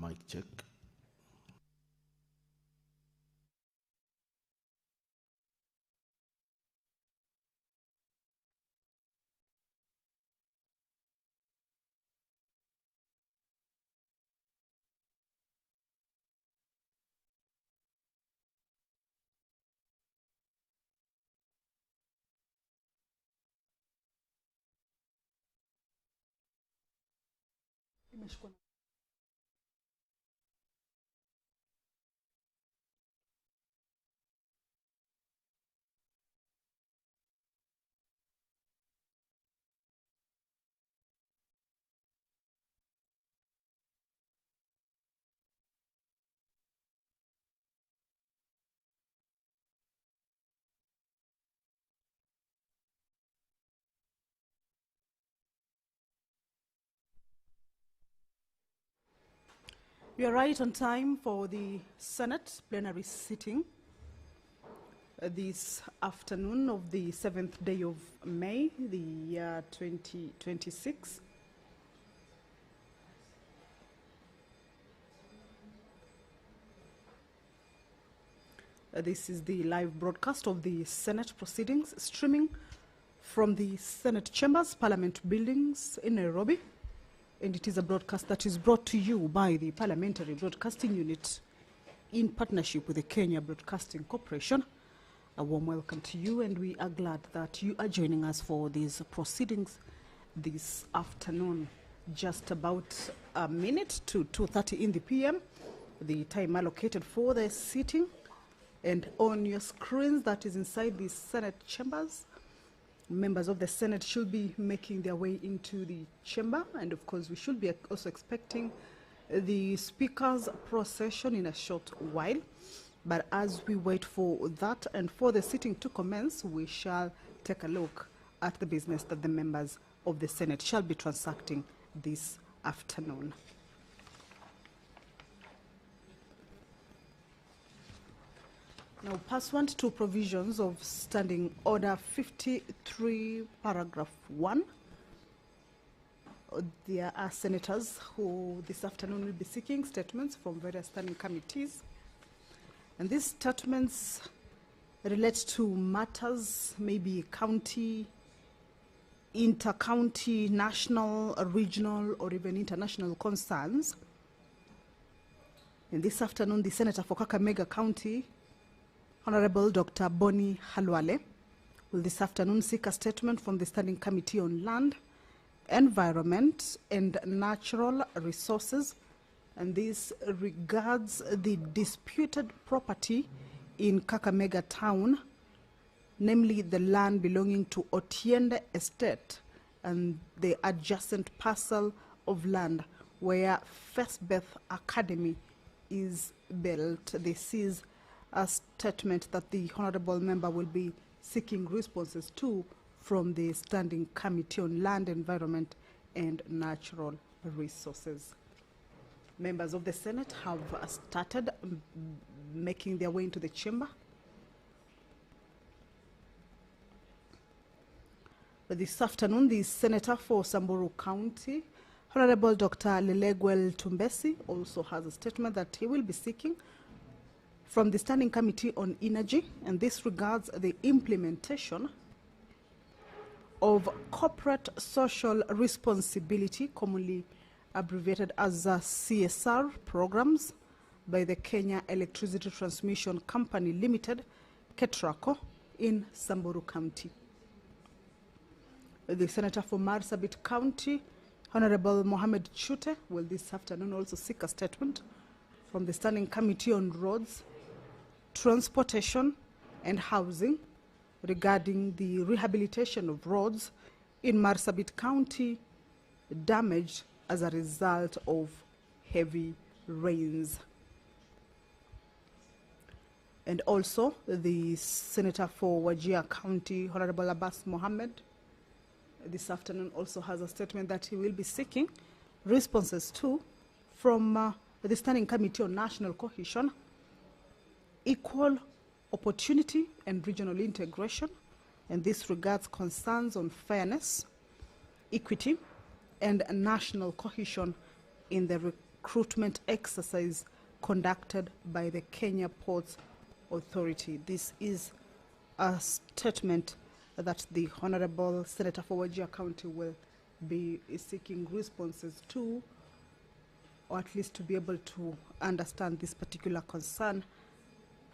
Mic check. We are right on time for the Senate plenary sitting this afternoon of the 7th day of May, the year 2026. This is the live broadcast of the Senate proceedings, streaming from the Senate chambers, Parliament buildings in Nairobi. And it is a broadcast that is brought to you by the Parliamentary Broadcasting Unit in partnership with the Kenya Broadcasting Corporation. A warm welcome to you, and we are glad that you are joining us for these proceedings this afternoon. Just about a minute to 2:30 in the PM, the time allocated for the sitting. And on your screens that is inside the Senate chambers, members of the Senate should be making their way into the chamber, and of course we should be also expecting the Speaker's procession in a short while. But as we wait for that and for the sitting to commence, we shall take a look at the business that the members of the Senate shall be transacting this afternoon. Now, pursuant to provisions of Standing Order 53, paragraph 1, there are senators who this afternoon will be seeking statements from various standing committees. And these statements relate to matters, maybe county, inter-county, national, regional, or even international concerns. And this afternoon, the Senator for Kakamega County, Honorable Dr. Boni Halwale, will this afternoon seek a statement from the Standing Committee on Land, Environment and Natural Resources, and this regards the disputed property in Kakamega town, namely the land belonging to Otiende Estate and the adjacent parcel of land where First Beth Academy is built. This is a statement that the honorable member will be seeking responses to from the Standing Committee on Land, Environment and Natural Resources. Members of the Senate have started making their way into the chamber. But this afternoon, the Senator for Samburu County, Honorable Dr. Lilegwel Tumbesi, also has a statement that he will be seeking from the Standing Committee on Energy, and this regards the implementation of corporate social responsibility, commonly abbreviated as CSR programs, by the Kenya Electricity Transmission Company Limited, KETRACO, in Samburu County. The Senator for Marsabit County, Honorable Mohamed Chute, will this afternoon also seek a statement from the Standing Committee on Roads, Transportation and Housing regarding the rehabilitation of roads in Marsabit County damaged as a result of heavy rains. And also the Senator for Wajir County, Honorable Abbas Mohammed, this afternoon also has a statement that he will be seeking responses to from the Standing Committee on National Cohesion, Equal Opportunity and Regional Integration, and this regards concerns on fairness, equity, and national cohesion in the recruitment exercise conducted by the Kenya Ports Authority. This is a statement that the Honorable Senator for Wajir County will be seeking responses to, or at least to be able to understand this particular concern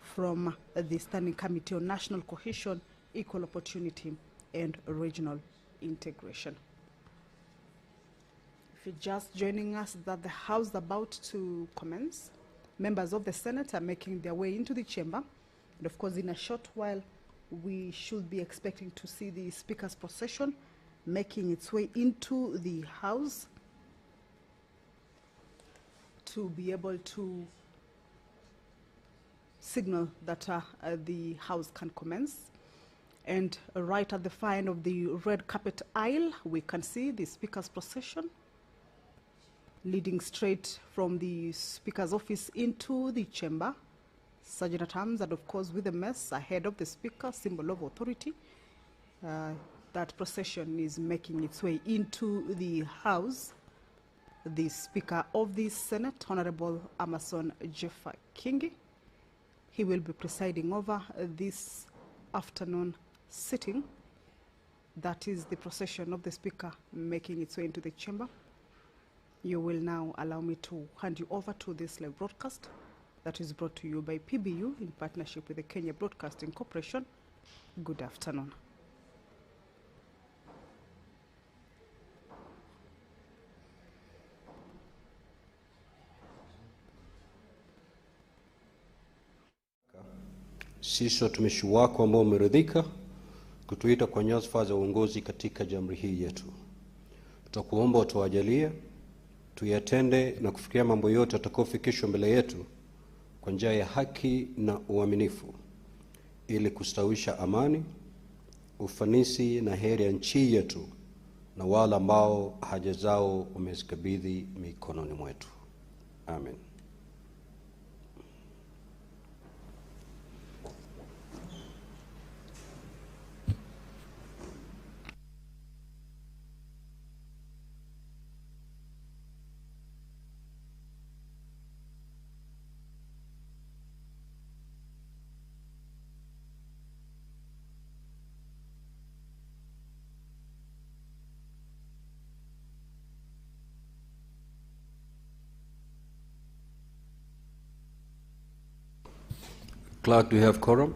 from the Standing Committee on National Cohesion, Equal Opportunity and Regional Integration. If you're just joining us, that the House is about to commence. Members of the Senate are making their way into the chamber, and of course in a short while we should be expecting to see the Speaker's procession making its way into the House to be able to signal that the House can commence. And right at the far end of the red carpet aisle, we can see the Speaker's procession leading straight from the Speaker's office into the chamber. Sergeant at Arms, and of course with the mess ahead of the Speaker, symbol of authority. That procession is making its way into the House. The Speaker of the Senate, Honorable Amason Jeffa Kingi, he will be presiding over this afternoon sitting. That is the procession of the Speaker making its way into the chamber. You will now allow me to hand you over to this live broadcast that is brought to you by PBU in partnership with the Kenya Broadcasting Corporation. Good afternoon. Sisi watumishi wako ambao umeridhika kutuita kwa nyadhifa za uongozi katika jamhuri hii yetu. Tutakuomba utujalie tuyatende na kufikia mambo yote yatakayofikishwa mbele yetu kwa njia ya haki na uaminifu, ili kustawisha amani, ufanisi na heri ya nchi yetu na wale ambao haja zao umezikabidhi mikononi mwetu. Amen. Clerk, do you have quorum?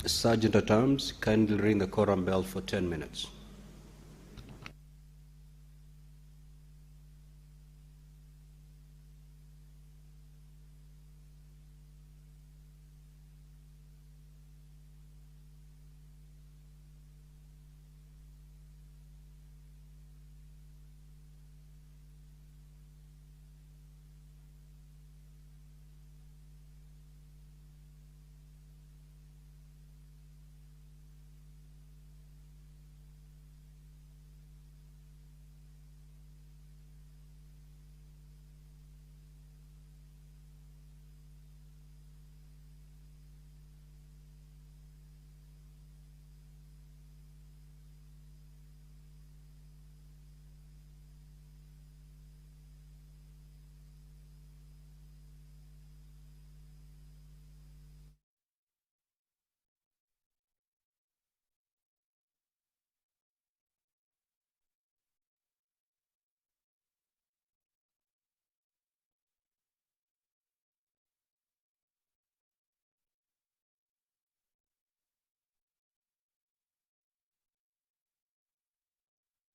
Sergeant at Arms, kindly ring the quorum bell for 10 minutes.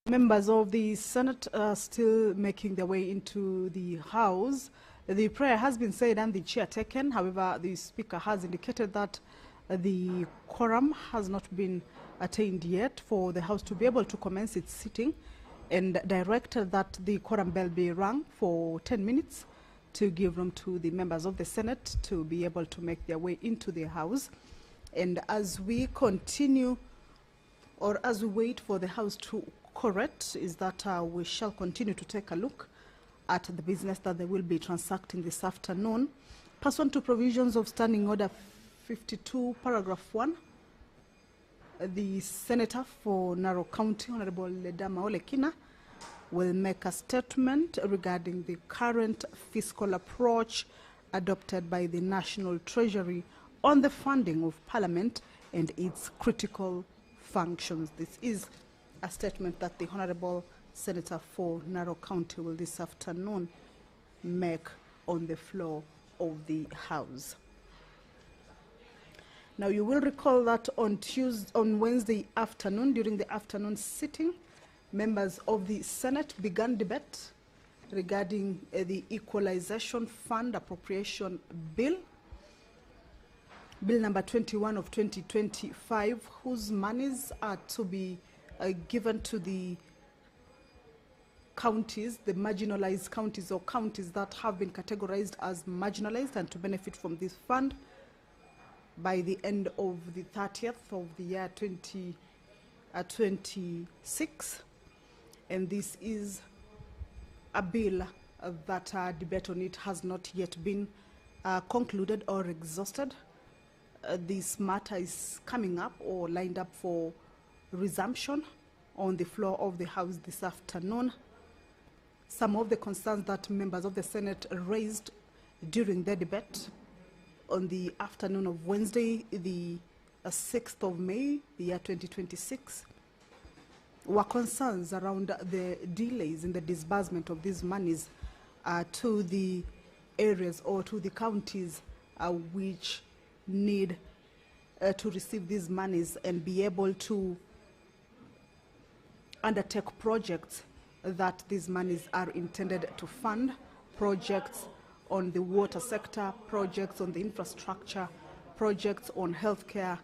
Members of the Senate are still making their way into the House. The prayer has been said and the chair taken. However, the Speaker has indicated that the quorum has not been attained yet for the House to be able to commence its sitting, and directed that the quorum bell be rung for 10 minutes to give room to the members of the Senate to be able to make their way into the House. And as we continue, or as we wait for the House to correct, is that we shall continue to take a look at the business that they will be transacting this afternoon. Pursuant to provisions of Standing Order 52, paragraph 1, the Senator for Narok County, Honorable Ledama Olekina, will make a statement regarding the current fiscal approach adopted by the National Treasury on the funding of Parliament and its critical functions. This is a statement that the Honorable Senator for Narok County will this afternoon make on the floor of the House. Now, you will recall that on Wednesday afternoon, during the afternoon sitting, members of the Senate began debate regarding the Equalization Fund Appropriation Bill, Bill number 21 of 2025, whose monies are to be given to the counties, the marginalized counties or counties that have been categorized as marginalized and to benefit from this fund by the end of the 30th of the year 2026. And this is a bill that debate on it has not yet been concluded or exhausted. This matter is coming up or lined up for resumption on the floor of the House this afternoon. Some of the concerns that members of the Senate raised during the debate on the afternoon of Wednesday, the 6th of May, the year 2026, were concerns around the delays in the disbursement of these monies to the areas or to the counties which need to receive these monies and be able to undertake projects that these monies are intended to fund, projects on the water sector, projects on the infrastructure, projects on healthcare,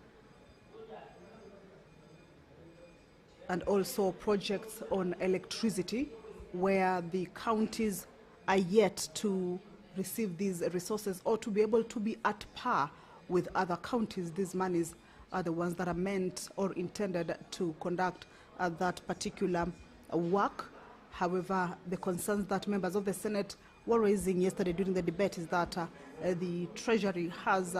and also projects on electricity, where the counties are yet to receive these resources or to be able to be at par with other counties. These monies are the ones that are meant or intended to conduct that particular work. However, the concerns that members of the Senate were raising yesterday during the debate is that the Treasury has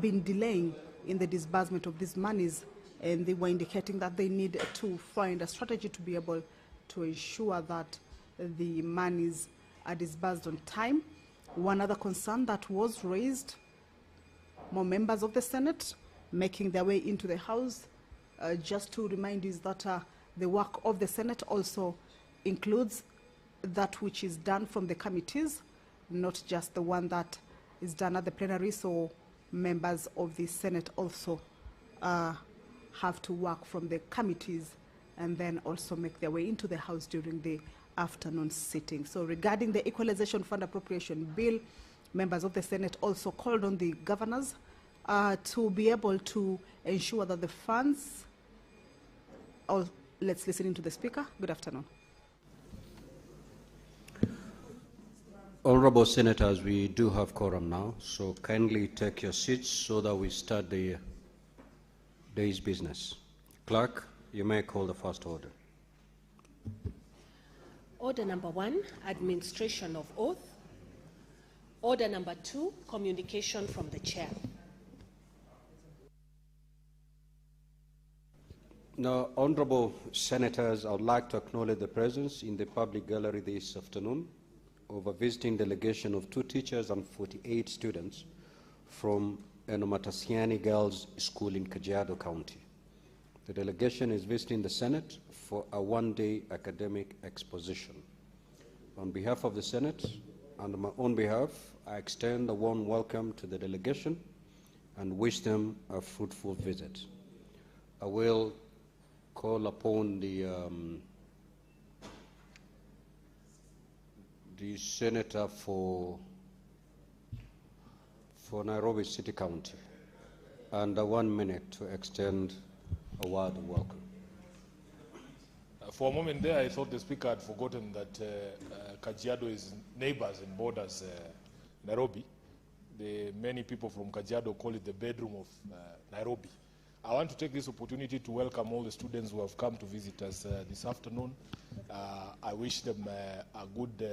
been delaying in the disbursement of these monies, and they were indicating that they need to find a strategy to be able to ensure that the monies are disbursed on time. One other concern that was raised, more members of the Senate making their way into the House, just to remind you, is that the work of the Senate also includes that which is done from the committees, not just the one that is done at the plenary. So members of the Senate also have to work from the committees and then also make their way into the House during the afternoon sitting. So regarding the Equalization Fund Appropriation Bill, members of the Senate also called on the governors to be able to ensure that the funds... let's listen to the Speaker. Good afternoon. Honorable Senators, we do have quorum now, so kindly take your seats so that we start the day's business. Clerk, you may call the first order. Order number 1, administration of oath. Order number 2, communication from the chair. Now, Honorable Senators, I would like to acknowledge the presence in the public gallery this afternoon of a visiting delegation of 2 teachers and 48 students from Enomatasiani Girls School in Kajiado County. The delegation is visiting the Senate for a one-day academic exposition. On behalf of the Senate and on my own behalf, I extend a warm welcome to the delegation and wish them a fruitful visit. I will call upon the senator for Nairobi City County, and 1 minute to extend a word of welcome. For a moment there, I thought the speaker had forgotten that Kajiado is neighbors and borders Nairobi. Many people from Kajiado call it the bedroom of Nairobi. I want to take this opportunity to welcome all the students who have come to visit us this afternoon. I wish them a good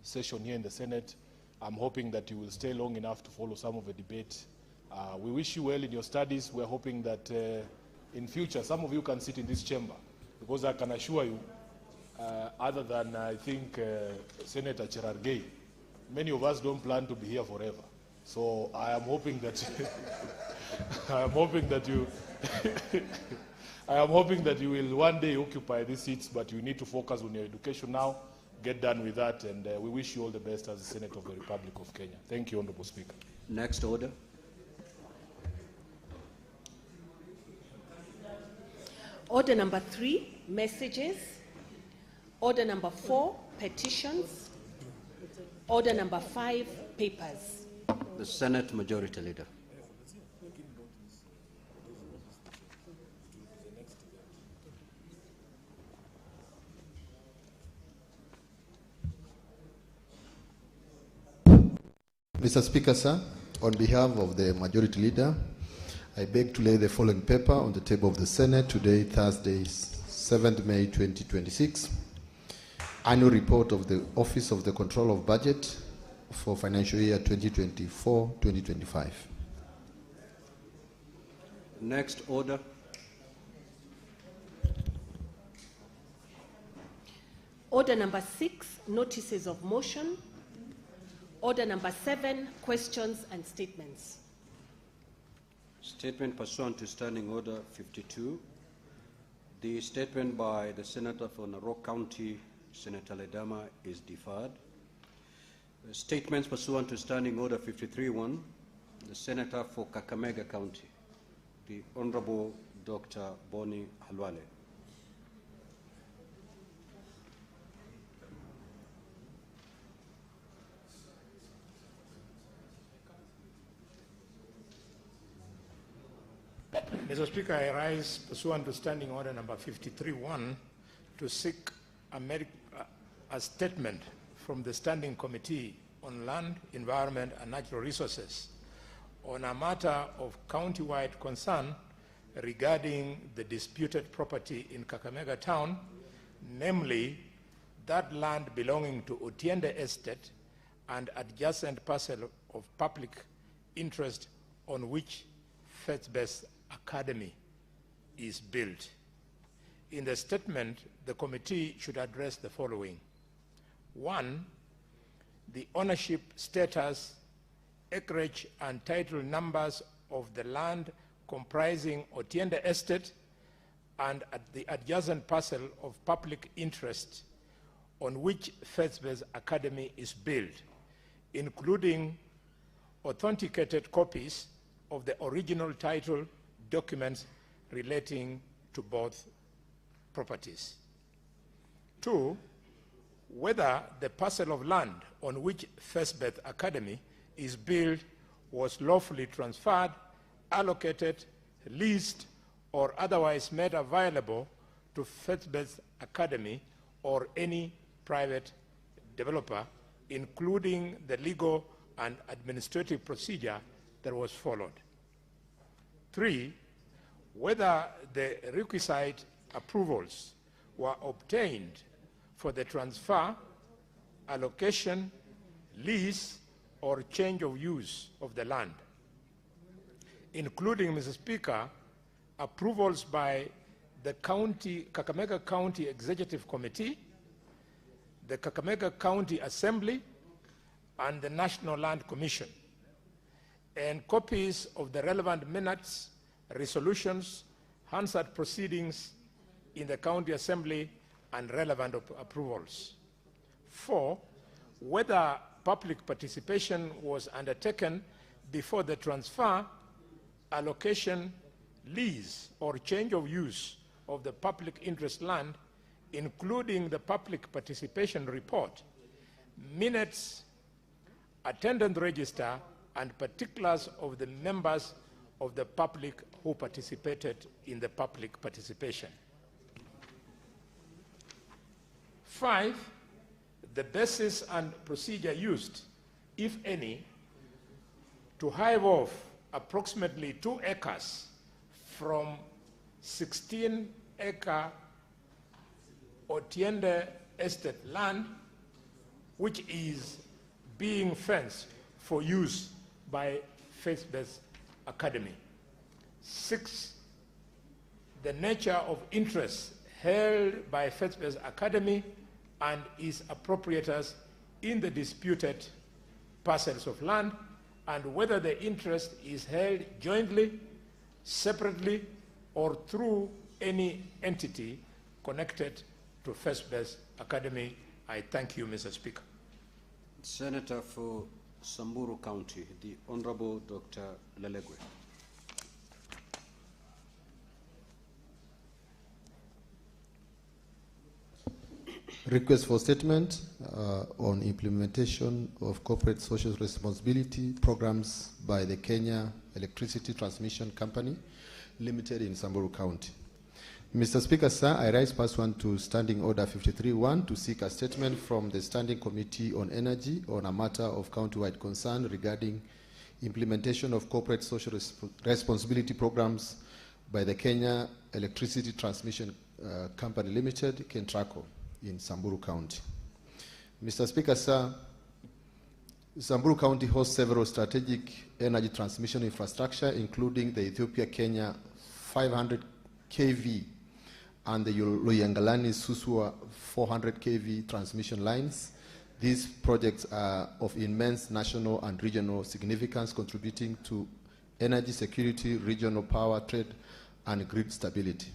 session here in the Senate. I'm hoping that you will stay long enough to follow some of the debate. We wish you well in your studies. We're hoping that in future, some of you can sit in this chamber, because I can assure you other than, I think, Senator Cherargei. Many of us don't plan to be here forever. So I am hoping that I am hoping that you I am hoping that you will one day occupy these seats, but you need to focus on your education now. Get done with that, and we wish you all the best as the Senate of the Republic of Kenya. Thank you, Honorable Speaker. Next order. Order number 3, messages. Order number 4, petitions. Order number 5, papers. The Senate Majority Leader. Mr. Speaker, sir, on behalf of the Majority Leader, I beg to lay the following paper on the table of the Senate today, Thursday, 7th May 2026. Annual report of the Office of the Control of Budget for financial year 2024-2025. Next order. Order number 6, notices of motion. Order number 7, questions and statements. Statement pursuant to Standing Order 52. The statement by the Senator for Narok County, Senator Ledama, is deferred. The statements pursuant to Standing Order 53.1, the Senator for Kakamega County, the Honorable Dr. Boni Halwale. Mr. Speaker, I rise pursuant to Standing Order number 53.1 to seek a statement from the Standing Committee on Land, Environment and Natural Resources on a matter of county-wide concern regarding the disputed property in Kakamega Town, namely that land belonging to Otiende Estate and adjacent parcel of public interest on which faith-based academy is built. In the statement, the committee should address the following. 1, the ownership status, acreage and title numbers of the land comprising Otiende Estate and the adjacent parcel of public interest on which faith-based academy is built, including authenticated copies of the original title documents relating to both properties. 2, whether the parcel of land on which faith-based academy is built was lawfully transferred, allocated, leased, or otherwise made available to faith-based academy or any private developer, including the legal and administrative procedure that was followed. 3, whether the requisite approvals were obtained for the transfer, allocation, lease, or change of use of the land, including, Mr. Speaker, approvals by the Kakamega County Executive Committee, the Kakamega County Assembly, and the National Land Commission, and copies of the relevant minutes, resolutions, Hansard proceedings in the County Assembly, and relevant approvals. 4, whether public participation was undertaken before the transfer, allocation, lease, or change of use of the public interest land, including the public participation report, minutes, attendance register, and particulars of the members of the public who participated in the public participation. 5, the basis and procedure used, if any, to hive off approximately 2 acres from 16-acre Otiende Estate land, which is being fenced for use by faith-based academy. 6, the nature of interest held by Faith-Based Academy and its appropriators in the disputed parcels of land, and whether the interest is held jointly, separately, or through any entity connected to Faith-Based Academy. I thank you, Mr. Speaker. Senator for Samburu County, the Honorable Dr. Lelegwe. Request for statement on implementation of corporate social responsibility programs by the Kenya Electricity Transmission Company Limited in Samburu County. Mr. Speaker, sir, I rise pursuant to Standing Order 53.1 to seek a statement from the Standing Committee on Energy on a matter of county-wide concern regarding implementation of corporate social responsibility programs by the Kenya Electricity Transmission Company Limited, Kentraco, in Samburu County. Mr. Speaker, sir, Samburu County hosts several strategic energy transmission infrastructure, including the Ethiopia-Kenya 500 kV and the Loyangalani-Suswa 400 kV transmission lines. These projects are of immense national and regional significance, contributing to energy security, regional power trade, and grid stability.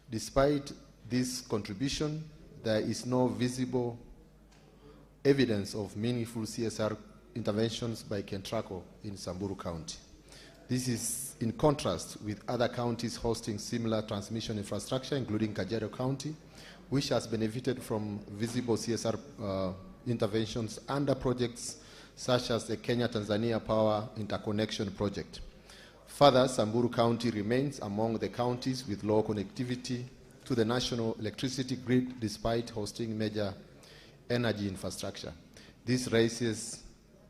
Despite this contribution, there is no visible evidence of meaningful CSR interventions by Kentraco in Samburu County. This is in contrast with other counties hosting similar transmission infrastructure, including Kajiado County, which has benefited from visible CSR interventions under projects such as the Kenya-Tanzania Power Interconnection Project. Further, Samburu County remains among the counties with low connectivity to the national electricity grid despite hosting major energy infrastructure. This raises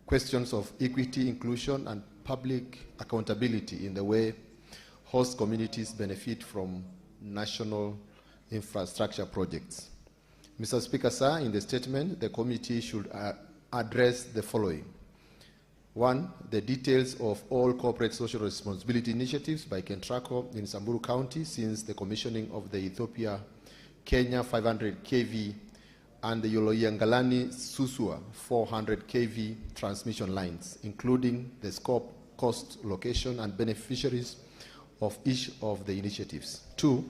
questions of equity, inclusion, and public accountability in the way host communities benefit from national infrastructure projects. Mr. Speaker, sir, in the statement, the committee should address the following. One, the details of all corporate social responsibility initiatives by Kentraco in Samburu County since the commissioning of the Ethiopia-Kenya 500 kV and the Loyangalani-Suswa 400 kV transmission lines, including the scope, cost, location, and beneficiaries of each of the initiatives. Two,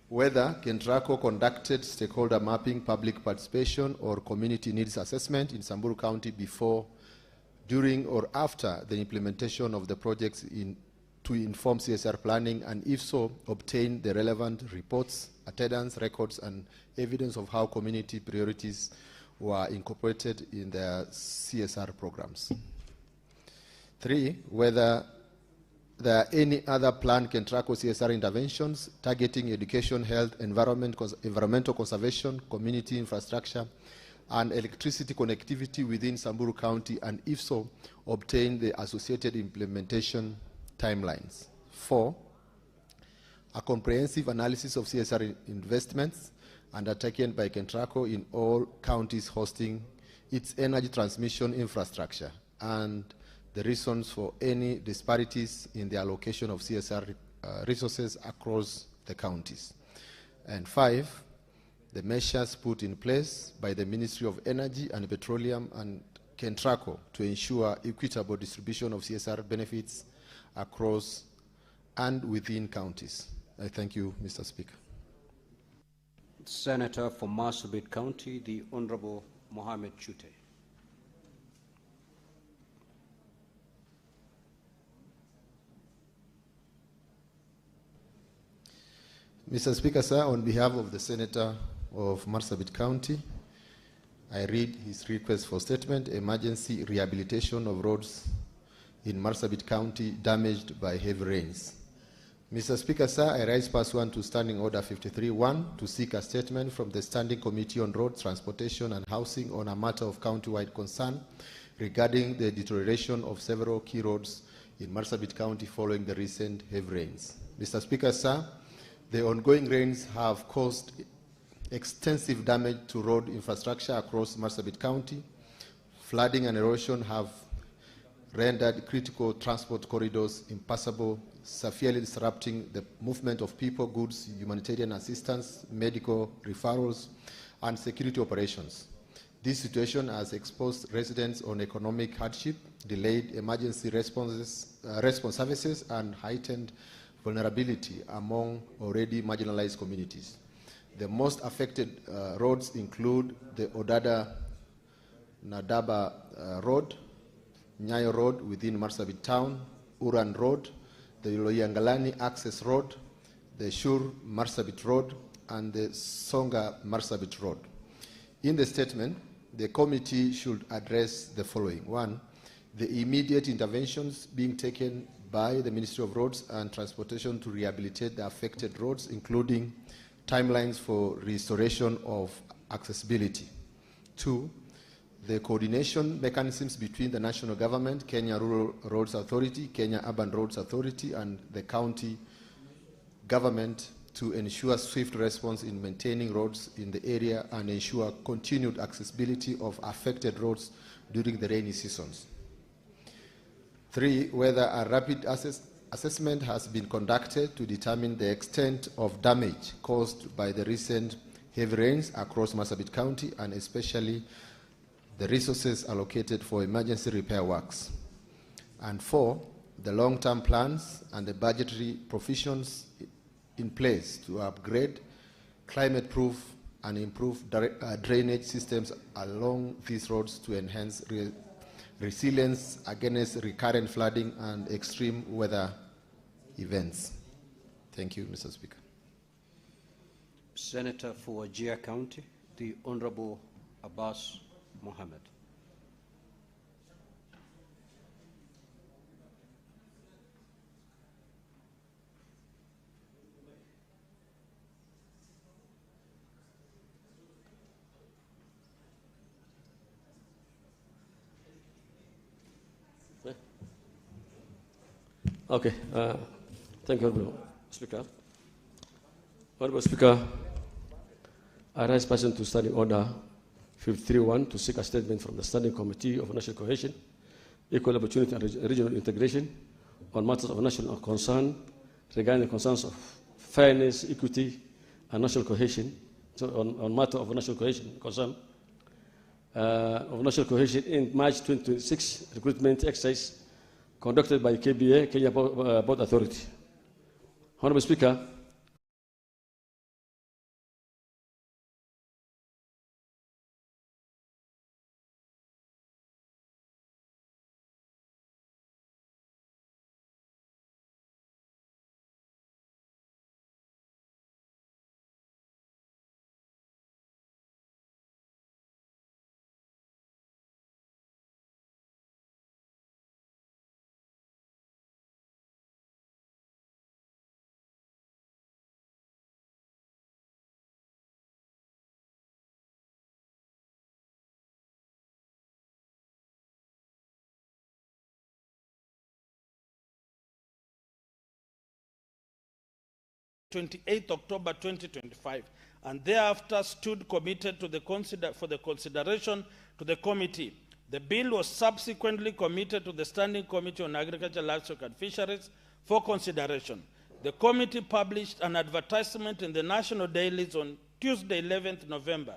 whether Kentraco conducted stakeholder mapping, public participation, or community needs assessment in Samburu County before, during, or after the implementation of the projects to inform CSR planning, and if so, obtain the relevant reports, attendance records, and evidence of how community priorities were incorporated in their CSR programs. Three, whether there are any other planned Kentraco CSR interventions targeting education, health, environmental conservation, community infrastructure, and electricity connectivity within Samburu County, and if so, obtain the associated implementation timelines. Four, a comprehensive analysis of CSR investments undertaken by Kentraco in all counties hosting its energy transmission infrastructure, and the reasons for any disparities in the allocation of CSR resources across the counties. And five, the measures put in place by the Ministry of Energy and Petroleum and Kentraco to ensure equitable distribution of CSR benefits across and within counties. I thank you, Mr. Speaker. Senator for Marsabit County, the Honorable Mohammed Chute. Mr. Speaker, sir, on behalf of the Senator of Marsabit County, I read his request for statement: emergency rehabilitation of roads in Marsabit County damaged by heavy rains. Mr. Speaker, sir, I rise pursuant to Standing Order 53.1 to seek a statement from the Standing Committee on Roads, Transportation and Housing on a matter of county-wide concern regarding the deterioration of several key roads in Marsabit County following the recent heavy rains. Mr. Speaker, sir, the ongoing rains have caused extensive damage to road infrastructure across Marsabit County. Flooding and erosion have rendered critical transport corridors impassable, severely disrupting the movement of people, goods, humanitarian assistance, medical referrals, and security operations. This situation has exposed residents on economic hardship, delayed emergency response services, and heightened vulnerability among already marginalized communities. The most affected roads include the Odada-Nadaba Road, Nyayo Road within Marsabit Town, Uran Road, the Loyangalani Access Road, the Shur Marsabit Road, and the Songa Marsabit Road. In the statement, the committee should address the following. One, the immediate interventions being taken by the Ministry of Roads and Transportation to rehabilitate the affected roads, including timelines for restoration of accessibility. Two, the coordination mechanisms between the national government, Kenya Rural Roads Authority, Kenya Urban Roads Authority, and the county government to ensure swift response in maintaining roads in the area and ensure continued accessibility of affected roads during the rainy seasons. Three, whether a rapid assessment has been conducted to determine the extent of damage caused by the recent heavy rains across Marsabit County, and especially the resources allocated for emergency repair works. And four, the long-term plans and the budgetary provisions in place to upgrade climate-proof and improve drainage systems along these roads to enhance resilience against recurrent flooding and extreme weather events. Thank you, Mr. Speaker. Senator for Wajir County, the Honorable Abbas Mohammed. Okay, thank you, Honorable Speaker. Honorable Speaker, I rise pursuant to Standing Order 531 to seek a statement from the Standing Committee of National Cohesion, Equal Opportunity and Regional Integration on matters of national concern regarding the concerns of fairness, equity, and national cohesion, on matter of national cohesion concern of national cohesion in March 2026 recruitment exercise conducted by KBA, Kenya Board Authority. Honorable Speaker, October 2025, and thereafter stood committed to the consideration to the committee. The bill was subsequently committed to the Standing Committee on Agriculture, Livestock and Fisheries for consideration. The committee published an advertisement in the national dailies on Tuesday, 11th November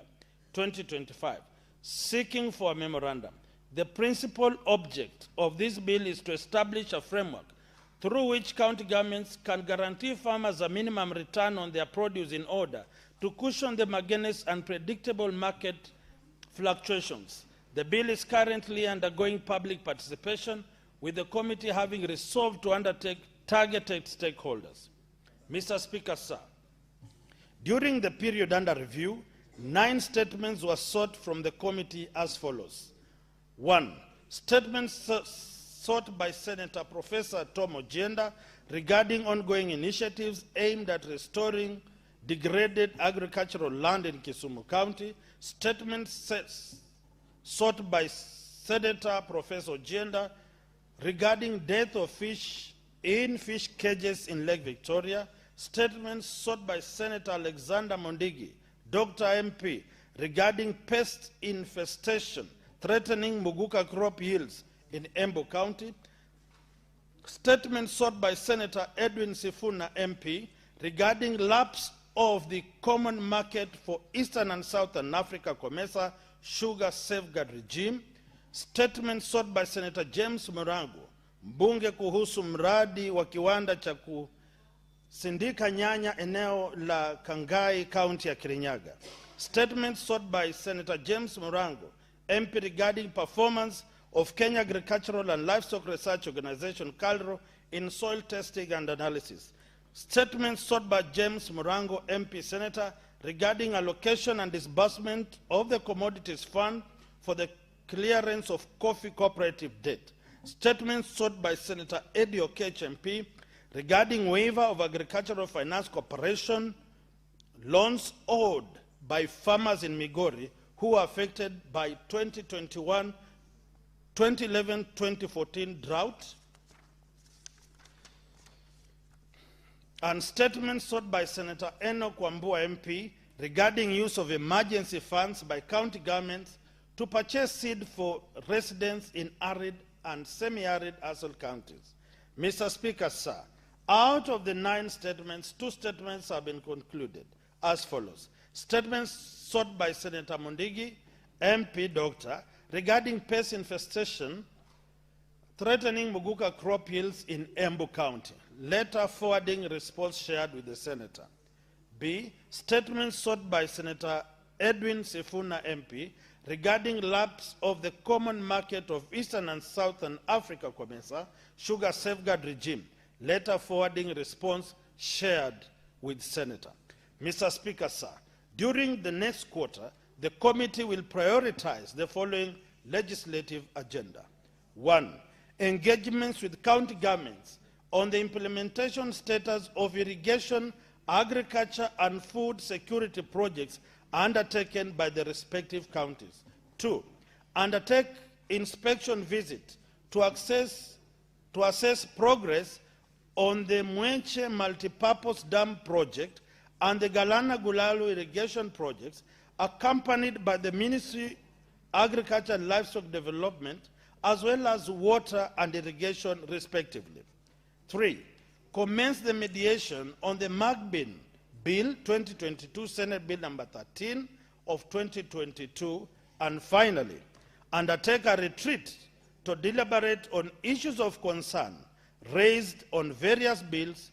2025, seeking for a memorandum. The principal object of this bill is to establish a framework through which county governments can guarantee farmers a minimum return on their produce in order to cushion them against unpredictable market fluctuations. The bill is currently undergoing public participation, with the committee having resolved to undertake targeted stakeholders. Mr. Speaker, sir, during the period under review, 9 statements were sought from the committee as follows. 1. Statements sought by Senator Professor Tom Ojienda regarding ongoing initiatives aimed at restoring degraded agricultural land in Kisumu County. Statements sought by Senator Professor Ojienda regarding death of fish in fish cages in Lake Victoria. Statements sought by Senator Alexander Mondigi, Dr. MP, regarding pest infestation threatening Muguka crop yields in Embu County. Statement sought by Senator Edwin Sifuna MP regarding lapse of the common market for Eastern and Southern Africa COMESA sugar safeguard regime. Statement sought by Senator James Murangu, mbunge kuhusu mradi wa kiwanda cha kusindika nyanya eneo la Kangai, County ya Kirinyaga. Statement sought by Senator James Murangu, MP regarding performance of Kenya Agricultural and Livestock Research Organization, KALRO, in soil testing and analysis. Statement sought by James Murango, MP Senator, regarding allocation and disbursement of the Commodities Fund for the clearance of coffee cooperative debt. Statement sought by Senator Eddie Okech, MP, regarding waiver of Agricultural Finance Corporation loans owed by farmers in Migori who were affected by 2011-2014 drought. And statement sought by Senator Enoch Wambua MP regarding use of emergency funds by county governments to purchase seed for residents in arid and semi-arid ASAL counties. Mr. Speaker, sir, out of the 9 statements, 2 statements have been concluded as follows. Statements sought by Senator Mundigi, MP Doctor, regarding pest infestation threatening Muguka crop yields in Embu County. Letter forwarding response shared with the Senator. B, statement sought by Senator Edwin Sifuna MP regarding lapse of the common market of Eastern and Southern Africa COMESA sugar safeguard regime. Letter forwarding response shared with Senator. Mr. Speaker, sir, during the next quarter, the committee will prioritize the following legislative agenda. 1, engagements with county governments on the implementation status of irrigation, agriculture, and food security projects undertaken by the respective counties. 2, undertake inspection visit to assess progress on the Mwenche multipurpose dam project and the Galana Gulalu irrigation projects, accompanied by the Ministry of Agriculture and Livestock Development, as well as water and irrigation, respectively. 3, commence the mediation on the MAGBIN Bill 2022, Senate Bill number 13 of 2022, and finally, undertake a retreat to deliberate on issues of concern raised on various bills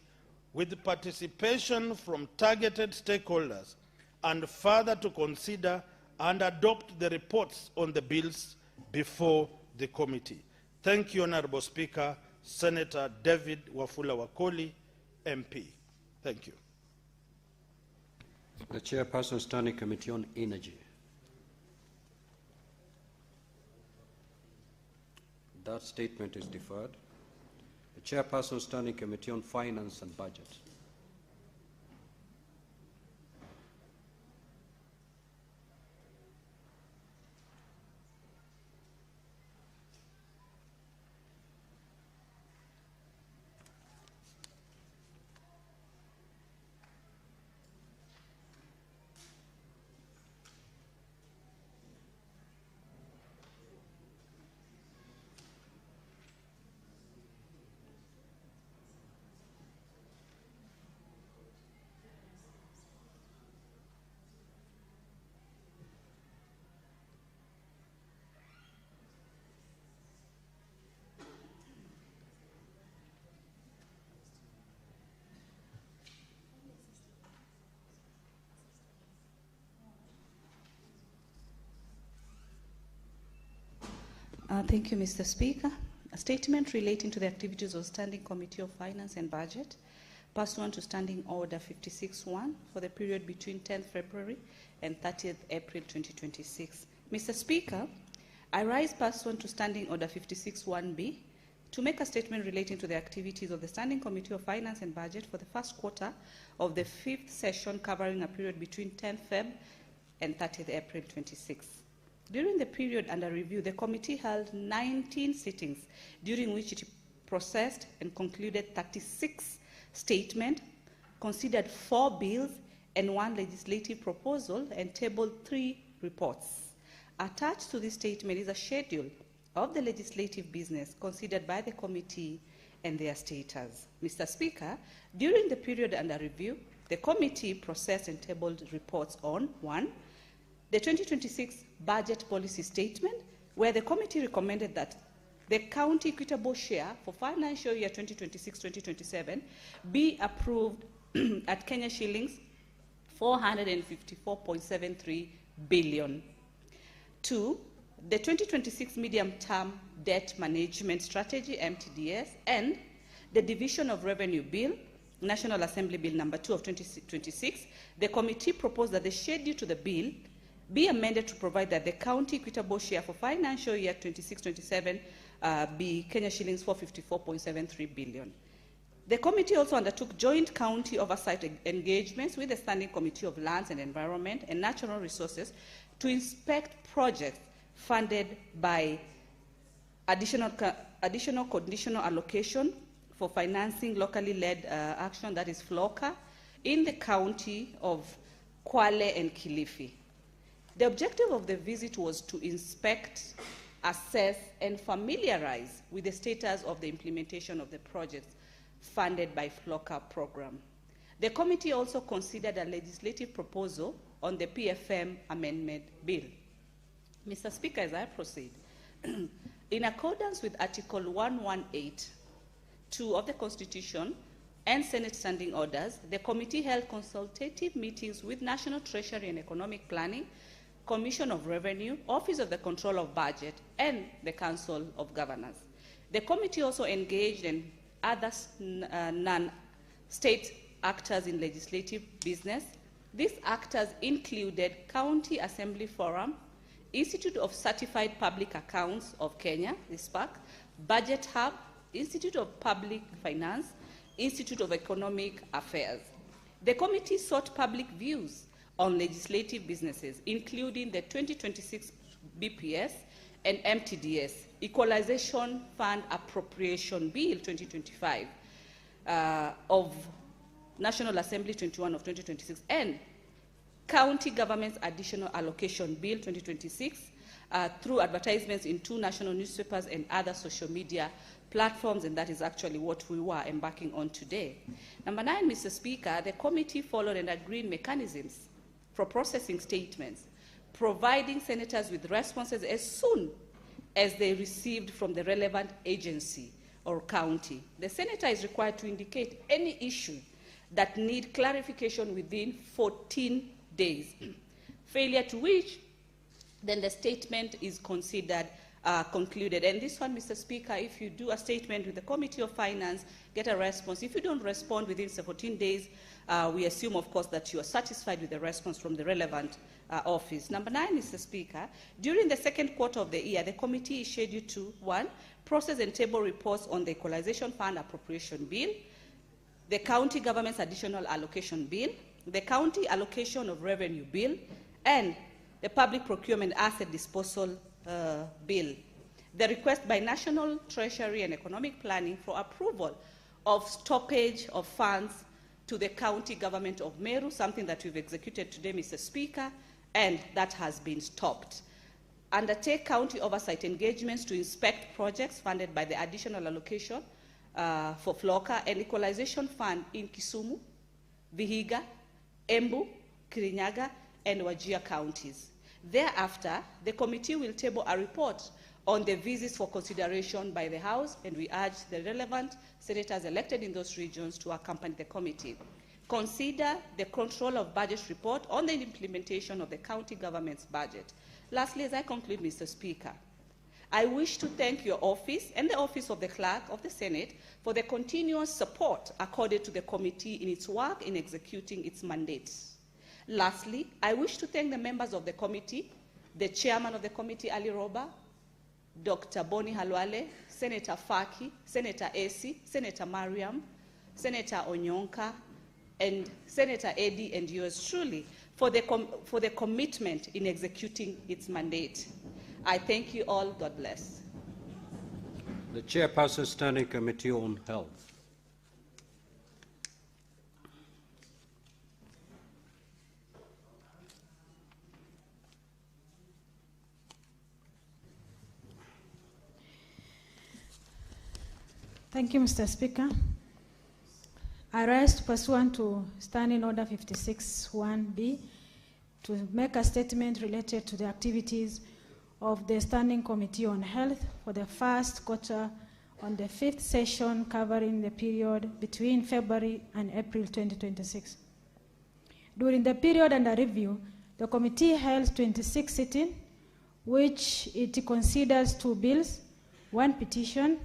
with participation from targeted stakeholders, and further to consider and adopt the reports on the bills before the committee. Thank you, Honorable Speaker. Senator David Wafula Wakoli, MP. Thank you. The Chairperson, Standing Committee on Energy. That statement is deferred. The Chairperson, Standing Committee on Finance and Budget. Thank you, Mr. Speaker. A statement relating to the activities of Standing Committee of Finance and Budget, pursuant to Standing Order 56-1 for the period between 10th February and 30th April 2026. Mr. Speaker, I rise pursuant to Standing Order 56-1B to make a statement relating to the activities of the Standing Committee of Finance and Budget for the first quarter of the 5th session covering a period between 10th Feb and 30th April 26. During the period under review, the committee held 19 sittings, during which it processed and concluded 36 statements, considered 4 bills and 1 legislative proposal, and tabled 3 reports. Attached to this statement is a schedule of the legislative business considered by the committee and their status. Mr. Speaker, during the period under review, the committee processed and tabled reports on 1. The 2026 budget policy statement, where the committee recommended that the county equitable share for financial year 2026-2027 be approved at Kenya shillings 454.73 billion. 2. The 2026 medium-term debt management strategy, MTDS, and the Division of Revenue Bill, National Assembly Bill number 2 of 2026, the committee proposed that the schedule to the bill be amended to provide that the county equitable share for financial year 26-27 be Kenya shillings 454.73 billion. The committee also undertook joint county oversight engagements with the Standing Committee of Lands and Environment and Natural Resources to inspect projects funded by additional conditional allocation for financing locally led action, that is FLOCA, in the county of Kwale and Kilifi. The objective of the visit was to inspect, assess, and familiarize with the status of the implementation of the projects funded by FLOCA program. The committee also considered a legislative proposal on the PFM amendment bill. Mr. Speaker, as I proceed, in accordance with Article 118(2) of the Constitution and Senate standing orders, the committee held consultative meetings with National Treasury and Economic Planning, Commission of Revenue, Office of the Control of Budget, and the Council of Governors. The committee also engaged in other non-state actors in legislative business. These actors included County Assembly Forum, Institute of Certified Public Accounts of Kenya, ISPAC, Budget Hub, Institute of Public Finance, Institute of Economic Affairs. The committee sought public views on legislative businesses, including the 2026 BPS and MTDS, Equalization Fund Appropriation Bill 2025 of National Assembly 21 of 2026, and County Government's Additional Allocation Bill 2026 through advertisements in 2 national newspapers and other social media platforms, and that is actually what we were embarking on today. Number 9, Mr. Speaker, the committee followed and agreed mechanisms for processing statements, providing senators with responses as soon as they received from the relevant agency or county. The senator is required to indicate any issue that need clarification within 14 days, failure to which then the statement is considered concluded. And this one, Mr. Speaker, if you do a statement with the Committee of Finance, get a response. If you don't respond within 14 days, we assume, of course, that you are satisfied with the response from the relevant office. Number 9, Mr. Speaker, during the second quarter of the year, the committee is scheduled to, 1, process and table reports on the Equalization Fund Appropriation Bill, the County Government's Additional Allocation Bill, the County Allocation of Revenue Bill, and the Public Procurement Asset Disposal Bill. The request by National Treasury and Economic Planning for approval of stoppage of funds to the county government of Meru, something that we've executed today, Mr. Speaker, and that has been stopped. Undertake county oversight engagements to inspect projects funded by the additional allocation for FLOCA and Equalization Fund in Kisumu, Vihiga, Embu, Kirinyaga, and Wajir counties. Thereafter, the committee will table a report on the visits for consideration by the House, and we urge the relevant senators elected in those regions to accompany the committee. Consider the control of budget report on the implementation of the county government's budget. Lastly, as I conclude, Mr. Speaker, I wish to thank your office and the office of the Clerk of the Senate for the continuous support accorded to the committee in its work in executing its mandates. Lastly, I wish to thank the members of the committee, the chairman of the committee, Ali Roba, Dr. Boni Halwale, Senator Faki, Senator Esi, Senator Mariam, Senator Onyonka, and Senator Eddie, and yours truly, for the commitment in executing its mandate. I thank you all. God bless. The Chairperson, Standing Committee on Health. Thank you, Mr. Speaker. I rise pursuant to Standing Order 56(1)B to make a statement related to the activities of the Standing Committee on Health for the first quarter on the 5th session covering the period between February and April 2026. During the period under review, the committee held 26 sittings, which it considers 2 bills, 1 petition,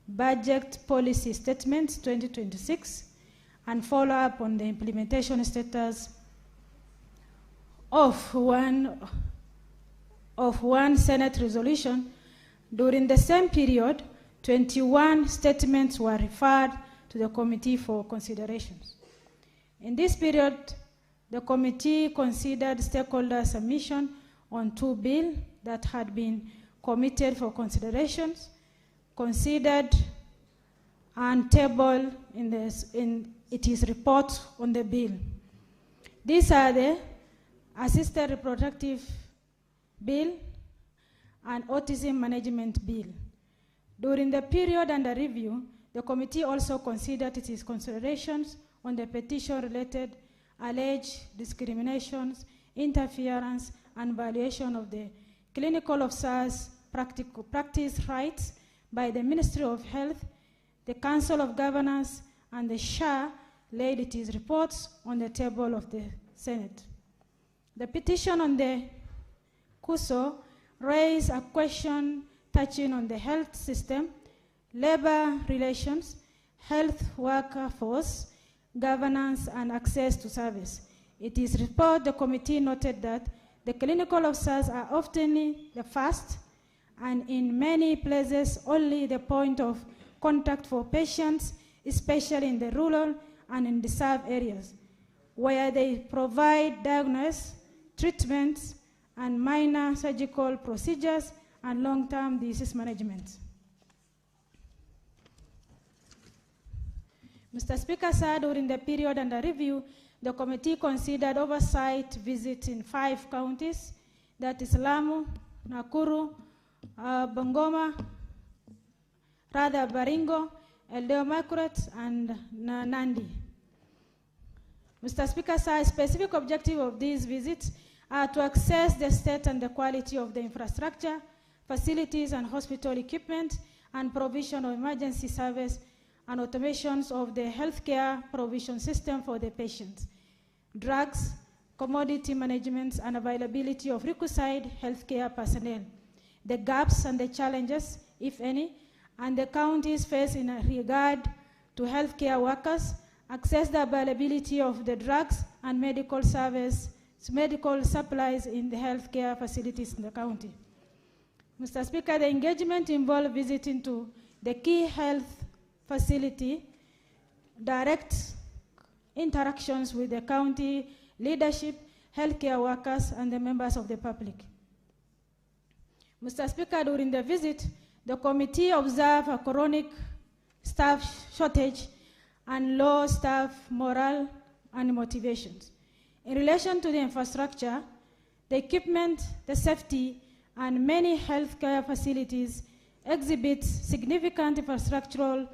budget policy statements 2026, and follow up on the implementation status of one Senate resolution. During the same period, 21 statements were referred to the committee for considerations. In this period, the committee considered stakeholder submission on 2 bills that had been committed for considerations, considered and tabled in its report on the bill. These are the Assisted Reproductive Bill and Autism Management Bill. During the period under review, the committee also considered its considerations on the petition-related alleged discriminations, interference, and violation of the clinical officers' practice rights by the Ministry of Health, the Council of Governors, and the SHA laid its reports on the table of the Senate. The petition on the CUSO raised a question touching on the health system, labor relations, health workforce, governance, and access to service. In its report, the committee noted that the clinical officers are often the first and in many places only the point of contact for patients, especially in the rural and underserved areas, where they provide diagnosis, treatments, and minor surgical procedures and long-term disease management. Mr. Speaker, sir, during the period under review, the committee considered oversight visits in 5 counties, that is Lamu, Nakuru, Bungoma, Baringo, Elgeyo Marakwet, and Nandi. Mr. Speaker, sir, a specific objective of these visits are to assess the state and the quality of the infrastructure, facilities and hospital equipment, and provision of emergency service and automations of the healthcare provision system for the patients, drugs, commodity management, and availability of requisite healthcare personnel, the gaps and the challenges, if any, and the counties face in regard to healthcare workers, access the availability of the drugs and medical supplies in the healthcare facilities in the county. Mr. Speaker, the engagement involved visiting to the key health facility, direct interactions with the county leadership, healthcare workers, and the members of the public. Mr. Speaker, during the visit, the committee observed a chronic staff shortage and low staff morale and motivations. In relation to the infrastructure, the equipment, the safety, and many healthcare facilities exhibit significant infrastructural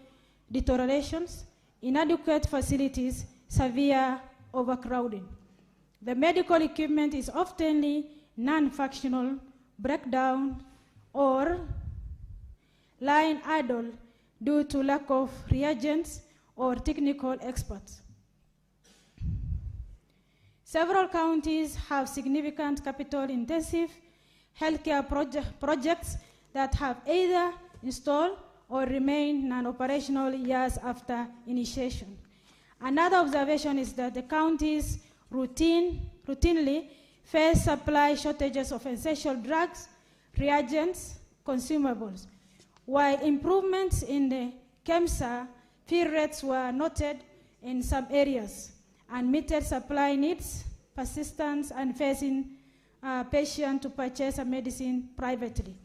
deteriorations, inadequate facilities, severe overcrowding. The medical equipment is often non-functional, breakdown, or lying idle due to lack of reagents or technical experts. Several counties have significant capital-intensive healthcare projects that have either installed or remain non-operational years after initiation. Another observation is that the counties routinely face supply shortages of essential drugs, reagents, consumables. While improvements in the KEMSA fill rates were noted in some areas, unmet supply needs, persistence, and facing patients to purchase a medicine privately.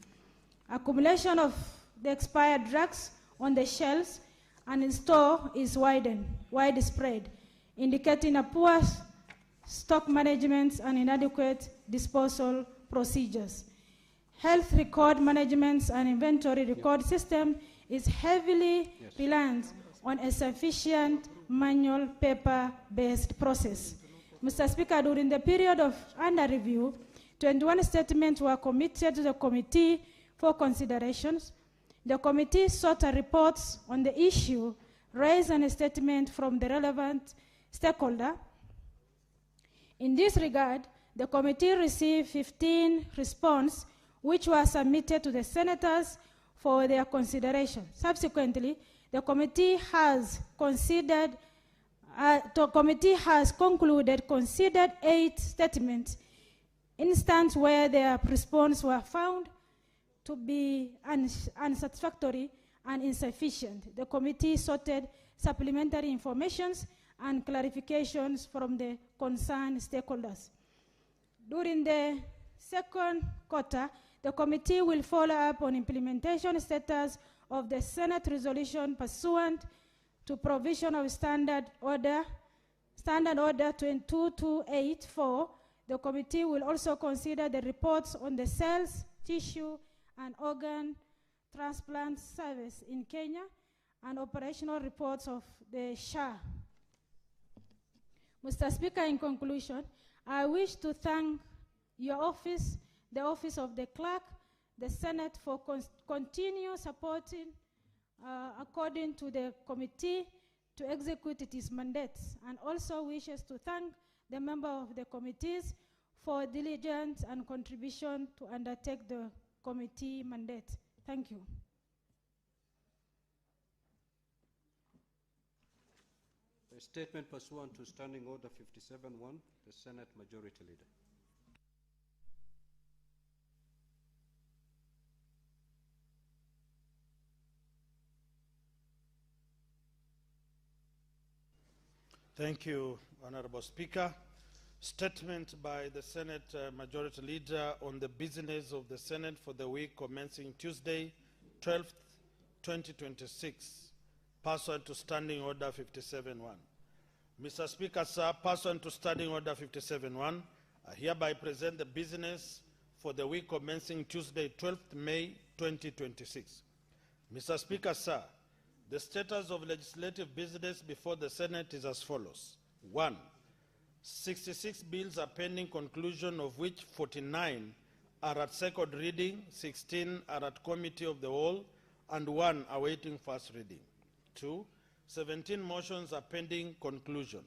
Accumulation of the expired drugs on the shelves and in store is widespread, indicating a poor stock management and inadequate disposal procedures. Health record management and inventory record system is heavily reliant on a sufficient manual paper-based process. Mr. Speaker, during the period of under review, 21 statements were committed to the committee for considerations. The committee sought reports on the issue, raised a statement from the relevant stakeholder. In this regard, the committee received 15 responses, which were submitted to the senators for their consideration. Subsequently, the committee has considered, considered 8 statements, instances where their responses were found to be unsatisfactory and insufficient. The committee sought supplementary information and clarifications from the concerned stakeholders. During the second quarter, the committee will follow up on implementation status of the Senate resolution pursuant to provision of Standard Order 2284. The committee will also consider the reports on the cells, tissue, and organ transplant service in Kenya and operational reports of the SHA. Mr. Speaker, in conclusion, I wish to thank your office, the office of the clerk, the Senate for continue supporting according to the committee to execute its mandates, and also wishes to thank the member of the committees for diligence and contribution to undertake the committee mandate. Thank you. A statement pursuant to Standing Order 57-1, the Senate Majority Leader. Thank you, Honorable Speaker. Statement by the Senate Majority Leader on the business of the Senate for the week commencing Tuesday, 12th, 2026, pursuant to Standing Order 57-1. Mr. Speaker, sir, pursuant to Standing Order 57-1, I hereby present the business for the week commencing Tuesday, 12th May 2026. Mr. Speaker, sir, the status of legislative business before the Senate is as follows. 1. 66 bills are pending conclusion, of which 49 are at second reading, 16 are at committee of the whole, and 1 awaiting first reading. 2. 17 motions are pending conclusion.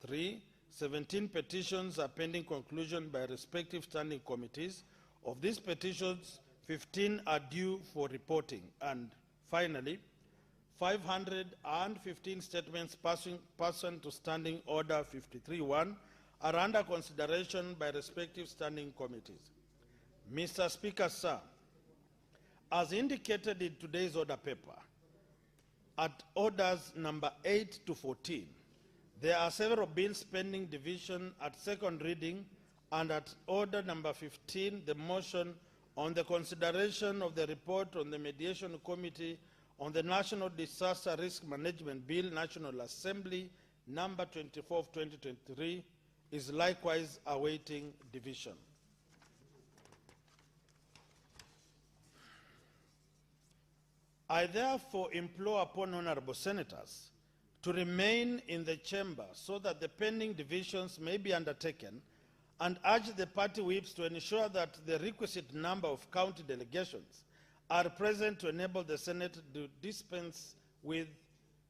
3. 17 petitions are pending conclusion by respective standing committees. Of these petitions, 15 are due for reporting. And finally, 515 statements pursuant to Standing Order 53-1 are under consideration by respective standing committees. Mr. Speaker, sir, as indicated in today's order paper, at orders number 8 to 14, there are several bills pending division at second reading, and at order number 15, the motion on the consideration of the report on the mediation committee on the National Disaster Risk Management Bill, National Assembly, number 24 of 2023, is likewise awaiting division. I therefore implore upon honorable senators to remain in the chamber so that the pending divisions may be undertaken, and urge the party whips to ensure that the requisite number of county delegations are present to enable the Senate to dispense with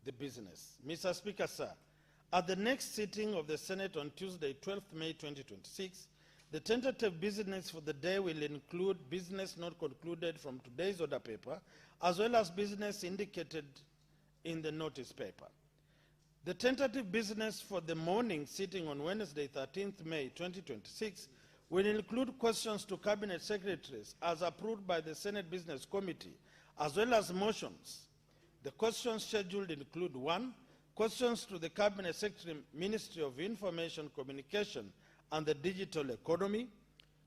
the business. Mr. Speaker, sir, at the next sitting of the Senate on Tuesday, 12th May 2026, the tentative business for the day will include business not concluded from today's order paper, as well as business indicated in the notice paper. The tentative business for the morning sitting on Wednesday, 13th May 2026, will include questions to Cabinet Secretaries as approved by the Senate Business Committee, as well as motions. The questions scheduled include 1. Questions to the Cabinet Secretary, Ministry of Information, Communication and the Digital Economy.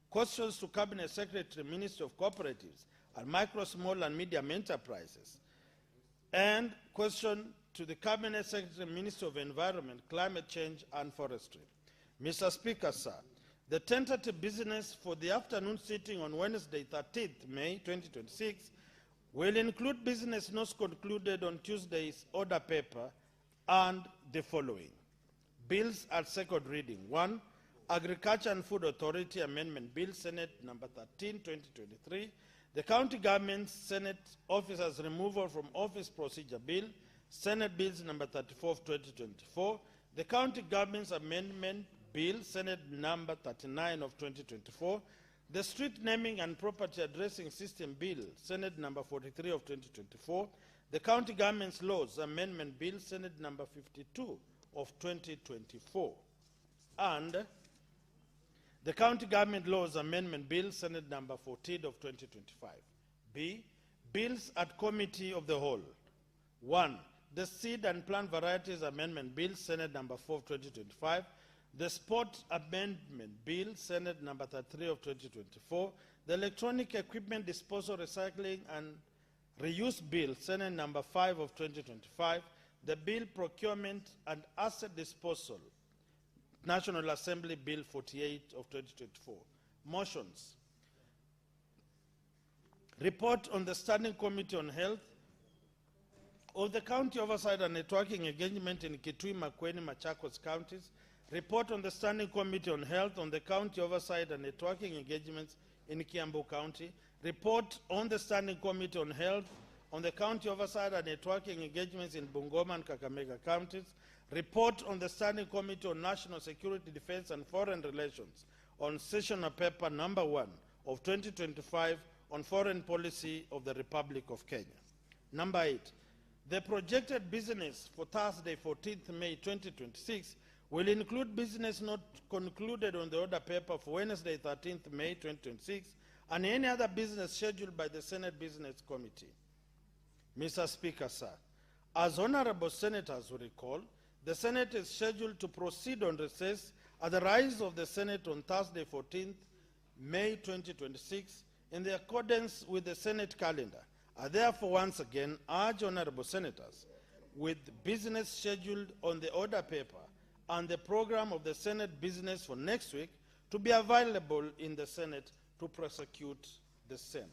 Questions to Cabinet Secretary, Ministry of Cooperatives and Micro, Small and Medium Enterprises. And question to the Cabinet Secretary, Ministry of Environment, Climate Change and Forestry. Mr. Speaker, sir, the tentative business for the afternoon sitting on Wednesday, 13th May 2026, will include business not concluded on Tuesday's order paper and the following. Bills at second reading. 1. Agriculture and Food Authority Amendment Bill, Senate number 13, 2023. The County Government Senate Officers Removal from Office Procedure Bill, Senate Bills number 34 of 2024. The County Government's Amendment Bill, Senate number 39 of 2024. The Street Naming and Property Addressing System Bill, Senate number 43 of 2024. The County Government's Laws Amendment Bill, Senate number 52 of 2024. And the County Government Laws Amendment Bill, Senate number 14 of 2025. B. Bills at Committee of the Whole. 1. The Seed and Plant Varieties Amendment Bill, Senate number 4 of 2025. The Sport Amendment Bill, Senate number 33 of 2024. The Electronic Equipment Disposal, Recycling and Reuse Bill, Senate number 5 of 2025. The Bill Procurement and Asset Disposal, National Assembly Bill 48 of 2024. Motions. Report on the Standing Committee on Health of the County Oversight and Networking Engagement in Kitui, Makwiny, Machakos counties. Report on the Standing Committee on Health on the County Oversight and Networking Engagements in Kiambu County. Report on the Standing Committee on Health on the County Oversight and Networking Engagements in Bungoma and Kakamega counties. Report on the Standing Committee on National Security, Defense and Foreign Relations on Sessional Paper number 1 of 2025 on Foreign Policy of the Republic of Kenya. Number 8. The projected business for Thursday, 14th May 2026 will include business not concluded on the order paper for Wednesday, 13th May 2026 and any other business scheduled by the Senate Business Committee. Mr. Speaker, sir, as honorable senators will recall, the Senate is scheduled to proceed on recess at the rise of the Senate on Thursday, 14th May 2026 in accordance with the Senate calendar. I therefore once again urge honorable senators with business scheduled on the order paper and the program of the Senate business for next week to be available in the Senate to prosecute the same.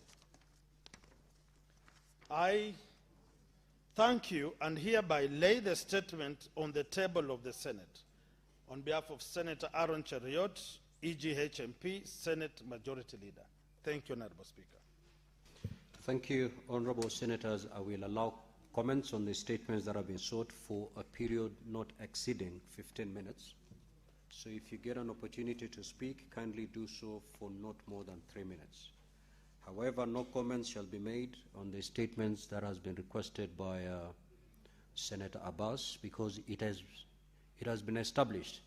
I thank you and hereby lay the statement on the table of the Senate. On behalf of Senator Aaron Cheriot, EGHMP, Senate Majority Leader. Thank you, Honorable Speaker. Thank you, Honorable Senators. I will allow comments on the statements that have been sought for a period not exceeding 15 minutes. So if you get an opportunity to speak, kindly do so for not more than 3 minutes. However, no comments shall be made on the statements that has been requested by Senator Abbas, because it has been established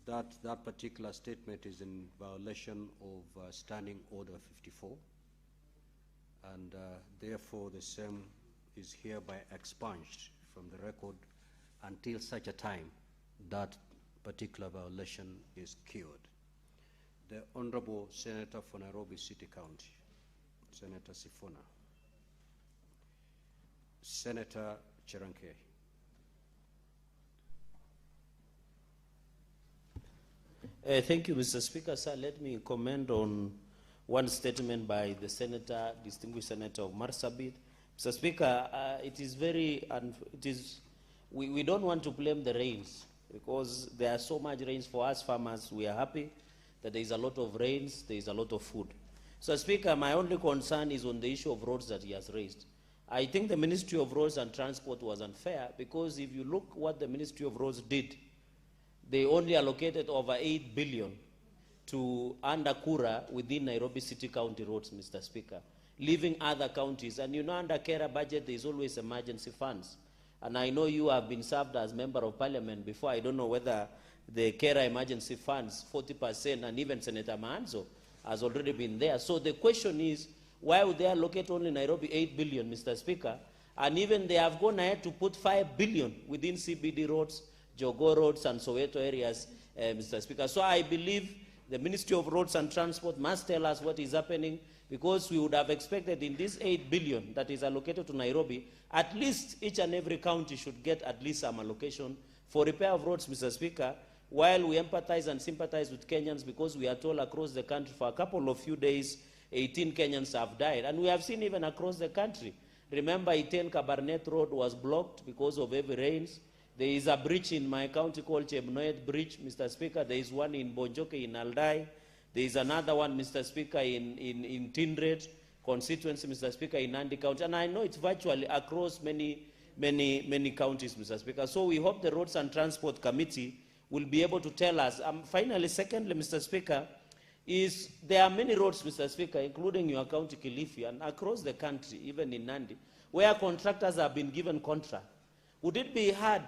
that that particular statement is in violation of Standing Order 54, and therefore the same is hereby expunged from the record until such a time that particular violation is cured. The Honorable Senator for Nairobi City County, Senator Sifuna. Senator Cheranke. Thank you, Mr. Speaker. Sir, let me comment on one statement by the Senator, distinguished Senator of Marsabit. Mr. Speaker, we don't want to blame the rains, because there are so much rains for us farmers. We are happy that there is a lot of rains, there is a lot of food. So, Speaker, my only concern is on the issue of roads that he has raised. I think the Ministry of Roads and Transport was unfair, because if you look what the Ministry of Roads did, they only allocated over 8 billion to under Kura within Nairobi City County roads, Mr. Speaker, leaving other counties. And you know, under Kera budget, there is always emergency funds. And I know you have been served as Member of Parliament before. I don't know whether the Kera emergency funds, 40%, and even Senator Maanzo has already been there. So the question is, why would they allocate only Nairobi 8 billion, Mr. Speaker? And even they have gone ahead to put 5 billion within CBD roads, Jogo roads, and Soweto areas, Mr. Speaker. So I believe the Ministry of Roads and Transport must tell us what is happening, because we would have expected in this 8 billion that is allocated to Nairobi, at least each and every county should get at least some allocation for repair of roads, Mr. Speaker, while we empathize and sympathize with Kenyans, because we are told across the country for a couple of few days 18 Kenyans have died. And we have seen even across the country. Remember, Iten Kabarnet Road was blocked because of heavy rains. There is a bridge in my county called Chebnoet Bridge, Mr. Speaker. There is one in Bonjoke in Aldai. There is another one, Mr. Speaker, in Tindred constituency, Mr. Speaker, in Nandi County. And I know it's virtually across many counties, Mr. Speaker. So we hope the Roads and Transport Committee will be able to tell us. Finally, secondly, Mr. Speaker, is there are many roads, Mr. Speaker, including your county, Kilifi, and across the country, even in Nandi, where contractors have been given contract. Would it be hard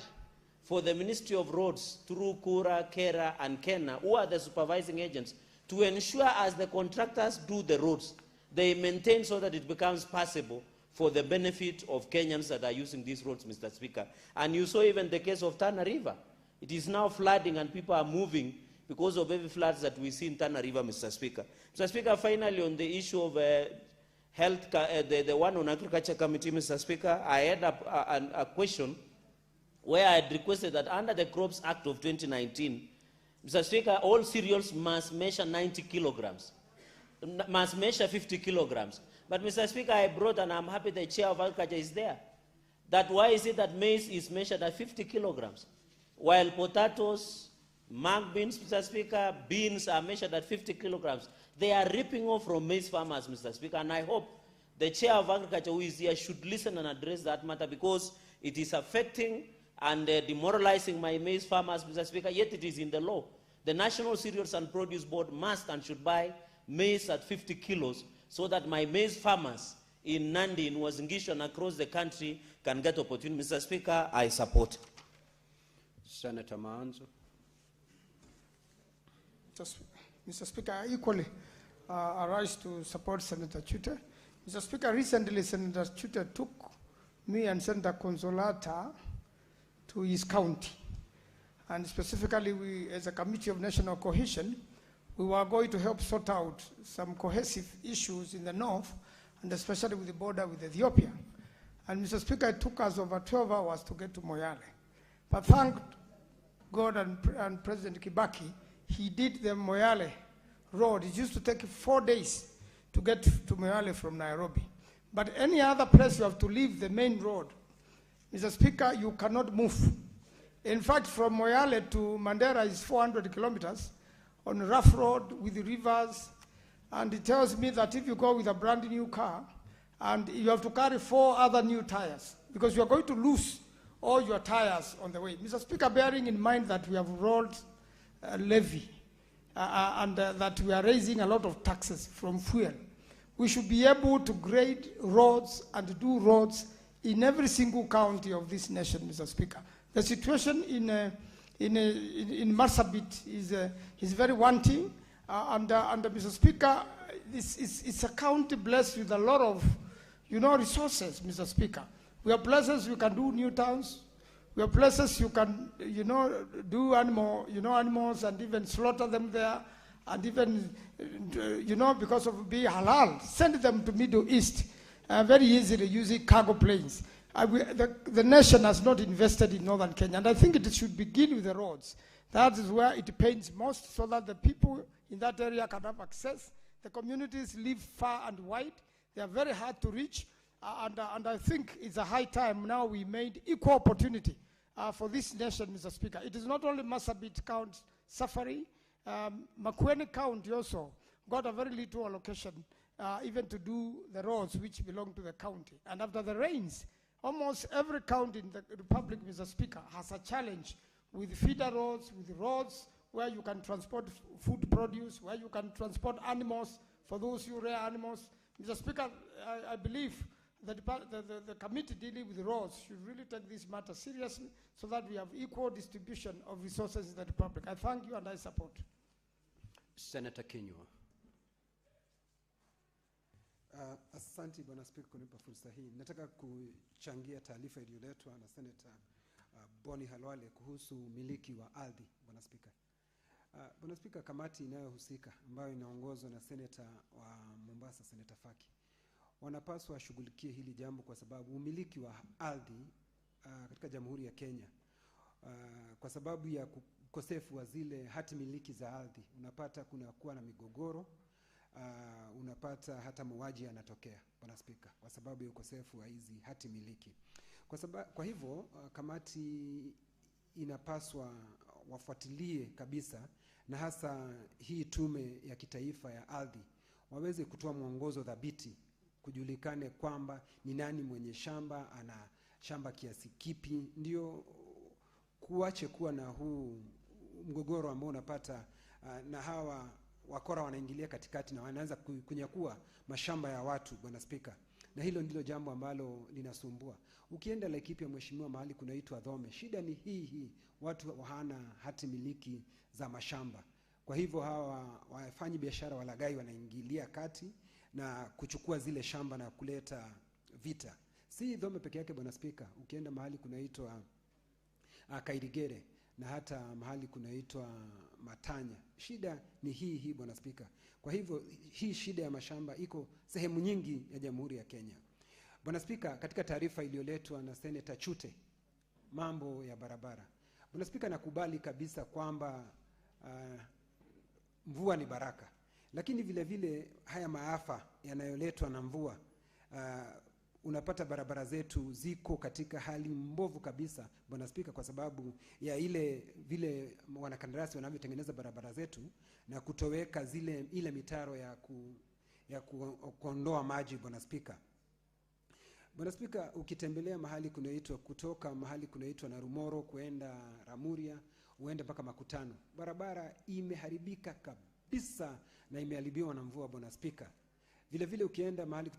for the Ministry of Roads, through Kura, Kera, and Kena, who are the supervising agents, to ensure as the contractors do the roads, they maintain so that it becomes possible for the benefit of Kenyans that are using these roads, Mr. Speaker? And you saw even the case of Tana River. It is now flooding and people are moving because of heavy floods that we see in Tana River, Mr. Speaker. Mr. Speaker, finally on the issue of health, the one on Agriculture Committee, Mr. Speaker, I had a question where I had requested that under the Crops Act of 2019, Mr. Speaker, all cereals must measure 90 kilograms, must measure 50 kilograms. But Mr. Speaker, I brought, and I'm happy the Chair of Agriculture is there, that why is it that maize is measured at 50 kilograms, while potatoes, mung beans, Mr. Speaker, beans are measured at 50 kilograms. They are ripping off from maize farmers, Mr. Speaker, and I hope the Chair of Agriculture who is here should listen and address that matter, because it is affecting and demoralizing my maize farmers, Mr. Speaker, yet it is in the law. The National Cereals and Produce Board must and should buy maize at 50 kilos so that my maize farmers in Nandi, in Uasin and across the country can get opportunity. Mr. Speaker, I support. Senator Manzo. Mr. Speaker, I equally arise to support Senator Chute. Mr. Speaker, recently Senator Chute took me and Senator Consolata to his county. And specifically, we, as a Committee of National Cohesion, we were going to help sort out some cohesive issues in the north, and especially with the border with Ethiopia. And Mr. Speaker, it took us over 12 hours to get to Moyale. But thank God and President Kibaki, he did the Moyale road. It used to take 4 days to get to Moyale from Nairobi. But any other place you have to leave the main road, Mr. Speaker, you cannot move. In fact, from Moyale to Mandera is 400 kilometers on a rough road with rivers. And it tells me that if you go with a brand new car, and you have to carry 4 other new tires, because you are going to lose all your tires on the way. Mr. Speaker, bearing in mind that we have rolled a levy and that we are raising a lot of taxes from fuel, we should be able to grade roads and do roads in every single county of this nation, Mr. Speaker. The situation in Marsabit is very wanting, and Mr. Speaker, it's a county blessed with a lot of, resources, Mr. Speaker. We have places you can do new towns. We have places you can, do animals and even slaughter them there, and even, because of being halal, send them to Middle East very easily using cargo planes. The nation has not invested in northern Kenya, and I think it should begin with the roads. That is where it pains most, so that the people in that area can have access. The communities live far and wide. They are very hard to reach, and I think it's a high time now we made equal opportunity for this nation, Mr. Speaker. It is not only Marsabit County suffering, Makwiny County also got a very little allocation even to do the roads which belong to the county. And after the rains, almost every county in the Republic, Mr. Speaker, has a challenge with feeder roads, with roads where you can transport food produce, where you can transport animals for those who rear animals. Mr. Speaker, I believe that the committee dealing with the roads should really take this matter seriously so that we have equal distribution of resources in the Republic. I thank you and I support. Senator Kenywa. Asante Bwana Spika kunipa fursa hii. Nataka kuchangia taarifa iliyoletwa na Senator Boni Halwale kuhusu miliki wa ardhi, Bwana Spika. Bwana Spika, kamati inayohusika ambayo inaongozwa na Senator wa Mombasa, Senator Faki, wanapaswa washughulikie hili jambo, kwa sababu umiliki wa ardhi katika Jamhuri ya Kenya, kwa sababu ya ukosefu wa zile hati miliki za ardhi, unapata kunakuwa na migogoro unapata hata mauaji yanatokea, Bwana Spika, kwa sababu ya ukosefu wa hizi hati miliki. Kwa hivyo kamati inapaswa wafuatilie kabisa, na hasa hii tume ya kitaifa ya ardhi waweze kutoa mwongozo dhabiti, kujulikane kwamba ni nani mwenye shamba, ana shamba kiasi kipi, ndio kuache kuwa na huu mgogoro ambao unapata na hawa wakora wanaingilia katikati na wanaanza kunyakua mashamba ya watu, Bwana Spika. Na hilo ndilo jambo ambalo linasumbua. Ukienda Laikipia, mheshimiwa, mahali kunaitwa Dhome, shida ni hii, watu hana hati miliki za mashamba. Kwa hivyo hawa wafanyi biashara walagai wanaingilia kati na kuchukua zile shamba na kuleta vita. Si Dhome peke yake, Bwana Spika, ukienda mahali kunaitwa Kairigere na hata mahali kunaitwa Matanya, shida ni hii Bwana Spika. Kwa hivyo hii shida ya mashamba iko sehemu nyingi ya Jamhuri ya Kenya. Bwana Spika, katika taarifa iliyoletwa na Senator Chute, mambo ya barabara, Bwana Spika, nakubali kabisa kwamba mvua ni baraka, lakini vile vile haya maafa yanayoletwa na mvua, unapata barabara zetu ziko katika hali mbovu kabisa, Bwana Spika, kwa sababu ya vile wanakandarasi wanavyotengeneza barabara zetu na kutoweka ile mitaro ya kuondoa maji, Bwana Spika. Bwana Spika, ukitembelea mahali kutoka mahali kunaitwa Narumoro kuenda Ramuria, uende mpaka Makutano, barabara imeharibika kabisa na imeharibiwa na mvua, Bwana Spika. Vile vile ukienda mahali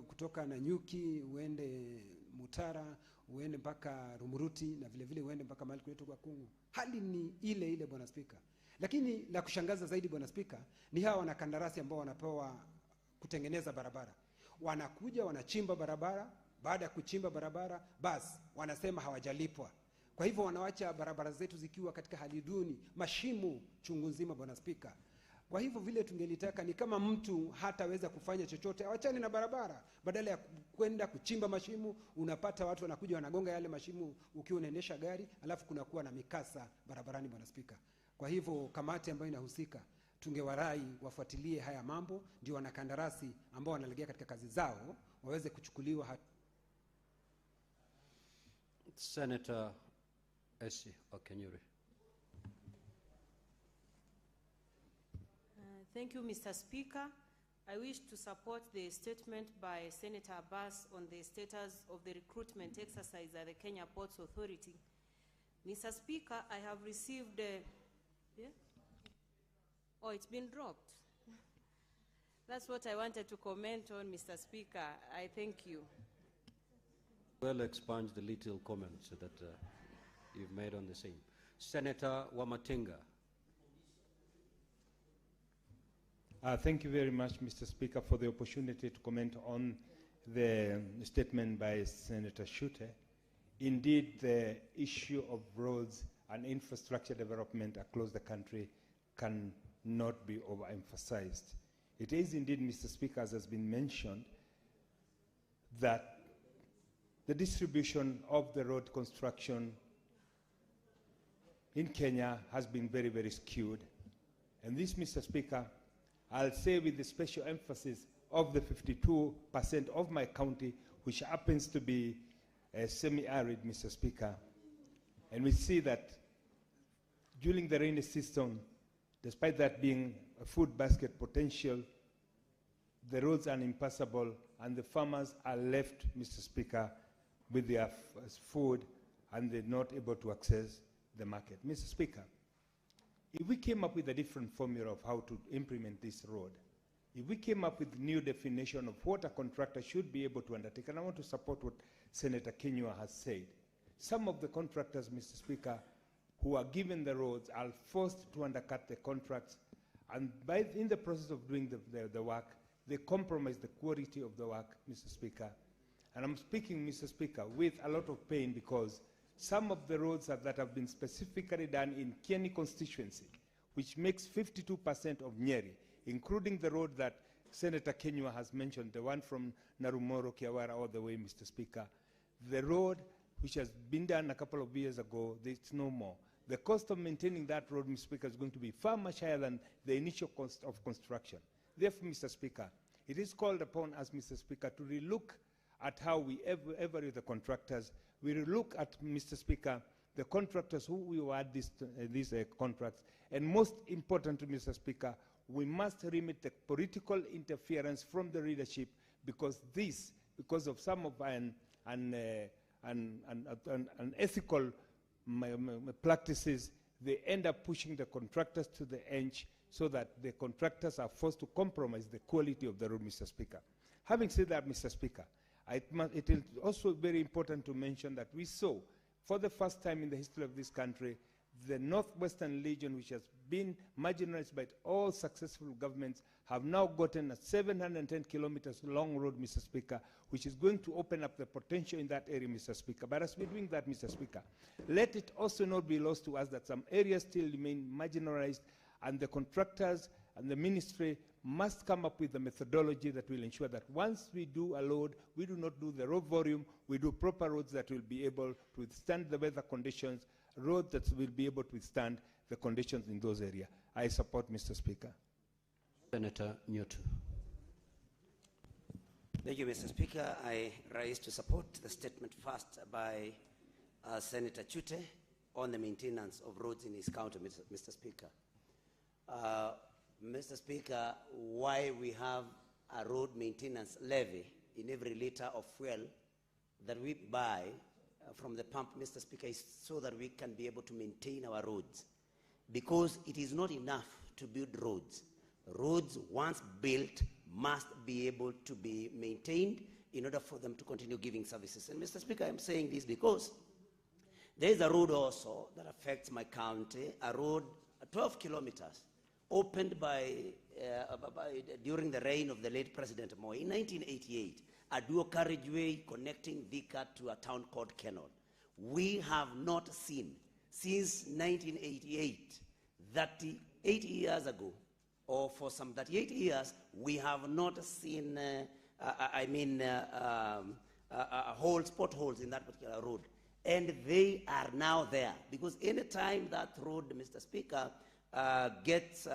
kutoka Nanyuki uende Mutara, uende mpaka Rumuruti, na vile vile uende mpaka mahali kunaitwa Kungu, hali ni ile Bwana Spika. Lakini la kushangaza zaidi, Bwana Spika, ni hawa wanakandarasi ambao wanapewa kutengeneza barabara. Wanakuja wanachimba barabara, baada ya kuchimba barabara basi wanasema hawajalipwa. Kwa hivyo wanawacha barabara zetu zikiwa katika hali duni, mashimo chungu nzima, Bwana Spika. Kwa hivyo vile tungelitaka ni kama mtu hataweza kufanya chochote, awachane na barabara, badala ya kwenda kuchimba mashimo. Unapata watu wanakuja wanagonga yale mashimo ukiwa unaendesha gari, alafu kunakuwa na mikasa barabarani, Bwana Spika. Kwa hivyo kamati ambayo inahusika tungewarai wafuatilie haya mambo, ndio wanakandarasi ambao wanalegea katika kazi zao waweze kuchukuliwa Senator Esi Okenyuri. Thank you, Mr. Speaker. I wish to support the statement by Senator Abbas on the status of the recruitment exercise at the Kenya Ports Authority. Mr. Speaker, I have received yeah? Oh, it's been dropped. That's what I wanted to comment on, Mr. Speaker. I thank you. Well expunged the little comments that you've made on the same. Senator Wamatinga. Thank you very much, Mr. Speaker, for the opportunity to comment on the statement by Senator Chute. Indeed, the issue of roads and infrastructure development across the country cannot be overemphasized. It is indeed, Mr. Speaker, as has been mentioned, that the distribution of the road construction in Kenya has been very, very skewed. And this, Mr. Speaker, I'll say with the special emphasis of the 52% of my county, which happens to be semi-arid, Mr. Speaker. And we see that during the rainy season, despite that being a food basket potential, the roads are impassable and the farmers are left, Mr. Speaker, with their food and they're not able to access the market. Mr. Speaker, if we came up with a different formula of how to implement this road, if we came up with a new definition of what a contractor should be able to undertake, and I want to support what Senator Kenywa has said, some of the contractors, Mr. Speaker, who are given the roads are forced to undercut the contracts, and in the process of doing the work, they compromise the quality of the work, Mr. Speaker. And I'm speaking, Mr. Speaker, with a lot of pain because some of the roads that have been specifically done in Kieni constituency, which makes 52% of Nyeri, including the road that Senator Kenywa has mentioned, the one from Narumoro, Kiawara, all the way, Mr. Speaker. The road, which has been done a couple of years ago, it's no more. The cost of maintaining that road, Mr. Speaker, is going to be far much higher than the initial cost of construction. Therefore, Mr. Speaker, it is called upon us, Mr. Speaker, to relook at how we evaluate the contractors. We relook at, Mr. Speaker, the contractors who we award these contracts. And most important, Mr. Speaker, we must limit the political interference from the leadership, because of some of unethical practices, they end up pushing the contractors to the edge, so that the contractors are forced to compromise the quality of the road, Mr. Speaker. Having said that, Mr. Speaker, it is also very important to mention that we saw, for the first time in the history of this country, the northwestern region, which has been marginalized by all successful governments, have now gotten a 710 kilometers long road, Mr. Speaker, which is going to open up the potential in that area, Mr. Speaker. But as we're doing that, Mr. Speaker, let it also not be lost to us that some areas still remain marginalized, and the contractors and the ministry must come up with a methodology that will ensure that once we do a load, we do not do the road volume, we do proper roads that will be able to withstand the weather conditions, roads that will be able to withstand the conditions in those areas. I support, Mr. Speaker. Senator Newton. Thank you, Mr. Speaker. I rise to support the statement first by Senator Chute on the maintenance of roads in his county, Mr. Speaker. Mr. Speaker, why we have a road maintenance levy in every liter of fuel that we buy from the pump, Mr. Speaker, is so that we can be able to maintain our roads. Because it is not enough to build roads. Roads, once built, must be able to be maintained in order for them to continue giving services. And Mr. Speaker, I'm saying this because there is a road also that affects my county, a road 12 kilometers, opened during the reign of the late President Moi in 1988, a dual carriageway connecting Thika to a town called Kenol. We have not seen, since 1988, 38 years ago, or for some 38 years, we have not seen, potholes in that particular road. And they are now there, because any time that road, Mr. Speaker, gets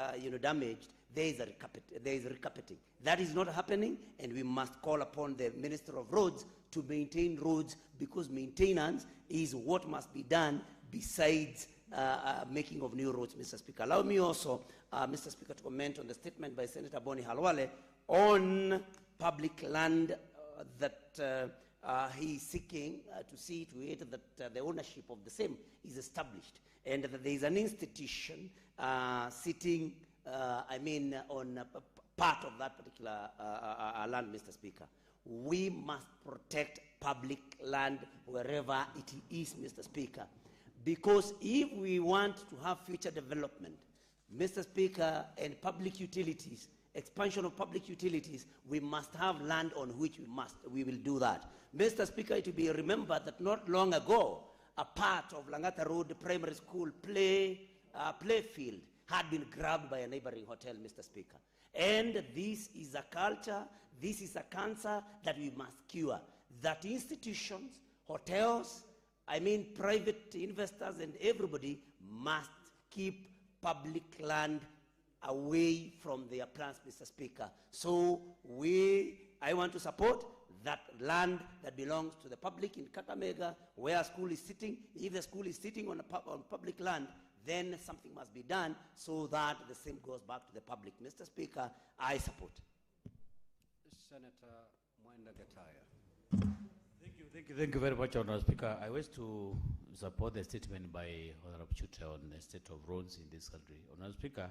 damaged, there is recarpeting. That is not happening, and we must call upon the Minister of Roads to maintain roads, because maintenance is what must be done besides making of new roads, Mr. Speaker. Allow me also, Mr. Speaker, to comment on the statement by Senator Boni Halwale on public land that he is seeking to see to it that the ownership of the same is established, and that there is an institution sitting, on a part of that particular land, Mr. Speaker. We must protect public land wherever it is, Mr. Speaker, because if we want to have future development, Mr. Speaker, and public utilities, expansion of public utilities, we must have land on which we will do that. Mr. Speaker, it will be remembered that not long ago, a part of Langata Road Primary School playfield had been grabbed by a neighboring hotel, Mr. Speaker. And this is a culture, this is a cancer that we must cure. That institutions, hotels, private investors and everybody must keep public land away from their plans, Mr. Speaker. So I want to support that land that belongs to the public in Kakamega, where a school is sitting. If the school is sitting on public land, then something must be done so that the same goes back to the public. Mr. Speaker, I support. Senator Mwenda Gataya. Thank you very much, Honourable Speaker. I wish to support the statement by Honourable Chute on the state of roads in this country. Honourable Speaker,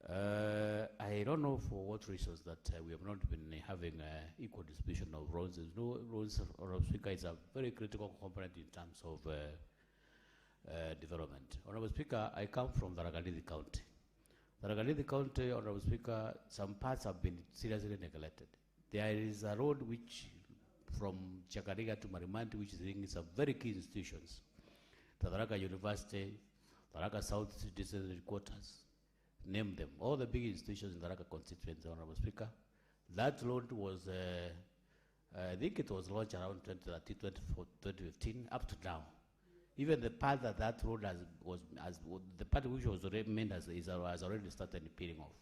I don't know for what reasons that we have not been having equal distribution of roads. There's no roads, Honourable Speaker, is a very critical component in terms of development. Honourable Speaker, I come from the Tharaka County. Tharaka County, Honourable Speaker, some parts have been seriously neglected. There is a road which from Chakariga to Marimanti, which is some very key institutions. Tharaka University, Tharaka South Citizen Headquarters, name them. All the big institutions in Tharaka constituency, Honourable Speaker. That road was, I think it was launched around 2015 up to now. Even the part that road the part which was made has already started peeling off.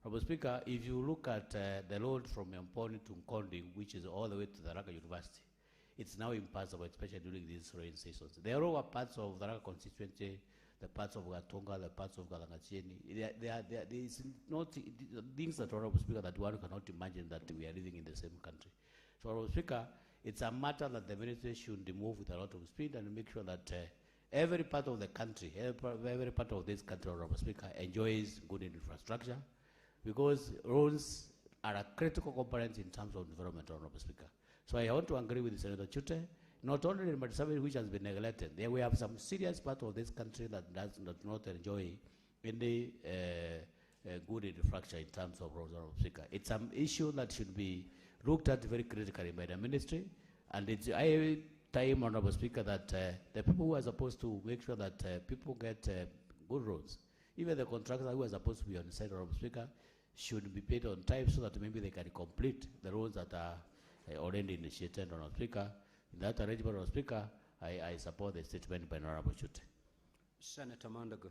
Honorable Speaker, if you look at the road from Mponi to Nkondi, which is all the way to the Raka University, it's now impassable, especially during these rain seasons. There are parts of the Raka constituency, the parts of Gatonga, the parts of Galangachieni. There is not things that, Honorable Speaker, that one cannot imagine that we are living in the same country. So, Honorable Speaker, it's a matter that the ministry should move with a lot of speed and make sure that every part of the country, every part of this country, Honorable Speaker, enjoys good infrastructure, because roads are a critical component in terms of development, Honorable Speaker. So I want to agree with Senator Chute, not only in Matisabit, which has been neglected. There we have some serious part of this country that does not enjoy any good infrastructure in terms of roads, Honorable Speaker. It's an issue that should be looked at very critically by the ministry, and it's high time, Honorable Speaker, that the people who are supposed to make sure that people get good roads, even the contractors who are supposed to be on the side, Honorable Speaker, should be paid on time so that maybe they can complete the roads that are already initiated, Honorable Speaker. In that arrangement, Honorable Speaker, I support the statement by Honorable Chute. Senator Mandago.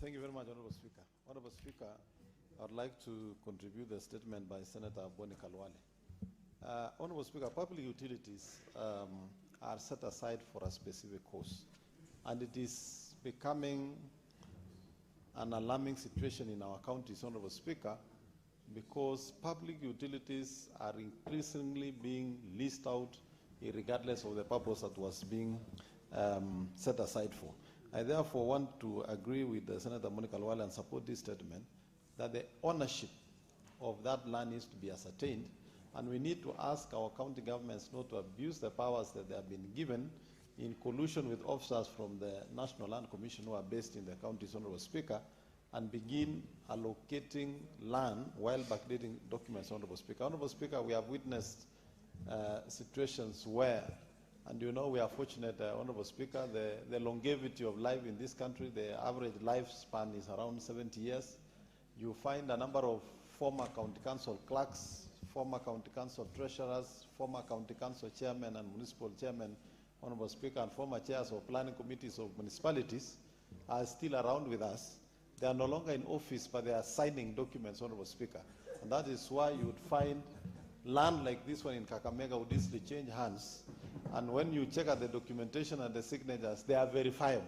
Thank you very much, Honorable Speaker. Honorable Speaker, I would like to contribute the statement by Senator Boni Khalwale. Honorable Speaker, public utilities are set aside for a specific cause, and it is becoming an alarming situation in our counties, Honorable Speaker, because public utilities are increasingly being leased out regardless of the purpose that was being set aside for. I therefore want to agree with Senator Monica Lwale and support this statement that the ownership of that land needs to be ascertained, and we need to ask our county governments not to abuse the powers that they have been given in collusion with officers from the National Land Commission who are based in the counties, Honorable Speaker, and begin allocating land while backdating documents, Honorable Speaker. Honorable Speaker, we have witnessed situations where, and you know we are fortunate, Honorable Speaker, the longevity of life in this country, the average lifespan is around 70 years. You find a number of former county council clerks, former county council treasurers, former county council chairmen and municipal chairmen, Honorable Speaker, and former chairs of planning committees of municipalities are still around with us. They are no longer in office, but they are signing documents, Honorable Speaker. And that is why you would find land like this one in Kakamega would easily change hands. And when you check out the documentation and the signatures, they are verifiable.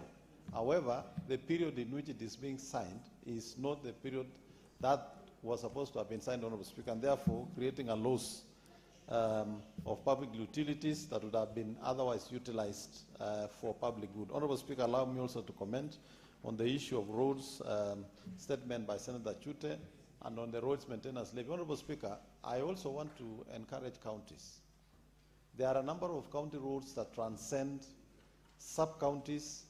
However, the period in which it is being signed is not the period that was supposed to have been signed, Honorable Speaker, and therefore creating a loss of public utilities that would have been otherwise utilized for public good. Honorable Speaker, allow me also to comment on the issue of roads, statement by Senator Chute, and on the roads maintenance levy. Honorable Speaker, I also want to encourage counties. There are a number of county roads that transcend sub-counties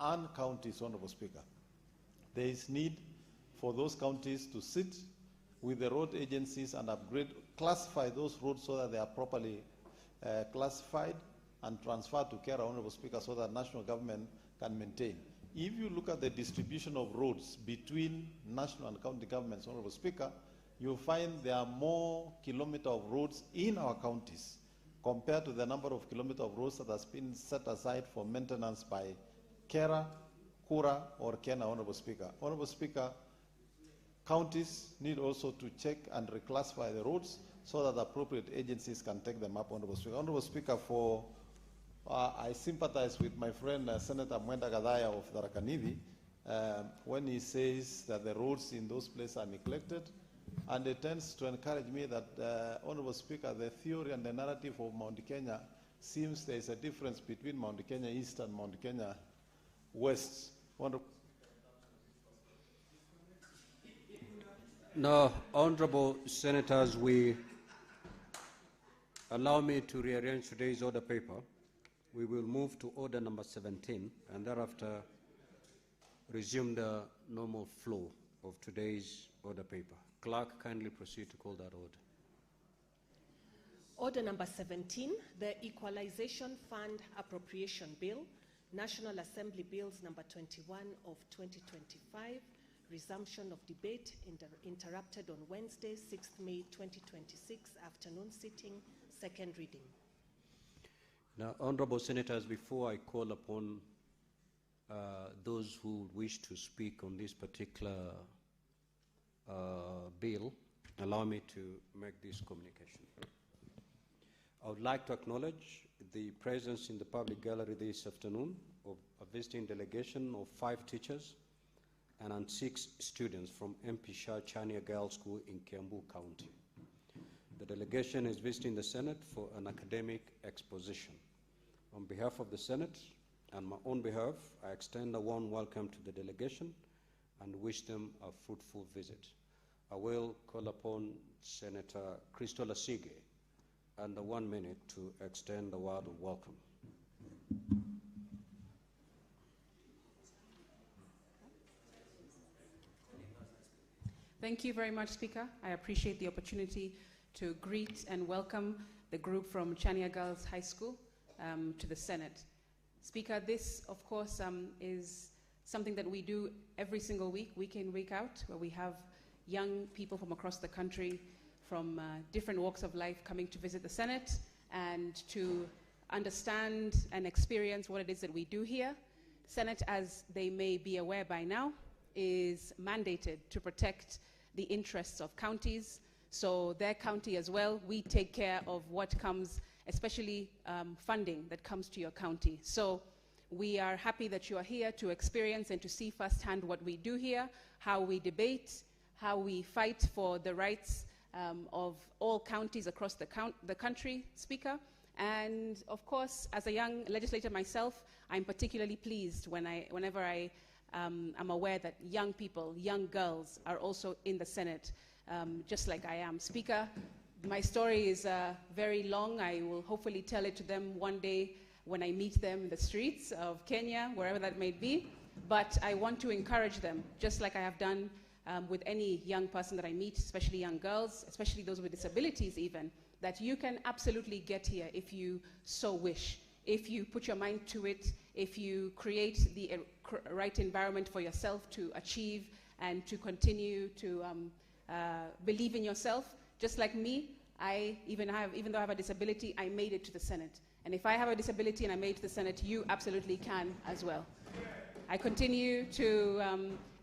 and counties, Honorable Speaker. There is need for those counties to sit with the road agencies and upgrade, classify those roads so that they are properly classified and transferred to care, Honorable Speaker, so that national government can maintain. If you look at the distribution of roads between national and county governments, Honorable Speaker, you'll find there are more kilometers of roads in our counties compared to the number of kilometers of roads that has been set aside for maintenance by Kera, Kura, or Kena, Honorable Speaker. Honorable Speaker, counties need also to check and reclassify the roads so that appropriate agencies can take them up, Honorable Speaker. Honorable Speaker, I sympathize with my friend Senator Mwenda Gadhaya of Tharaka-Nithi when he says that the roads in those places are neglected, and it tends to encourage me that, Honorable Speaker, the theory and the narrative of Mount Kenya seems there is a difference between Mount Kenya East and Mount Kenya West. Now, honorable senators, allow me to rearrange today's order paper. We will move to order number 17 and thereafter resume the normal flow of today's order paper. Clerk, kindly proceed to call that order. Order number 17, the Equalization Fund Appropriation Bill, National Assembly Bills number 21 of 2025, resumption of debate interrupted on Wednesday, 6th May 2026, afternoon sitting, second reading. Now, honorable senators, before I call upon those who wish to speak on this particular bill, allow me to make this communication. I would like to acknowledge the presence in the public gallery this afternoon of a visiting delegation of 5 teachers and 6 students from MP Shah Chania Girls School in Kiambu County. The delegation is visiting the Senate for an academic exposition. On behalf of the Senate and my own behalf, I extend a warm welcome to the delegation and wish them a fruitful visit. I will call upon Senator Crystal Asige under 1 minute to extend the word of welcome. Thank you very much, Speaker. I appreciate the opportunity to greet and welcome the group from Chania Girls High School to the Senate. Speaker, this, of course, is something that we do every single week, week in, week out, where we have young people from across the country, from different walks of life coming to visit the Senate and to understand and experience what it is that we do here. Senate, as they may be aware by now, is mandated to protect the interests of counties. So their county as well, we take care of what comes, especially funding that comes to your county. So we are happy that you are here to experience and to see firsthand what we do here, how we debate, how we fight for the rights of all counties across the country, Speaker. And of course, as a young legislator myself, I'm particularly pleased whenever I am aware that young people, young girls, are also in the Senate, just like I am. Speaker, my story is very long. I will hopefully tell it to them one day when I meet them in the streets of Kenya, wherever that may be. But I want to encourage them, just like I have done with any young person that I meet, especially young girls, especially those with disabilities even, that you can absolutely get here if you so wish. If you put your mind to it, if you create the right environment for yourself to achieve and to continue to believe in yourself, just like me, even though I have a disability, I made it to the Senate. And if I have a disability and I made it to the Senate, you absolutely can as well. I continue to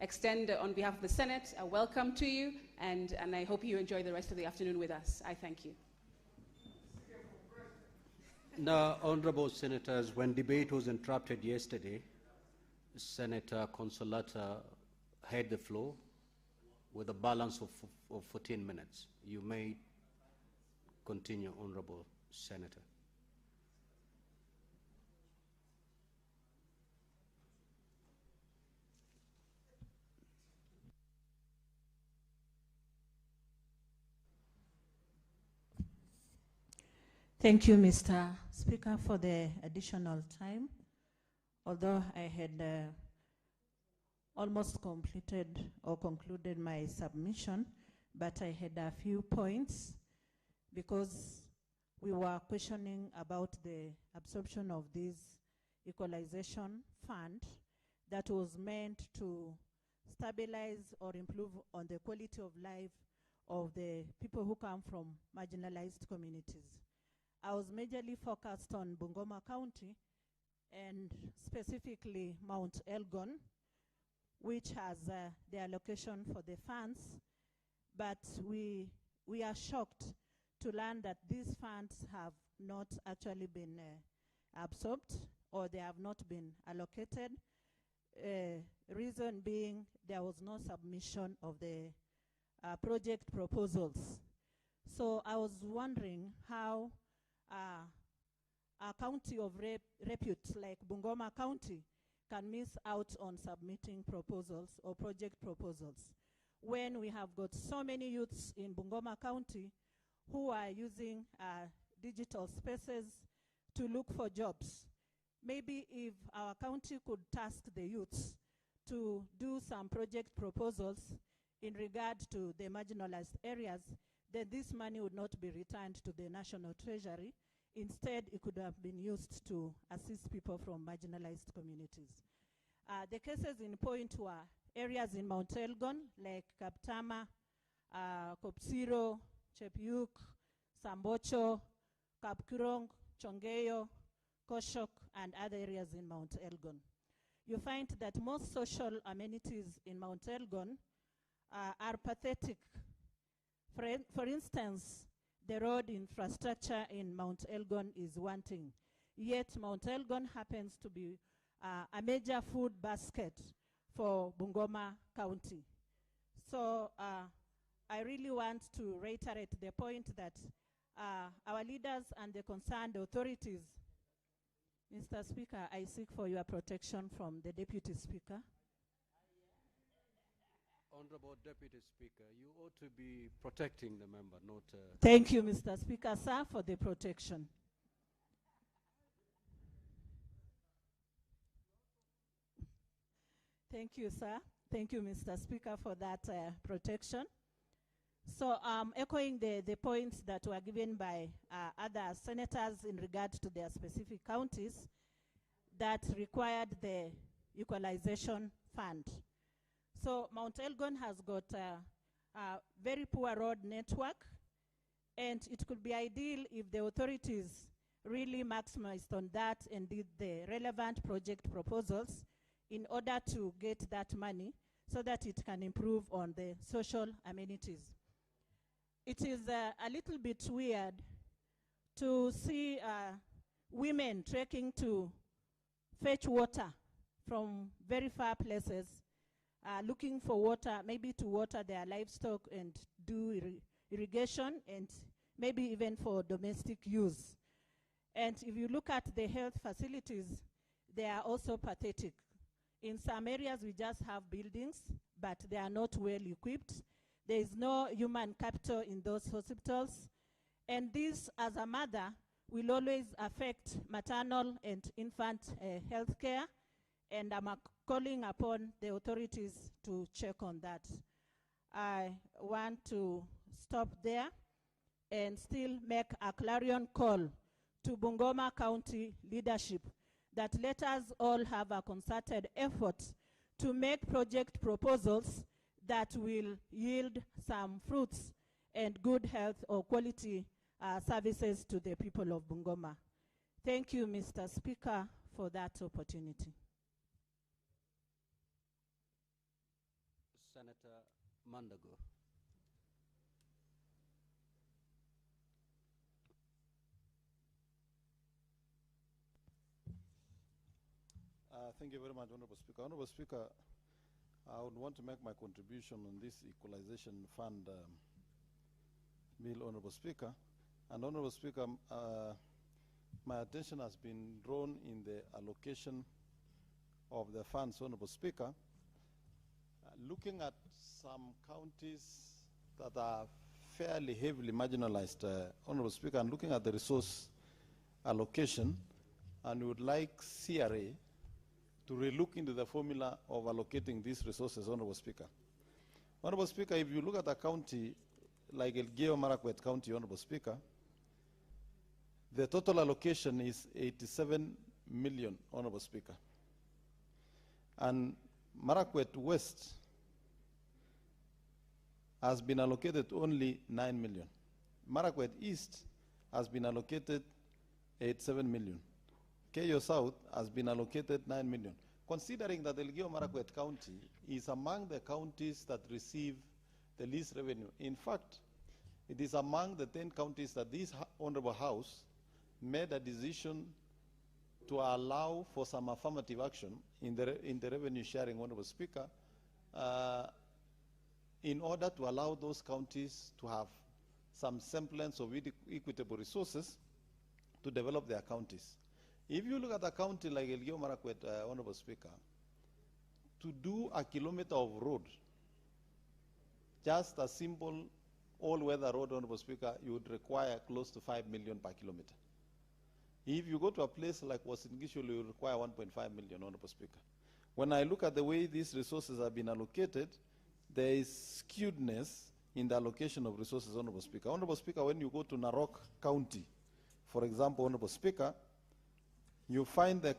extend on behalf of the Senate a welcome to you, and I hope you enjoy the rest of the afternoon with us. I thank you. Now, honorable senators, when debate was interrupted yesterday, Senator Consolata had the floor with a balance of 14 minutes. You may continue, honorable senator. Thank you, Mr. Speaker, for the additional time. Although I had almost completed or concluded my submission, but I had a few points because we were questioning about the absorption of this Equalization Fund that was meant to stabilize or improve on the quality of life of the people who come from marginalized communities. I was majorly focused on Bungoma County and specifically Mount Elgon, which has the allocation for the funds, but we are shocked to learn that these funds have not actually been absorbed or they have not been allocated. Reason being there was no submission of the project proposals. So I was wondering how a county of repute like Bungoma County can miss out on submitting proposals or project proposals when we have got so many youths in Bungoma County who are using digital spaces to look for jobs. Maybe if our county could task the youths to do some project proposals in regard to the marginalized areas, then this money would not be returned to the National Treasury. Instead, it could have been used to assist people from marginalized communities. The cases in point were areas in Mount Elgon, like Kaptama, Kopsiro, Chepiuk, Sambocho, Kapkurong, Chongeyo, Koshok, and other areas in Mount Elgon. you find that most social amenities in Mount Elgon are pathetic. For instance, the road infrastructure in Mount Elgon is wanting. Yet Mount Elgon happens to be a major food basket for Bungoma County. So I really want to reiterate the point that our leaders and the concerned authorities. Mr. Speaker, I seek for your protection from the Deputy Speaker. Honorable Deputy Speaker, you ought to be protecting the member, not... Thank you, Mr. Speaker, sir, for the protection. Thank you, sir. Thank you, Mr. Speaker, for that protection. So echoing the points that were given by other senators in regard to their specific counties that required the Equalization Fund. So Mount Elgon has got a very poor road network, and it could be ideal if the authorities really maximized on that and did the relevant project proposals in order to get that money so that it can improve on the social amenities. It is a little bit weird to see women trekking to fetch water from very far places, looking for water, maybe to water their livestock and do irrigation, and maybe even for domestic use. And if you look at the health facilities, they are also pathetic. In some areas, we just have buildings, but they are not well equipped. There is no human capital in those hospitals. And this, as a mother, will always affect maternal and infant health care. And I'm calling upon the authorities to check on that. I want to stop there and still make a clarion call to Bungoma County leadership that let us all have a concerted effort to make project proposals that will yield some fruits and good health or quality services to the people of Bungoma. Thank you, Mr. Speaker, for that opportunity. Senator Mandago. Thank you very much, Honorable Speaker. Honorable Speaker, I would want to make my contribution on this Equalization Fund bill, Honorable Speaker. And Honorable Speaker, my attention has been drawn in the allocation of the funds, Honorable Speaker. Looking at some counties that are fairly heavily marginalized, Honorable Speaker, and looking at the resource allocation, and we would like CRA to relook into the formula of allocating these resources, Honorable Speaker. Honorable Speaker, if you look at a county like Elgeyo Marakwet County, Honorable Speaker, the total allocation is 87 million, Honorable Speaker. And Marakwet West has been allocated only 9 million. Marakwet East has been allocated 87 million. Keyo South has been allocated 9 million. Considering that Elgeyo Marakwet County is among the counties that receive the least revenue. In fact, it is among the 10 counties that this Honorable House made a decision to allow for some affirmative action in the revenue sharing, Honorable Speaker, in order to allow those counties to have some semblance of equitable resources to develop their counties. If you look at a county like Elgeyo Marakwet, Honorable Speaker, to do a kilometer of road, just a simple all-weather road, Honorable Speaker, you would require close to 5 million per kilometer. If you go to a place like Wasingishu, you require 1.5 million, Honorable Speaker. When I look at the way these resources have been allocated, there is skewedness in the allocation of resources, Honorable Speaker. Honorable Speaker, when you go to Narok County, for example, Honorable Speaker, you find the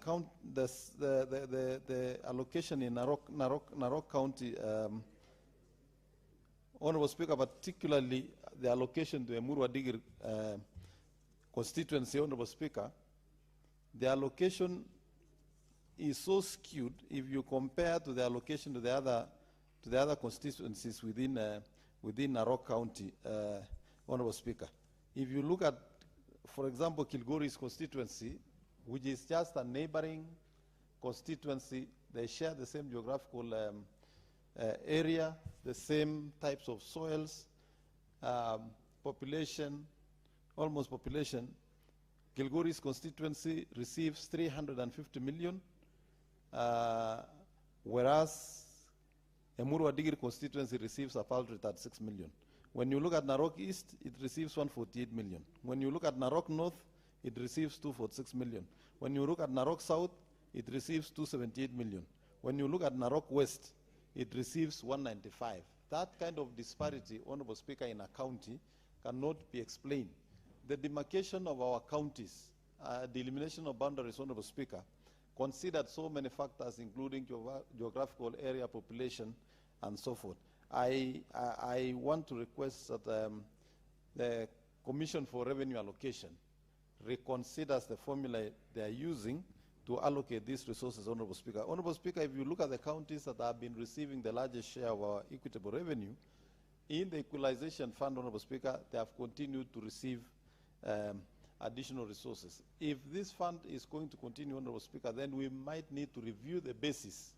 allocation in Narok County, Honorable Speaker, particularly the allocation to Emuru Adigir constituency, Honorable Speaker, the allocation is so skewed if you compare to the allocation to the other constituencies within Narok County, Honorable Speaker. If you look at, for example, Kilgore's constituency, which is just a neighboring constituency, they share the same geographical area, the same types of soils, population, almost population. Kilgore's constituency receives 350 million, whereas Emuru Adigiri constituency receives a paltry 36 million. When you look at Narok East, it receives 148 million. When you look at Narok North, it receives 246 million. When you look at Narok South, it receives 278 million. When you look at Narok West, it receives 195. That kind of disparity, Honorable Speaker, in a county cannot be explained. The demarcation of our counties, the elimination of boundaries, Honorable Speaker, considered so many factors, including geographical area, population, and so forth. I want to request that the Commission for Revenue Allocation reconsiders the formula they are using to allocate these resources, Honorable Speaker. Honorable Speaker, if you look at the counties that have been receiving the largest share of our equitable revenue, in the Equalization Fund, Honorable Speaker, they have continued to receive additional resources. If this fund is going to continue, Honorable Speaker, then we might need to review the basis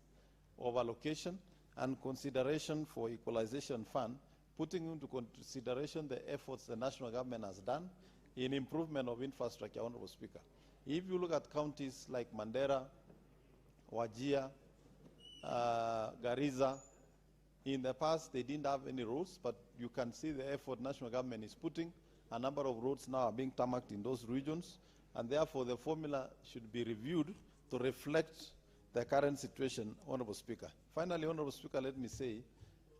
of allocation and consideration for Equalization Fund, putting into consideration the efforts the national government has done in improvement of infrastructure, Honorable Speaker. If you look at counties like Mandera, Wajir, Garissa, in the past they didn't have any roads, but you can see the effort national government is putting. A number of roads now are being tarmacked in those regions, and therefore the formula should be reviewed to reflect the current situation, Honorable Speaker. Finally, Honorable Speaker, let me say,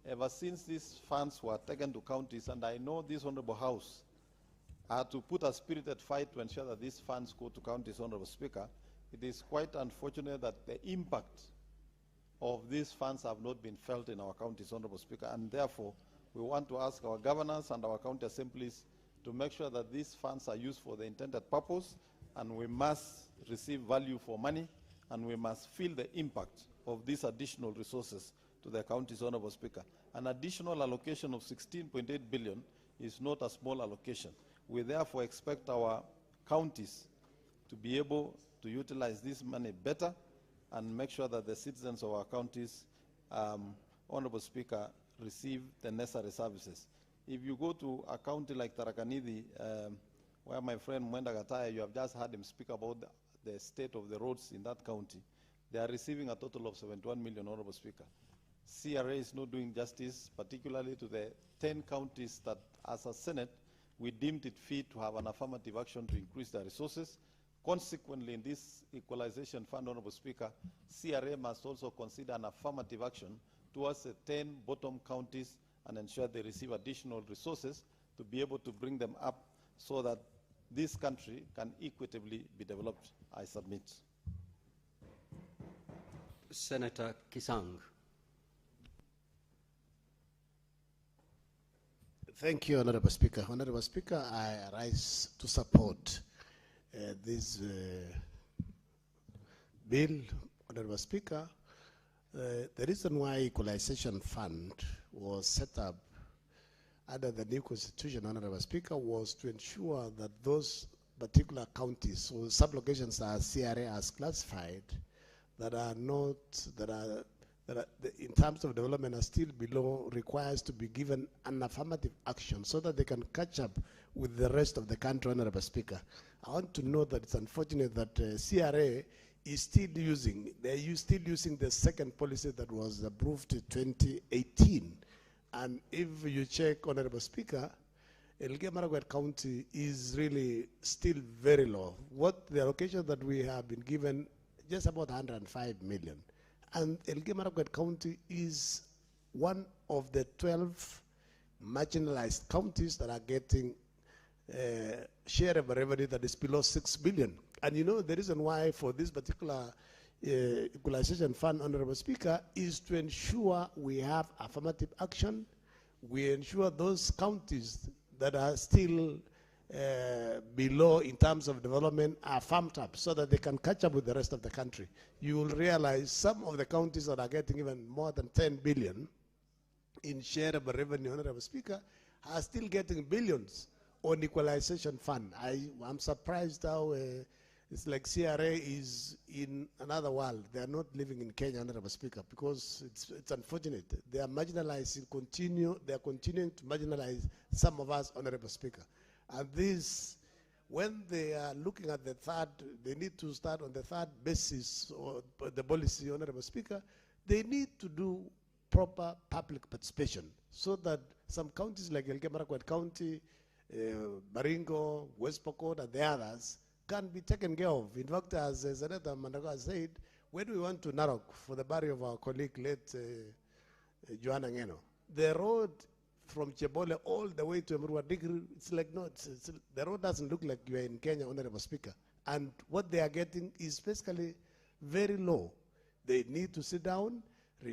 ever since these funds were taken to counties, and I know this Honorable House to put a spirited fight to ensure that these funds go to counties, Honorable Speaker, it is quite unfortunate that the impact of these funds have not been felt in our counties, Honorable Speaker, and therefore we want to ask our governors and our county assemblies to make sure that these funds are used for the intended purpose, and we must receive value for money, and we must feel the impact of these additional resources to the counties, Honorable Speaker. An additional allocation of 16.8 billion is not a small allocation. We therefore expect our counties to be able to utilize this money better and make sure that the citizens of our counties, Honorable Speaker, receive the necessary services. If you go to a county like Tarakanidi, where my friend Mwenda Gataya, you have just heard him speak about the state of the roads in that county, they are receiving a total of 71 million, Honorable Speaker. CRA is not doing justice, particularly to the 10 counties that, as a Senate, we deemed it fit to have an affirmative action to increase their resources. Consequently, in this Equalization Fund, Honorable Speaker, CRA must also consider an affirmative action towards the 10 bottom counties and ensure they receive additional resources to be able to bring them up so that this country can equitably be developed. I submit. Senator Kisang. Thank you, Honorable Speaker. Honorable Speaker, I rise to support this bill. Honorable Speaker, the reason why Equalization Fund was set up under the new constitution, Honorable Speaker, was to ensure that those particular counties, so sublocations as CRA has classified, that are not, in terms of development are still below, requires to be given an affirmative action so that they can catch up with the rest of the country, Honorable Speaker. I want to note that it's unfortunate that CRA is still using, they're still using the second policy that was approved in 2018. And if you check, Honorable Speaker, Elgeyo-Marakwet County is really still very low. What the allocation that we have been given, just about 105 million. And Elgeyo-Marakwet County is one of the 12 marginalized counties that are getting share of revenue that is below 6 billion. And you know the reason why for this particular Equalization Fund, Honorable Speaker, is to ensure we have affirmative action. We ensure those counties that are still below in terms of development are farmed up so that they can catch up with the rest of the country. You will realize some of the counties that are getting even more than 10 billion in shareable revenue, Honorable Speaker, are still getting billions on equalization fund. I'm surprised how it's like CRA is in another world. They are not living in Kenya, Honorable Speaker, because it's unfortunate. They are marginalizing, they are continuing to marginalize some of us, Honorable Speaker. And this, when they are looking at the third, they need to start on the third basis or the policy, Honorable Speaker. They need to do proper public participation so that some counties like Elgeyo-Marakwet County, Baringo, West Pokot, and the others can be taken care of. In fact, as Senator Mandago said, when we went to Narok for the burial of our colleague, late Joanna Ngeno, the road from Chebole all the way to Emurua Digri, it's like, no, the road doesn't look like you are in Kenya, Honorable Speaker. And what they are getting is basically very low. They need to sit down,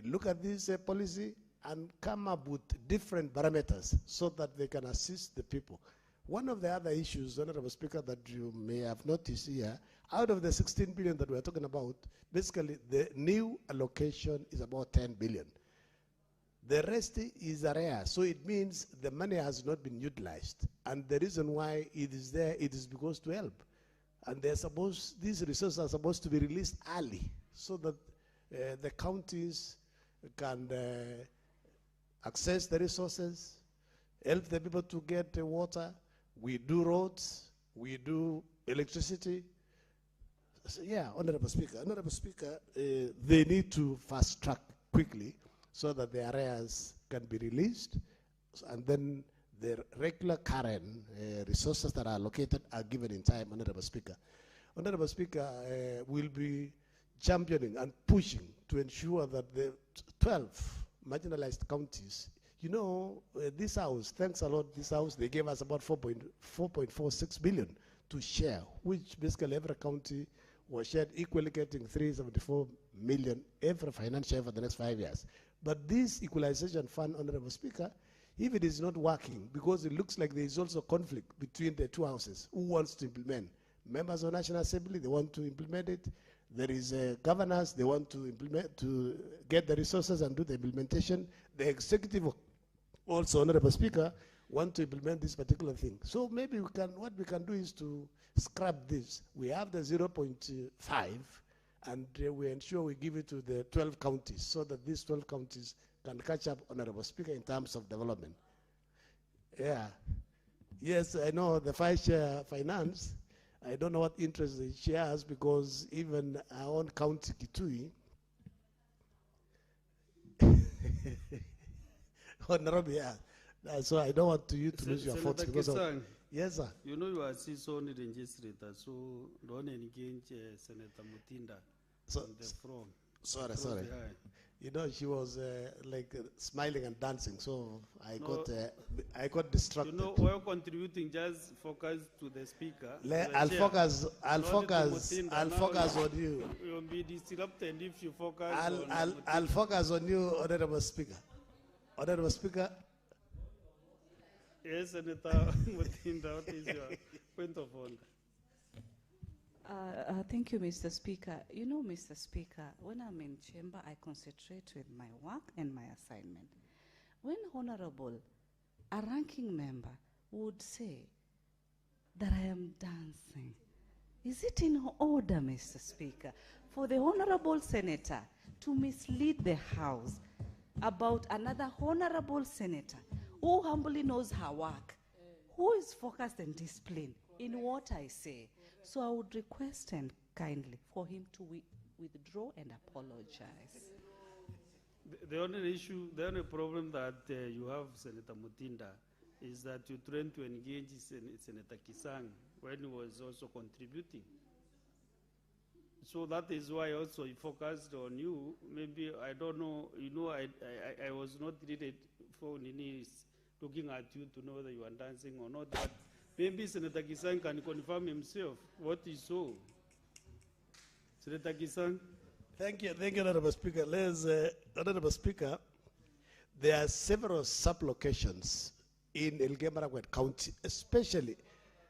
look at this policy, and come up with different parameters so that they can assist the people. One of the other issues, Honorable Speaker, that you may have noticed here, out of the 16 billion that we're talking about, basically the new allocation is about 10 billion. The rest is area, so it means the money has not been utilized. And the reason why it is there, it is because to help. And these resources are supposed to be released early so that the counties can access the resources, help the people to get water. We do roads, we do electricity. So, yeah, Honorable Speaker, they need to fast track quickly so that the areas can be released, and then the regular current resources that are allocated are given in time, Honorable Speaker. Honorable Speaker, will be championing and pushing to ensure that the 12 marginalized counties, you know, this house, thanks a lot, this house, they gave us about 4.46 billion to share, which basically every county was shared equally, getting 374 million every financial year for the next 5 years. But this equalization fund, Honorable Speaker, if it is not working, because it looks like there is also conflict between the two houses, who wants to implement? Members of National Assembly, they want to implement it. There is governors, they want to implement, to get the resources and do the implementation. The executive also, Honorable Speaker, want to implement this particular thing. So maybe what we can do is to scrap this. We have the 0.5, and we ensure we give it to the 12 counties so that these 12 counties can catch up, Honorable Speaker, in terms of development. Yeah. Yes, I know the Vice Chair Finance, I don't know what interest she has, because even our own county, Kitui, Honorable, yeah. So I don't want you to lose your vote. Yes, sir. You know you are seasoned legislator, so don't engage Senator Mutinda on the throne. Sorry. You know, she was smiling and dancing, so I got distracted. You know, while contributing, just focus to the speaker. I'll focus on you. You'll be disrupted if you focus I'll focus on you, Honorable Speaker. Honorable Speaker. Yes, Senator Mutinda, what is your point of order? Thank you, Mr. Speaker. You know, Mr. Speaker, when I'm in chamber, I concentrate with my work and my assignment. When Honorable, a ranking member, would say that I am dancing, is it in order, Mr. Speaker, for the Honorable Senator to mislead the House about another Honorable Senator who humbly knows her work, who is focused and disciplined in what I say? So I would request and kindly for him to withdraw and apologize. The only problem that you have, Senator Mutinda, is that you trying to engage Senator Kisang when he was also contributing. So that is why also he focused on you. Maybe, I don't know, you know, I was not really for Nini looking at you to know whether you are dancing or not. But maybe Senator Kisang can confirm himself what he saw. Senator Kisang. Thank you, Honorable Speaker. Honorable Speaker, there are several sub-locations in Elgeyo-Marakwet County, especially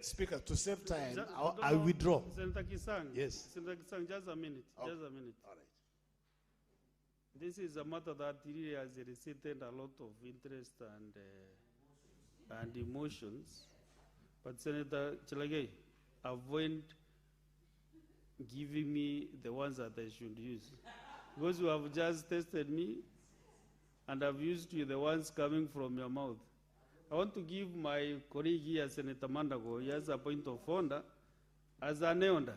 Speaker, to save time, I withdraw. Senator Kisang. Yes. Senator Kisang, just a minute. Okay. Just a minute. All right. This is a matter that really has elicited a lot of interest and emotions. But Senator Chelagay, avoid giving me the ones that I should use. Because you have just tested me, and I've used you the ones coming from your mouth. I want to give my colleague here, Senator Mandago, he has a point of order as an elder.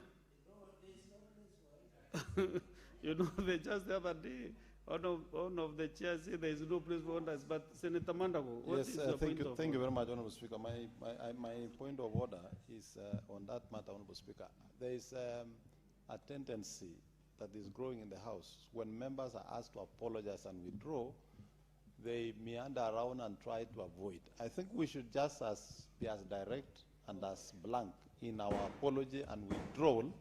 You know, just the other day, one of the chairs said there is no place for orders, but Senator Mandago, what is your point of order? Thank you very much, Honorable Speaker. My point of order is on that matter, Honorable Speaker. There is a tendency that is growing in the House. When members are asked to apologize and withdraw, they meander around and try to avoid. I think we should just be as direct and as blank in our apology and withdrawal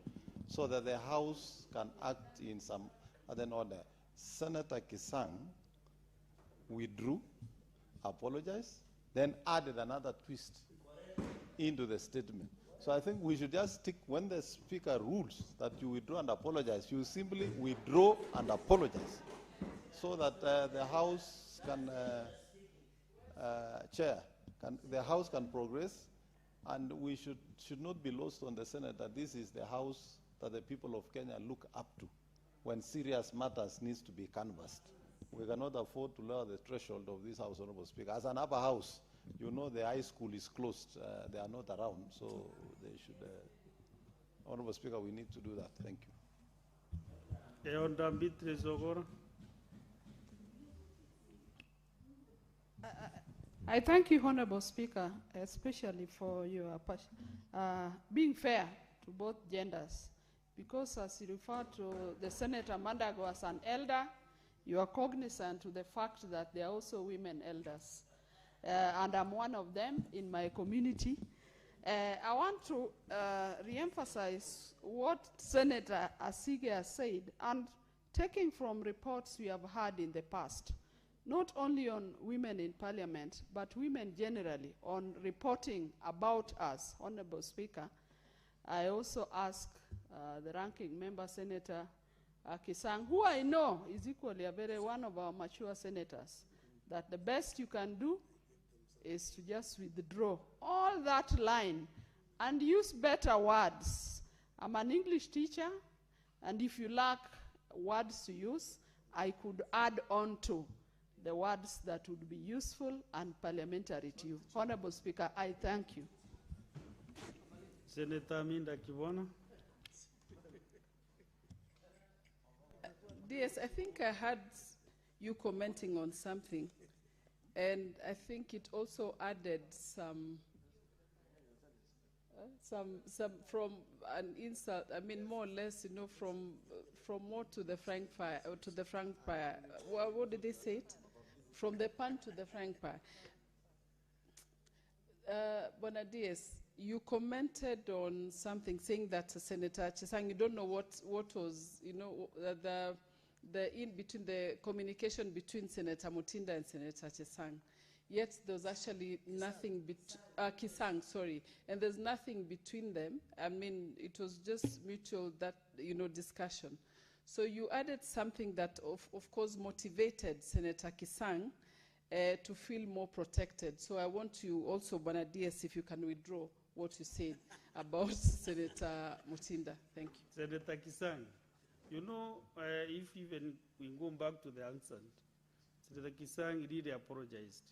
so that the House can act in some other order. Senator Kisang withdrew, apologized, then added another twist into the statement. So I think we should just stick, when the Speaker rules that you withdraw and apologize, you simply withdraw and apologize so that the House can the House can progress, and we should not be lost on the Senate that this is the House that the people of Kenya look up to when serious matters needs to be canvassed. We cannot afford to lower the threshold of this House, Honorable Speaker. As an upper house, you know the high school is closed. They are not around, so they should. Honorable Speaker, we need to do that. Thank you. I thank you, Honorable Speaker, especially for your being fair to both genders, because as you refer to the Senator Mandago as an elder, you are cognizant to the fact that there are also women elders, and I'm one of them in my community. I want to re-emphasize what Senator Asige has said, and taking from reports we have had in the past, not only on women in parliament, but women generally, on reporting about us, Honorable Speaker. I also ask the ranking member, Senator Kisang, who I know is equally one of our mature senators, that the best you can do is to just withdraw all that line and use better words. I'm an English teacher, and if you lack words to use, I could add on to the words that would be useful and parliamentary to you. Honorable Speaker, I thank you. Senator Minda Kiwana. DS, I think I heard you commenting on something, and I think it also added some from an insult. I mean, more or less, you know, from more to the frank fire, or to the frank fire. What did they say it? From the pan to the frank fire. Bonadies, you commented on something, saying that Senator Chisang, you don't know what was, you know, the communication between Senator Mutinda and Senator Chisang. Yet there was actually nothing Kisang, sorry, and there's nothing between them. I mean, it was just mutual, that, you know, discussion. So you added something that, of course, motivated Senator Kisang to feel more protected. So I want you also, Bonadies, if you can withdraw what you said about Senator Mutinda. Thank you. Senator Kisang, you know, if even we go back to the answer, Senator Kisang really apologized,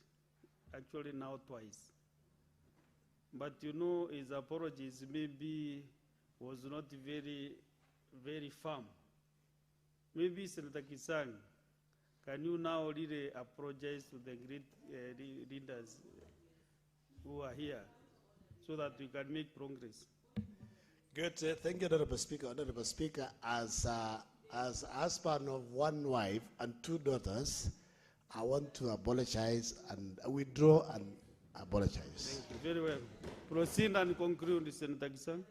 actually now twice. But you know, his apologies maybe was not very, very firm. Maybe Senator Kisang, can you now really apologize to the great leaders who are here so that we can make progress? Good. Thank you, Honorable Speaker. Honorable Speaker, as husband of one wife and two daughters, I want to apologize and withdraw and apologize. Thank you. Very well. Proceed and conclude, Senator Kisang.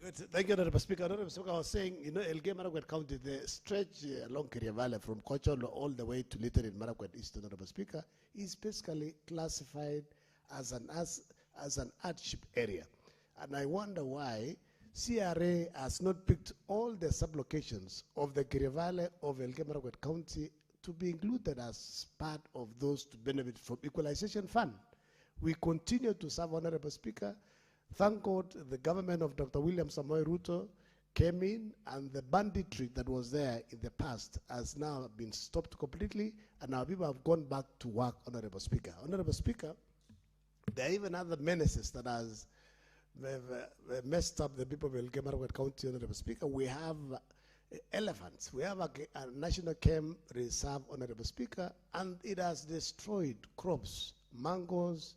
Good. Thank you, Honorable Speaker. Honorable Speaker, I was saying, you know, Elgeyo Marakwet County, the stretch along Keria Valley from Kocholo all the way to Little in Marakwet East, Honorable Speaker, is basically classified as as an hardship area. And I wonder why CRA has not picked all the sublocations of the Kirivale of Elgeyo-Marakwet County to be included as part of those to benefit from Equalization Fund. We continue to serve, Honorable Speaker. Thank God the government of Dr. William Samoei Ruto came in, and the banditry that was there in the past has now been stopped completely, and our people have gone back to work, Honorable Speaker. Honorable Speaker, there are even other menaces that has messed up the people of Elgeyo-Marakwet County, Honorable Speaker. We have elephants. We have a national game reserve, Honorable Speaker, and it has destroyed crops, mangoes,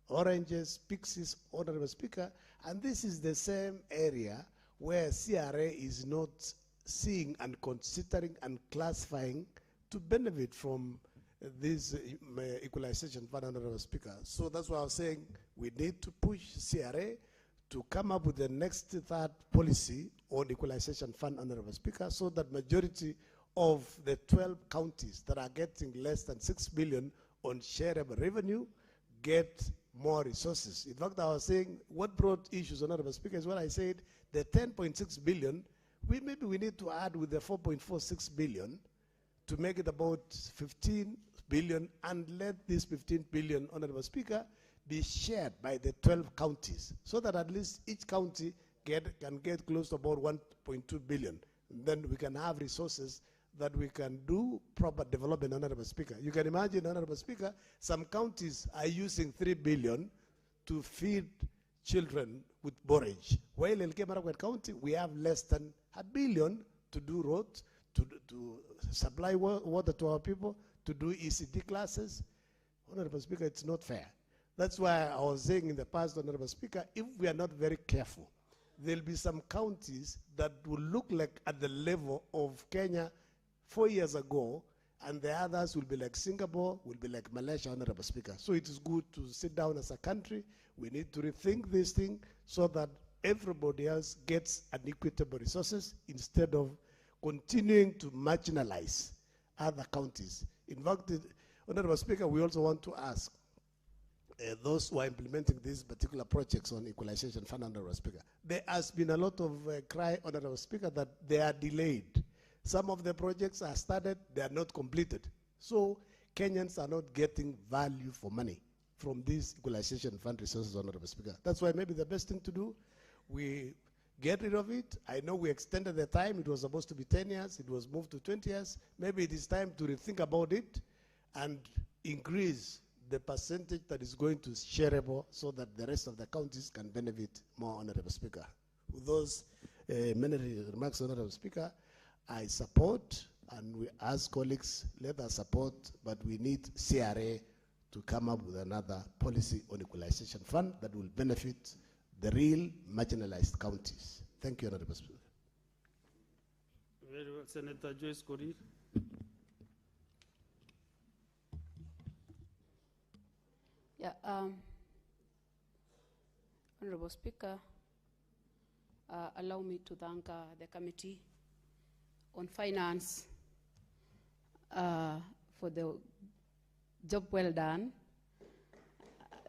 oranges, pixies, Honorable Speaker, and this is the same area where CRA is not seeing and considering and classifying to benefit from this Equalization Fund, Honorable Speaker. So that's why I was saying we need to push CRA to come up with the next third policy on Equalization Fund, Honorable Speaker, so that majority of the 12 counties that are getting less than 6 billion on shareable revenue get more resources. In fact, I was saying what brought issues, Honorable Speaker, is what I said, the 10.6 billion, maybe we need to add with the 4.46 billion to make it about 15 billion, and let this 15 billion, Honorable Speaker, be shared by the 12 counties, so that at least each county can get close to about 1.2 billion. And then we can have resources that we can do proper development, Honorable Speaker. You can imagine, Honorable Speaker, some counties are using 3 billion to feed children with borage. While in Elgeyo-Marakwet County, we have less than 1 billion to do roads, to supply water to our people, to do ECD classes. Honorable Speaker, it's not fair. That's why I was saying in the past, Honorable Speaker, if we are not very careful, there'll be some counties that will look like at the level of Kenya 4 years ago, and the others will be like Singapore, will be like Malaysia, Honorable Speaker. So it is good to sit down as a country. We need to rethink this thing so that everybody else gets an equitable resources instead of continuing to marginalize other counties. In fact, Honorable Speaker, we also want to ask those who are implementing these particular projects on Equalization Fund, Honorable Speaker. There has been a lot of cry, Honorable Speaker, that they are delayed. Some of the projects are started, they are not completed. So Kenyans are not getting value for money from these Equalization Fund resources, Honorable Speaker. That's why maybe the best thing to do, we get rid of it. I know we extended the time. It was supposed to be 10 years. It was moved to 20 years. Maybe it is time to rethink about it and increase the percentage that is going to shareable so that the rest of the counties can benefit more, Honorable Speaker. With those many remarks, Honorable Speaker, I support, and we ask colleagues, let us support, but we need CRA to come up with another policy on Equalization Fund that will benefit the real marginalized counties. Thank you, Honorable Speaker. Very well, Senator Joyce Korir. Yeah, Honorable Speaker, allow me to thank the Committee on Finance for the job well done.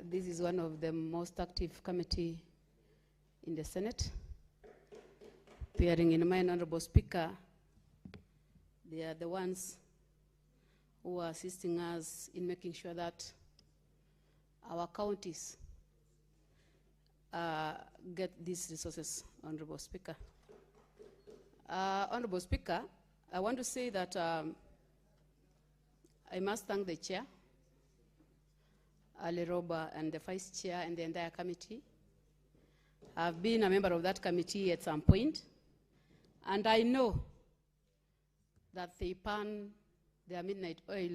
This is one of the most active committee in the Senate. Bearing in mind, Honorable Speaker, they are the ones who are assisting us in making sure that our counties get these resources, Honorable Speaker. Honorable Speaker, I want to say that I must thank the Chair, Ali Roba, and the Vice Chair and the entire committee. I've been a member of that committee at some point, and I know that they burn their midnight oil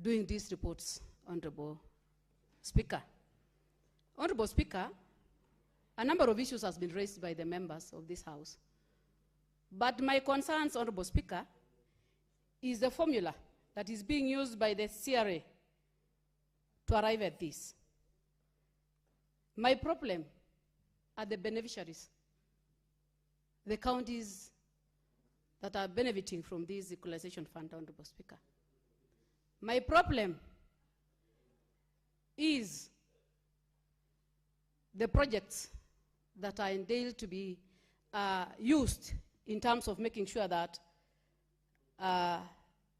doing these reports, Honorable Speaker. Honorable Speaker, a number of issues has been raised by the members of this House. But my concerns, Honorable Speaker, is the formula that is being used by the CRA to arrive at this. My problem are the beneficiaries, the counties that are benefiting from this Equalization Fund, Honorable Speaker. My problem is the projects that are entailed to be used in terms of making sure that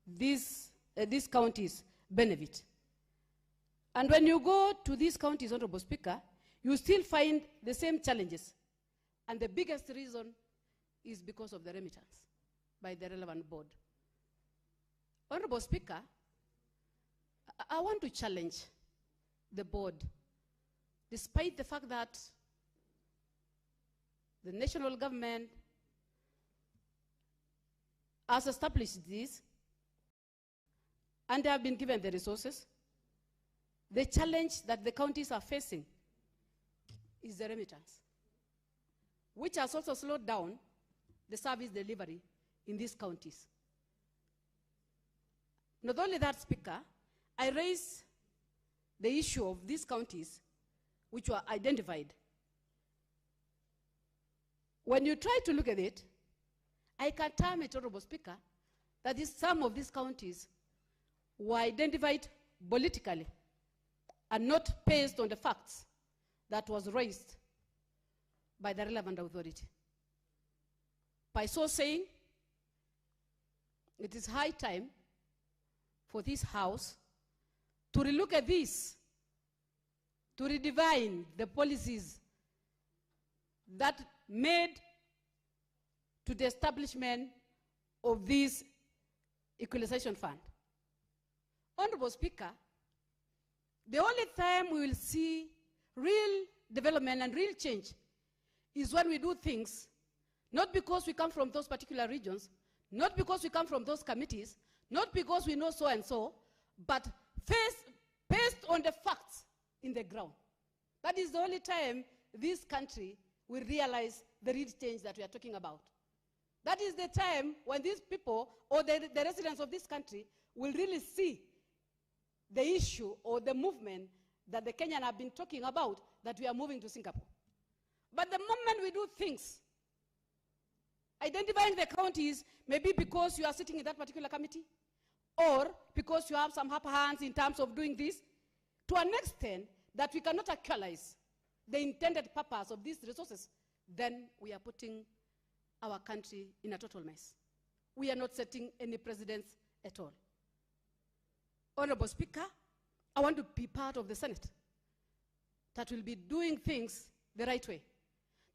these counties benefit. And when you go to these counties, Honorable Speaker, you still find the same challenges. And the biggest reason is because of the remittance by the relevant board. Honorable Speaker, I want to challenge the board, despite the fact that the national government has established this and they have been given the resources. The challenge that the counties are facing is the remittance, which has also slowed down the service delivery in these counties. Not only that, Speaker, I raise the issue of these counties which were identified. When you try to look at it, I can term it, Honorable Speaker, that some of these counties were identified politically and not based on the facts that was raised by the relevant authority. By so saying, it is high time for this House to relook at this, to redefine the policies that made to the establishment of this Equalization Fund. Honorable Speaker, the only time we will see real development and real change is when we do things, not because we come from those particular regions, not because we come from those committees, not because we know so and so, but based on the facts in the ground. That is the only time this country will realize the real change that we are talking about. That is the time when these people or the residents of this country will really see the issue or the movement that the Kenyan have been talking about, that we are moving to Singapore. But the moment we do things, identifying the counties, maybe because you are sitting in that particular committee, or because you have some upper hands in terms of doing this, to an extent that we cannot actualize the intended purpose of these resources, then we are putting our country in a total mess. We are not setting any precedents at all. Honorable Speaker, I want to be part of the Senate that will be doing things the right way,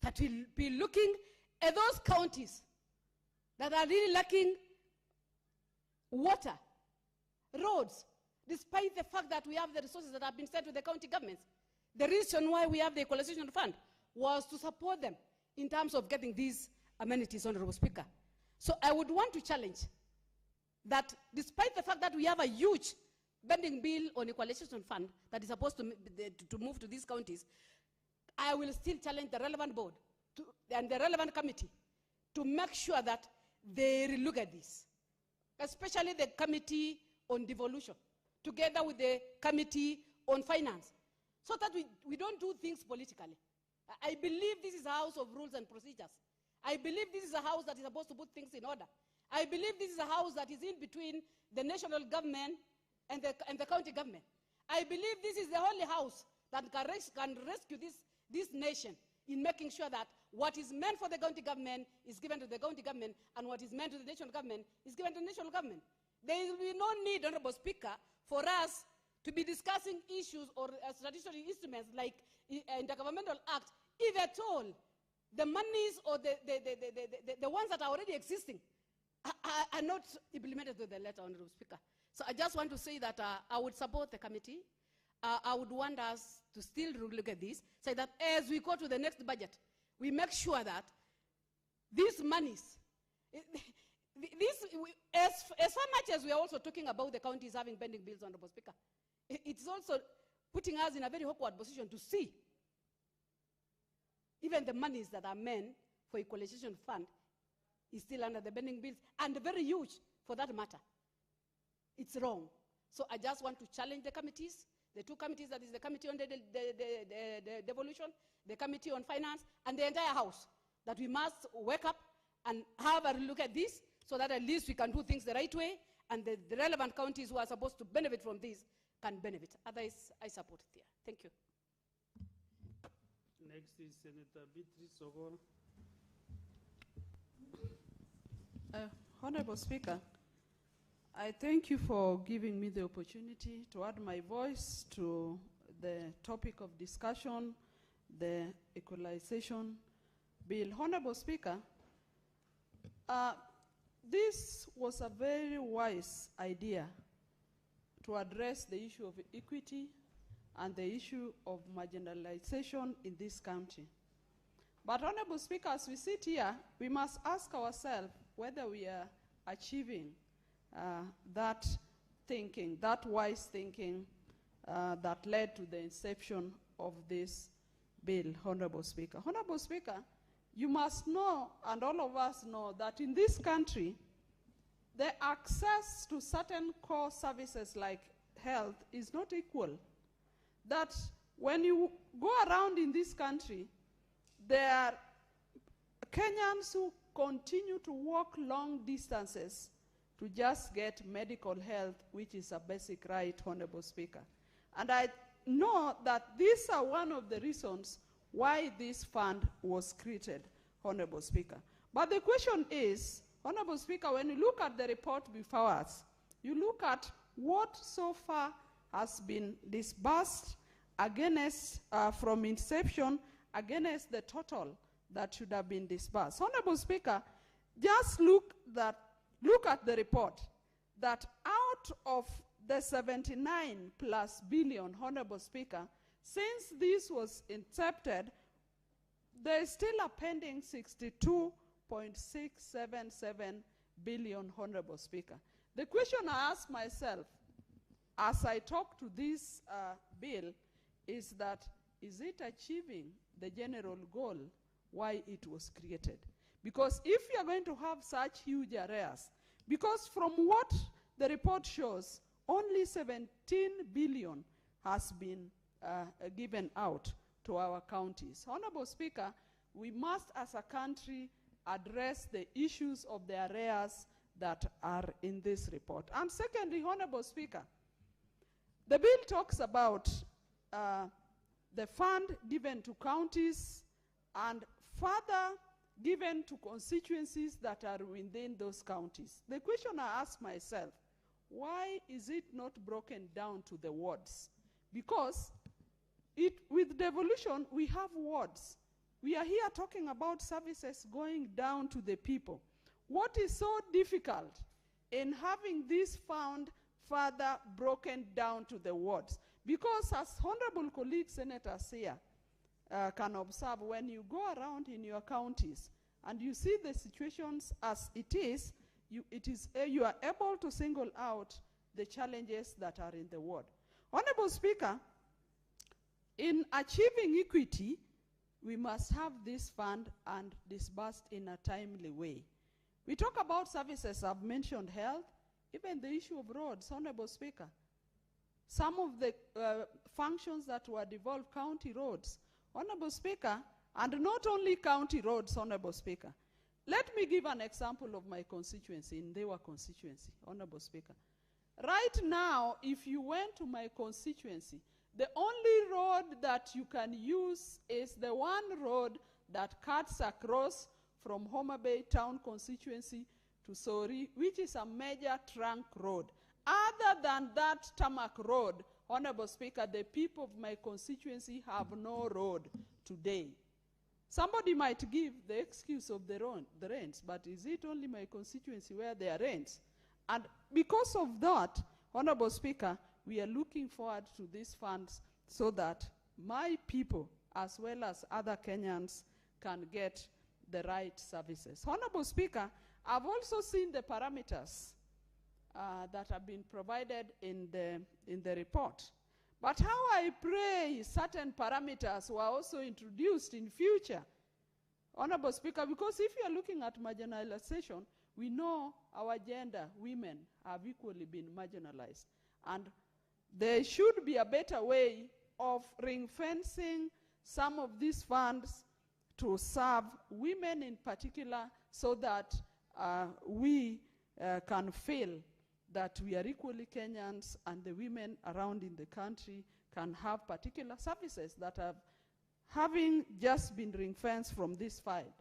that will be looking at those counties that are really lacking water, roads, despite the fact that we have the resources that have been sent to the county governments. The reason why we have the Equalization Fund was to support them in terms of getting these amenities, Honorable Speaker. So I would want to challenge that despite the fact that we have a huge bending bill on Equalization Fund that is supposed to move to these counties, I will still challenge the relevant board and the relevant committee to make sure that they relook at this, especially the Committee on Devolution, together with the Committee on Finance, so that we don't do things politically. I believe this is a house of rules and procedures. I believe this is a house that is supposed to put things in order. I believe this is a house that is in between the national government and the county government. I believe this is the only house that can rescue this nation in making sure that what is meant for the county government is given to the county government, and what is meant to the national government is given to the national government. There will be no need, Honorable Speaker, for us to be discussing issues or traditional instruments like intergovernmental act, if at all the monies or the ones that are already existing are not implemented to the letter, Honorable Speaker. So I just want to say that I would support the committee. I would want us to still look at this, say that as we go to the next budget, we make sure that these monies, as much as we are also talking about the counties having pending bills, Honorable Speaker, it's also putting us in a very awkward position to see even the monies that are meant for Equalization Fund is still under the pending bills, and very huge for that matter. It's wrong. So I just want to challenge the committees, the two committees, that is the Committee on the Devolution, the Committee on Finance, and the entire House, that we must wake up and have a look at this so that at least we can do things the right way, and the relevant counties who are supposed to benefit from this can benefit. Otherwise, I support it here. Thank you. Next is Senator Beatrice Ogoro. Honorable Speaker, I thank you for giving me the opportunity to add my voice to the topic of discussion, the Equalization Bill. Honorable Speaker, this was a very wise idea to address the issue of equity and the issue of marginalization in this country. But Honorable Speaker, as we sit here, we must ask ourselves whether we are achieving that thinking, that wise thinking that led to the inception of this bill, Honorable Speaker. Honorable Speaker, you must know, and all of us know, that in this country, the access to certain core services like health is not equal. That when you go around in this country, there are Kenyans who continue to walk long distances to just get medical health, which is a basic right, Honorable Speaker. And I know that these are one of the reasons why this fund was created, Honorable Speaker. But the question is, Honorable Speaker, when you look at the report before us, you look at what so far has been disbursed against, from inception, against the total that should have been disbursed. Honorable Speaker, just look at the report, that out of the 79 plus billion, Honorable Speaker, since this was incepted, there is still a pending 62.677 billion, Honorable Speaker. The question I ask myself as I talk to this bill is that, is it achieving the general goal why it was created? Because if you are going to have such huge arrears, because from what the report shows, only 17 billion has been given out to our counties. Honorable Speaker, we must as a country address the issues of the arrears that are in this report. And secondly, Honorable Speaker, the bill talks about the fund given to counties and further given to constituencies that are within those counties. The question I ask myself, why is it not broken down to the wards? Because with devolution, we have wards. We are here talking about services going down to the people. What is so difficult in having this fund further broken down to the wards? Because as honorable colleagues, senators here can observe, when you go around in your counties and you see the situations as it is, you are able to single out the challenges that are in the ward. Honorable Speaker, in achieving equity, we must have this fund and disbursed in a timely way. We talk about services, I've mentioned health, even the issue of roads, Honorable Speaker. Some of the functions that were devolved, county roads, Honorable Speaker, and not only county roads, Honorable Speaker. Let me give an example of my constituency, in Ndewa constituency, Honorable Speaker. Right now, if you went to my constituency, the only road that you can use is the one road that cuts across from Homa Bay town constituency to Sori, which is a major trunk road. Other than that tarmac road, Honorable Speaker, the people of my constituency have no road today. Somebody might give the excuse of the rains, but is it only my constituency where there are rains? And because of that, Honorable Speaker, we are looking forward to these funds so that my people, as well as other Kenyans, can get the right services. Honorable Speaker, I've also seen the parameters that have been provided in the report. But how I pray certain parameters were also introduced in future, Honorable Speaker, because if you are looking at marginalization, we know our gender, women, have equally been marginalized. And there should be a better way of ring-fencing some of these funds to serve women in particular, so that we can feel that we are equally Kenyans and the women around in the country can have particular services that having just been ring-fenced from this fight,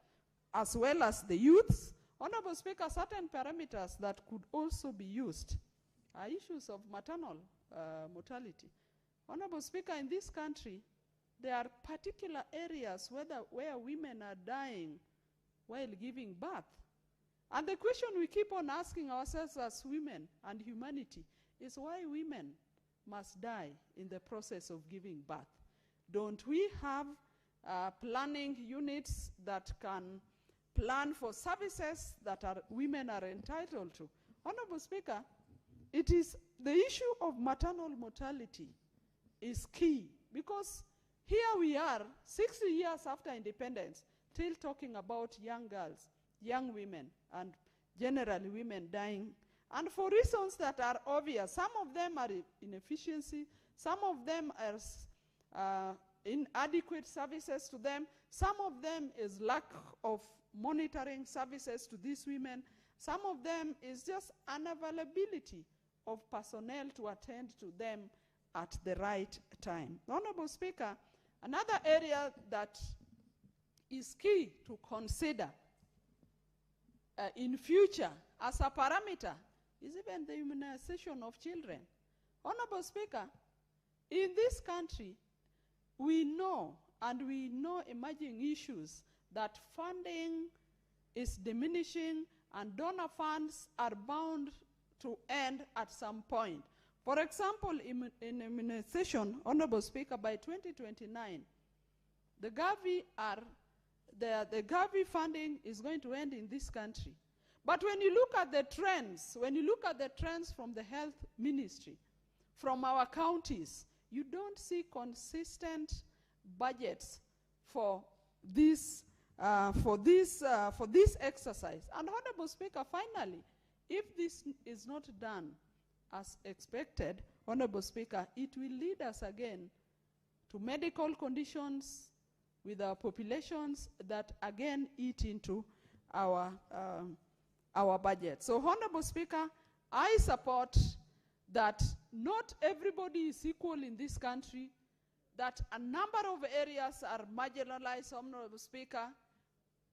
as well as the youths, Honorable Speaker, certain parameters that could also be used are issues of maternal mortality. Honorable Speaker, in this country, there are particular areas where women are dying while giving birth. And the question we keep on asking ourselves as women and humanity is why women must die in the process of giving birth. Don't we have planning units that can plan for services that women are entitled to? Honorable Speaker, it is the issue of maternal mortality is key, because here we are 60 years after independence, still talking about young girls, young women, and generally women dying, and for reasons that are obvious. Some of them are inefficiency, some of them are inadequate services to them, some of them is lack of monitoring services to these women, some of them is just unavailability of personnel to attend to them at the right time. Honorable Speaker, another area that is key to consider in future as a parameter is even the immunization of children. Honorable Speaker, in this country, we know emerging issues that funding is diminishing and donor funds are bound to end at some point. For example, in immunization, Honorable Speaker, by 2029, the Gavi funding is going to end in this country. But when you look at the trends, from the health ministry, from our counties, you don't see consistent budgets for this exercise. And Honorable Speaker, finally, if this is not done as expected, Honorable Speaker, it will lead us again to medical conditions with our populations that again eat into our budget. So, Honorable Speaker, I support that not everybody is equal in this country, that a number of areas are marginalized, Honorable Speaker,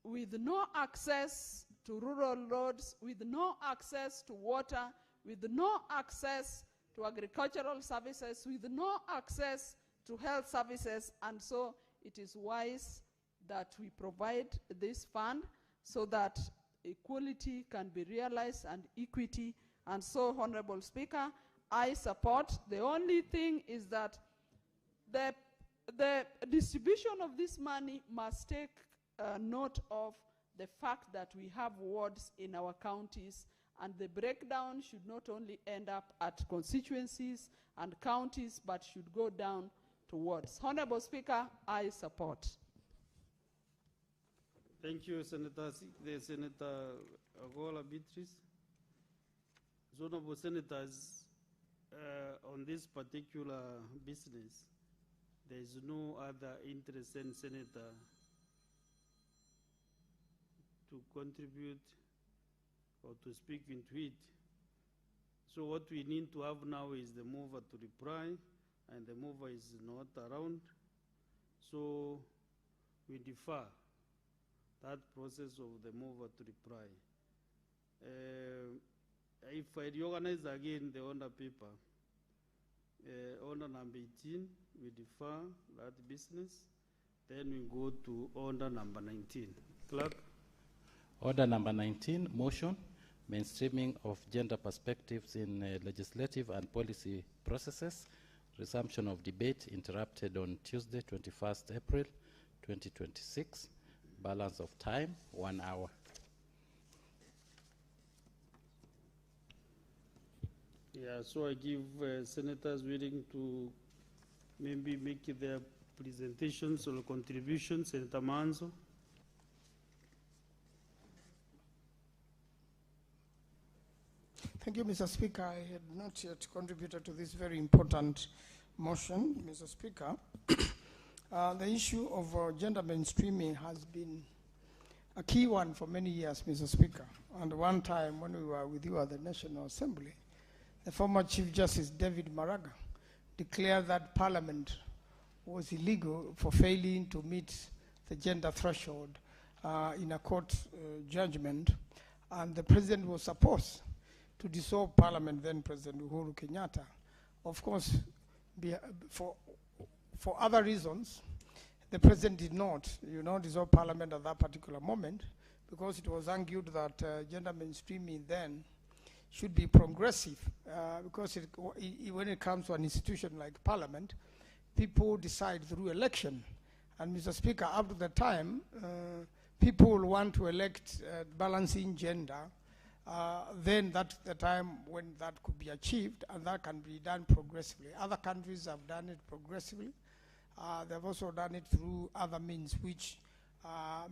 with no access to rural roads, with no access to water, with no access to agricultural services, with no access to health services, and so it is wise that we provide this fund so that equality can be realized and equity. And so, Honorable Speaker, I support. The only thing is that the distribution of this money must take note of the fact that we have wards in our counties, and the breakdown should not only end up at constituencies and counties, but should go down to wards. Honorable Speaker, I support. Thank you, Senator Agola Beatrice. Honorable Senators, on this particular business, there is no other interested senator to contribute or to speak into it. So what we need to have now is the mover to reply, and the mover is not around. So we defer that process of the mover to reply. If I reorganize again the order paper, order number 18, we defer that business. Then we go to order number 19. Clerk. Order number 19, motion, mainstreaming of gender perspectives in legislative and policy processes. Resumption of debate interrupted on Tuesday, 21st April, 2026. Balance of time, 1 hour. Yeah, so I give senators willing to maybe make their presentations or contributions. Senator Manzo. Thank you, Mr. Speaker. I had not yet contributed to this very important motion, Mr. Speaker. The issue of gender mainstreaming has been a key one for many years, Mr. Speaker. And one time when we were with you at the National Assembly, the former Chief Justice David Maraga declared that Parliament was illegal for failing to meet the gender threshold in a court judgment, and the president was supposed to dissolve parliament, then President Uhuru Kenyatta. Of course, for other reasons, the president did not, dissolve parliament at that particular moment, because it was argued that gender mainstreaming then should be progressive, because when it comes to an institution like parliament, people decide through election. And Mr. Speaker, up to the time, people will want to elect balancing gender, then that's the time when that could be achieved, and that can be done progressively. Other countries have done it progressively. They've also done it through other means, which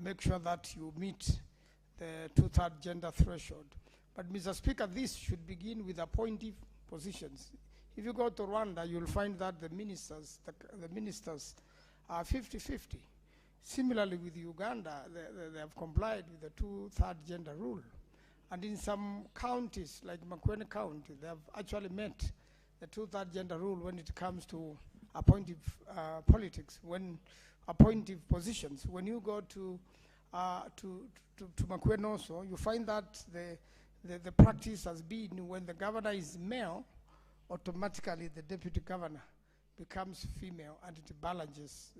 make sure that you meet the 2/3 gender threshold. But Mr. Speaker, this should begin with appointive positions. If you go to Rwanda, you'll find that the ministers are 50-50. Similarly with Uganda, they have complied with the 2/3 gender rule. And in some counties, like Makwiny County, they have actually met the 2/3 gender rule when it comes to appointive politics, when appointive positions. When you go to Makwiny also, you find that the practice has been when the governor is male, automatically the deputy governor becomes female, and it balances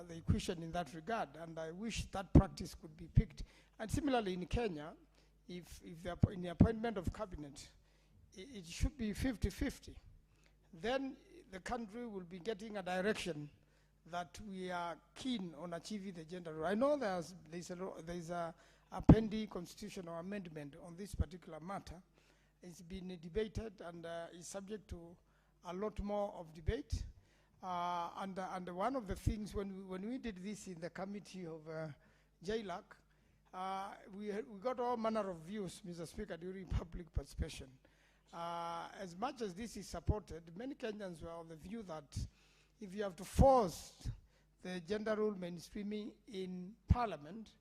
the equation in that regard. And I wish that practice could be picked. And similarly in Kenya, if in the appointment of cabinet, it should be 50-50. Then the country will be getting a direction that we are keen on achieving the gender role. I know there's a pending constitutional amendment on this particular matter. It's been debated and is subject to a lot more of debate. And one of the things, when we did this in the committee of JLAC, we got all manner of views, Mr. Speaker, during public participation. As much as this is supported, many Kenyans were of the view that if you have to force the gender role mainstreaming in parliament,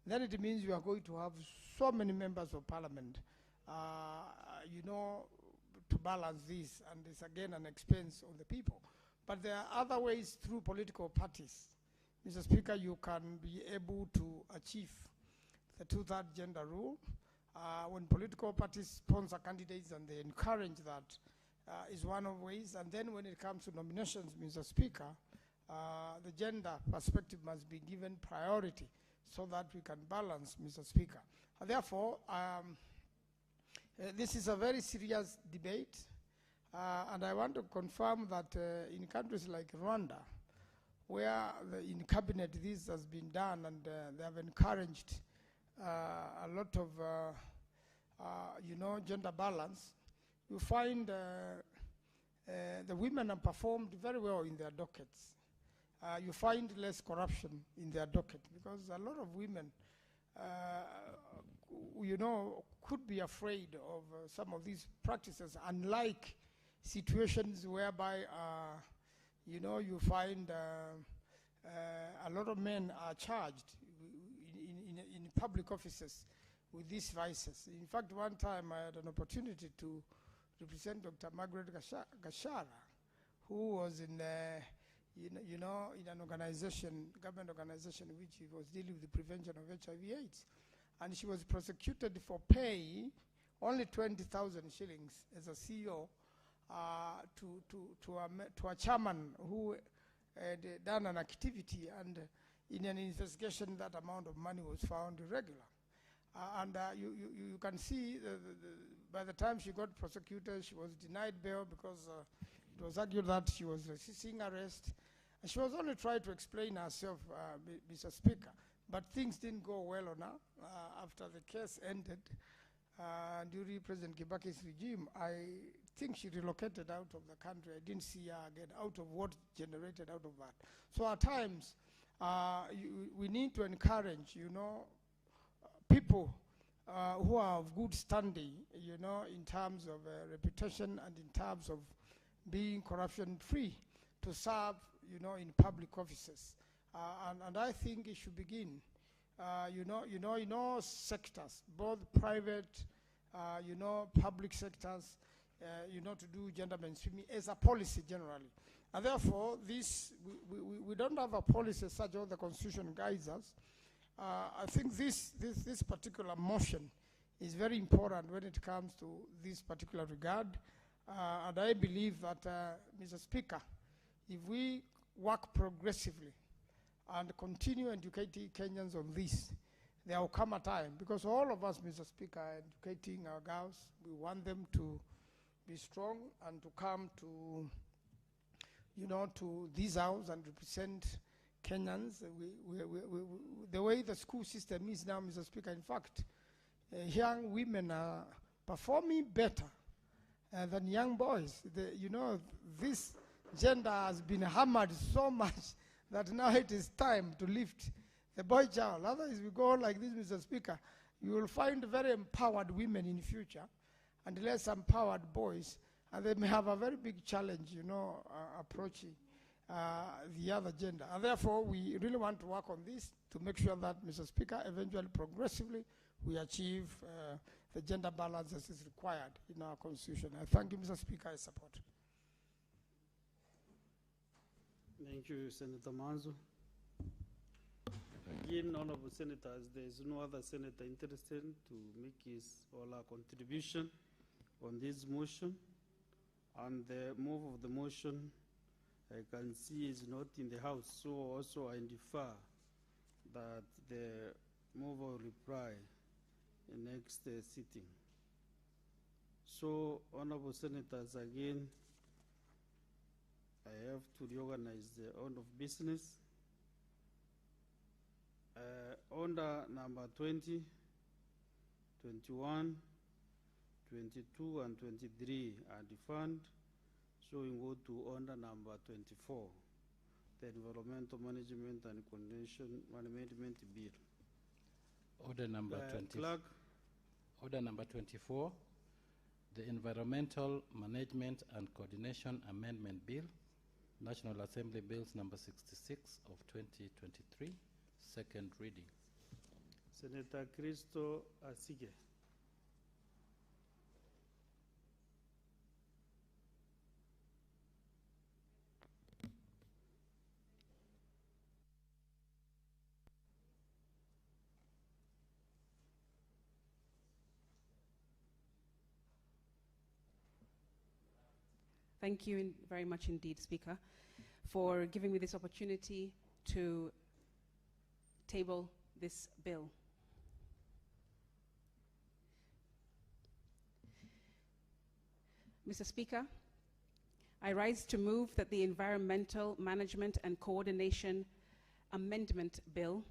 then it means you are going to have so many members of parliament, to balance this, and it's again an expense on the people. But there are other ways through political parties. Mr. Speaker, you can be able to achieve the 2/3 gender rule. When political parties sponsor candidates and they encourage that, is one of ways. And then when it comes to nominations, Mr. Speaker, the gender perspective must be given priority so that we can balance, Mr. Speaker. Therefore, this is a very serious debate, and I want to confirm that in countries like Rwanda, where in cabinet this has been done, and they have encouraged a lot of, gender balance, you find the women have performed very well in their dockets. You find less corruption in their docket, because a lot of women, could be afraid of some of these practices, unlike situations whereby, you find a lot of men are charged in public offices with these vices. In fact, one time I had an opportunity to represent Dr. Margaret Gachagua, who was in an organization, government organization, which was dealing with the prevention of HIV/AIDS. And she was prosecuted for paying only 20,000 shillings as a CEO to a chairman who had done an activity, and in an investigation that amount of money was found irregular. You can see by the time she got prosecuted, she was denied bail because it was argued that she was resisting arrest. And she was only trying to explain herself, Mr. Speaker. But things didn't go well on her. After the case ended, during President Kibaki's regime, I think she relocated out of the country. I didn't see her again, out of what generated out of that. So at times, we need to encourage, people who are of good standing, in terms of reputation and in terms of being corruption-free, to serve, in public offices. And I think it should begin, in all sectors, both private, public sectors. to do gender mainstreaming as a policy generally. And therefore, we don't have a policy such as the Constitution guides us. I think this particular motion is very important when it comes to this particular regard. And I believe that, Mr. Speaker, if we work progressively and continue educating Kenyans on this, there will come a time, because all of us, Mr. Speaker, are educating our girls. We want them to be strong and to come to, to this house and represent Kenyans. The way the school system is now, Mr. Speaker, in fact, young women are performing better than young boys. This gender has been hammered so much that now it is time to lift the boy child. Otherwise, we go on like this, Mr. Speaker, you will find very empowered women in future and less empowered boys, and they may have a very big challenge, approaching the other gender. And therefore, we really want to work on this to make sure that, Mr. Speaker, eventually, progressively, we achieve the gender balance as is required in our Constitution. I thank you, Mr. Speaker. I support. Thank you, Senator Manzo. Again, honorable senators, there is no other senator interested to make his or her contribution on this motion. And the move of the motion, I can see, is not in the House. So also I defer that the move will reply in next sitting. So, honorable senators, again, I have to reorganize the order of business. Order number 20, 21, 22, and 23 are defunct. So we go to order number 24, the Environmental Management and Coordination Amendment Bill. Order number Clerk. Order number 24, the Environmental Management and Coordination Amendment Bill, National Assembly Bills number 66 of 2023, second reading. Senator Christo Asige. Thank you very much indeed, Speaker, for giving me this opportunity to table this bill. Mr. Speaker, I rise to move that the Environmental Management and Coordination Amendment Bill,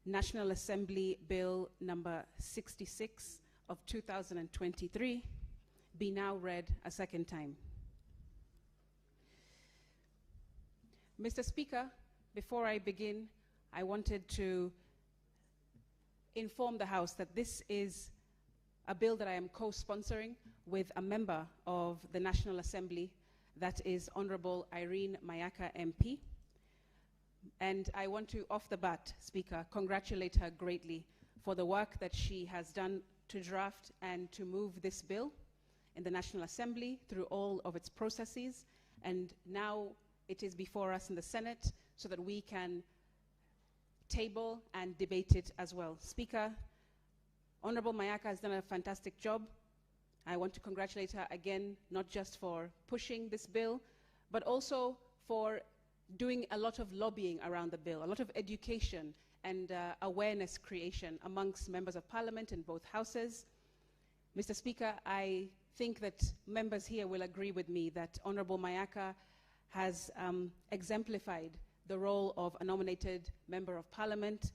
National Assembly Bill number 66 of 2023, be now read a second time. Mr. Speaker, before I begin, I wanted to inform the House that this is a bill that I am co-sponsoring with a member of the National Assembly, that is Honorable Irene Mayaka MP. And I want to, off the bat, Speaker, congratulate her greatly for the work that she has done to draft and to move this bill in the National Assembly through all of its processes. And now it is before us in the Senate so that we can table and debate it as well. Speaker, Honorable Mayaka has done a fantastic job. I want to congratulate her again, not just for pushing this bill, but also for doing a lot of lobbying around the bill, a lot of education and awareness creation amongst members of parliament in both houses. Mr. Speaker, I think that members here will agree with me that Honorable Mayaka has exemplified the role of a nominated member of parliament,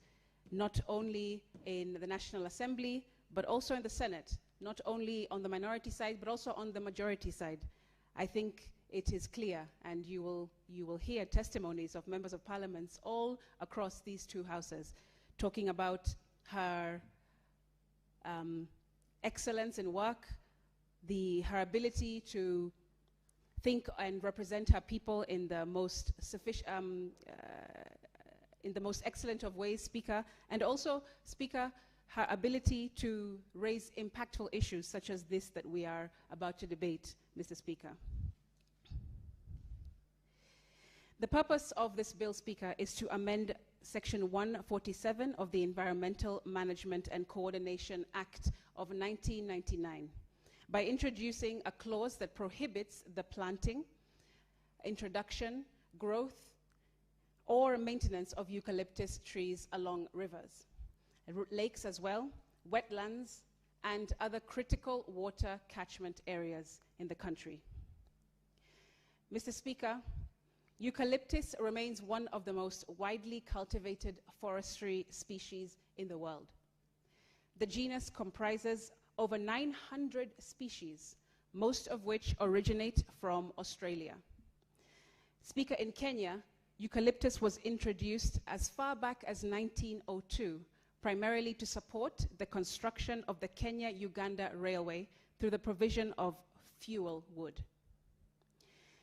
not only in the National Assembly, but also in the Senate, not only on the minority side, but also on the majority side. I think it is clear, and you will hear testimonies of members of parliament all across these two houses talking about her excellence in work, her ability to think and represent her people in the most excellent of ways, Speaker. And also, Speaker, her ability to raise impactful issues such as this that we are about to debate, Mr. Speaker. The purpose of this bill, Speaker, is to amend Section 147 of the Environmental Management and Coordination Act of 1999 by introducing a clause that prohibits the planting, introduction, growth, or maintenance of eucalyptus trees along rivers, lakes as well, wetlands, and other critical water catchment areas in the country. Mr. Speaker, eucalyptus remains one of the most widely cultivated forestry species in the world. The genus comprises over 900 species, most of which originate from Australia. Speaker, in Kenya, eucalyptus was introduced as far back as 1902, primarily to support the construction of the Kenya-Uganda Railway through the provision of fuel wood.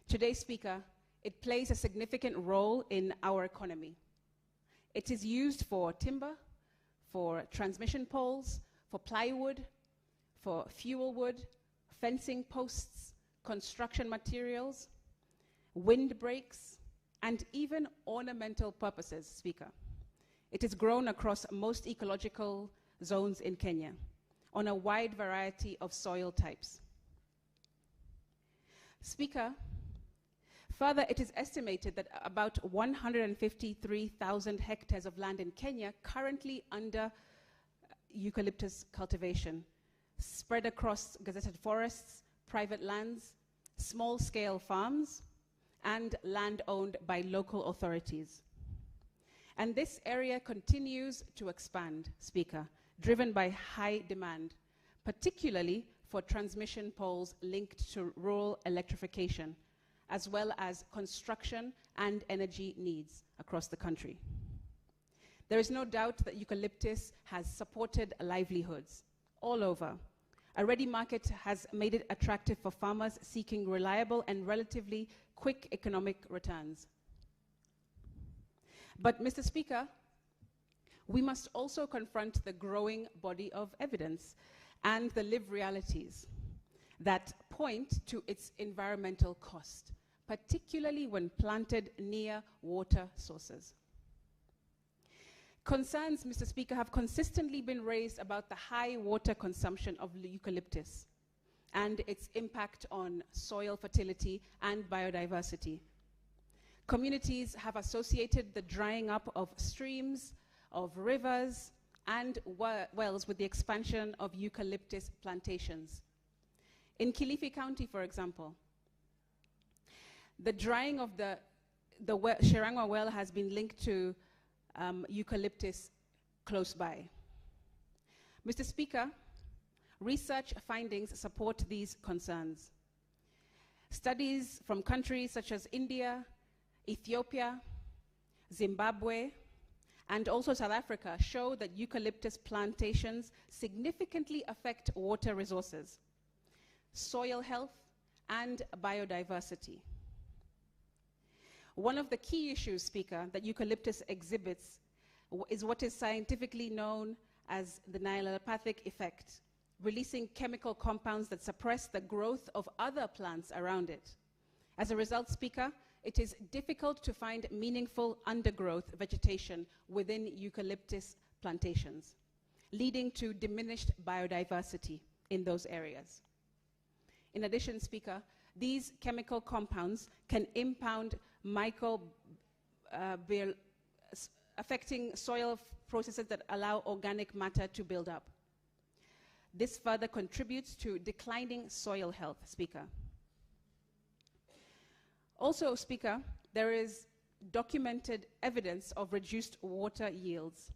Today, Speaker, it plays a significant role in our economy. It is used for timber, for transmission poles, for plywood, for fuel wood, fencing posts, construction materials, windbreaks, and even ornamental purposes, Speaker. It is grown across most ecological zones in Kenya on a wide variety of soil types. Speaker, further, it is estimated that about 153,000 hectares of land in Kenya currently under eucalyptus cultivation, spread across gazetted forests, private lands, small-scale farms, and land owned by local authorities. And this area continues to expand, Speaker, driven by high demand, particularly for transmission poles linked to rural electrification, as well as construction and energy needs across the country. There is no doubt that eucalyptus has supported livelihoods all over. A ready market has made it attractive for farmers seeking reliable and relatively quick economic returns. But, Mr. Speaker, we must also confront the growing body of evidence and the lived realities that point to its environmental cost, particularly when planted near water sources. Concerns, Mr. Speaker, have consistently been raised about the high water consumption of eucalyptus and its impact on soil fertility and biodiversity. Communities have associated the drying up of streams, of rivers, and wells with the expansion of eucalyptus plantations. In Kilifi County, for example, the drying of the Shirangwa well has been linked to eucalyptus close by. Mr. Speaker, research findings support these concerns. Studies from countries such as India, Ethiopia, Zimbabwe, and also South Africa show that eucalyptus plantations significantly affect water resources, soil health, and biodiversity. One of the key issues, Speaker, that eucalyptus exhibits is what is scientifically known as the nilopathic effect, releasing chemical compounds that suppress the growth of other plants around it. As a result, Speaker, it is difficult to find meaningful undergrowth vegetation within eucalyptus plantations, leading to diminished biodiversity in those areas. In addition, Speaker, these chemical compounds can impound affecting soil processes that allow organic matter to build up. This further contributes to declining soil health, Speaker. Also, Speaker, there is documented evidence of reduced water yields.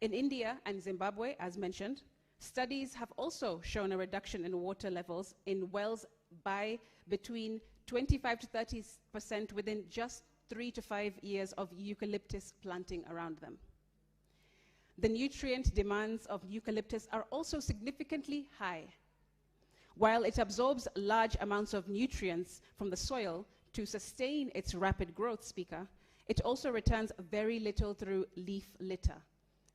In India and Zimbabwe, as mentioned, studies have also shown a reduction in water levels in wells by between 25 to 30% within just 3 to 5 years of eucalyptus planting around them. The nutrient demands of eucalyptus are also significantly high. While it absorbs large amounts of nutrients from the soil to sustain its rapid growth, Speaker, it also returns very little through leaf litter,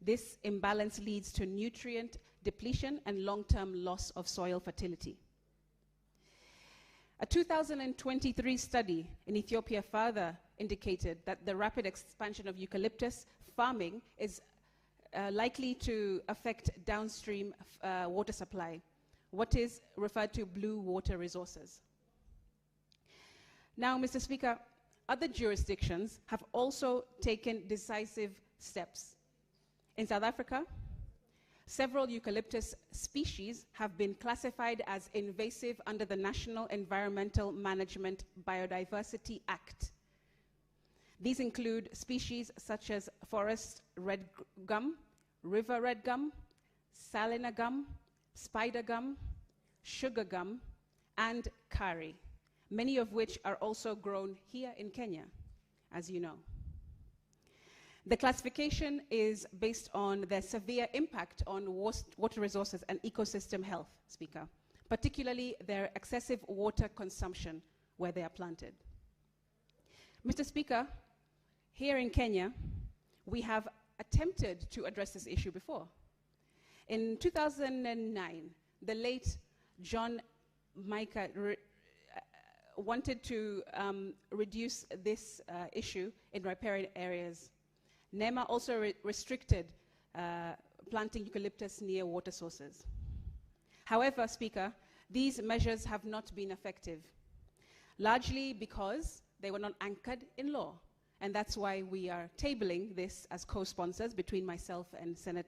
This imbalance leads to nutrient depletion and long-term loss of soil fertility. A 2023 study in Ethiopia further indicated that the rapid expansion of eucalyptus farming is likely to affect downstream water supply, what is referred to blue water resources. Now, Mr. Speaker, other jurisdictions have also taken decisive steps. In South Africa, several eucalyptus species have been classified as invasive under the National Environmental Management Biodiversity Act. These include species such as forest red gum, river red gum, salina gum, spider gum, sugar gum, and curry, many of which are also grown here in Kenya, as you know. The classification is based on their severe impact on water resources and ecosystem health, Speaker, particularly their excessive water consumption where they are planted. Mr. Speaker, here in Kenya, we have attempted to address this issue before. In 2009, the late John Micah wanted to reduce this issue in riparian areas. NEMA also restricted planting eucalyptus near water sources. However, Speaker, these measures have not been effective, largely because they were not anchored in law. And that's why we are tabling this as co-sponsors between myself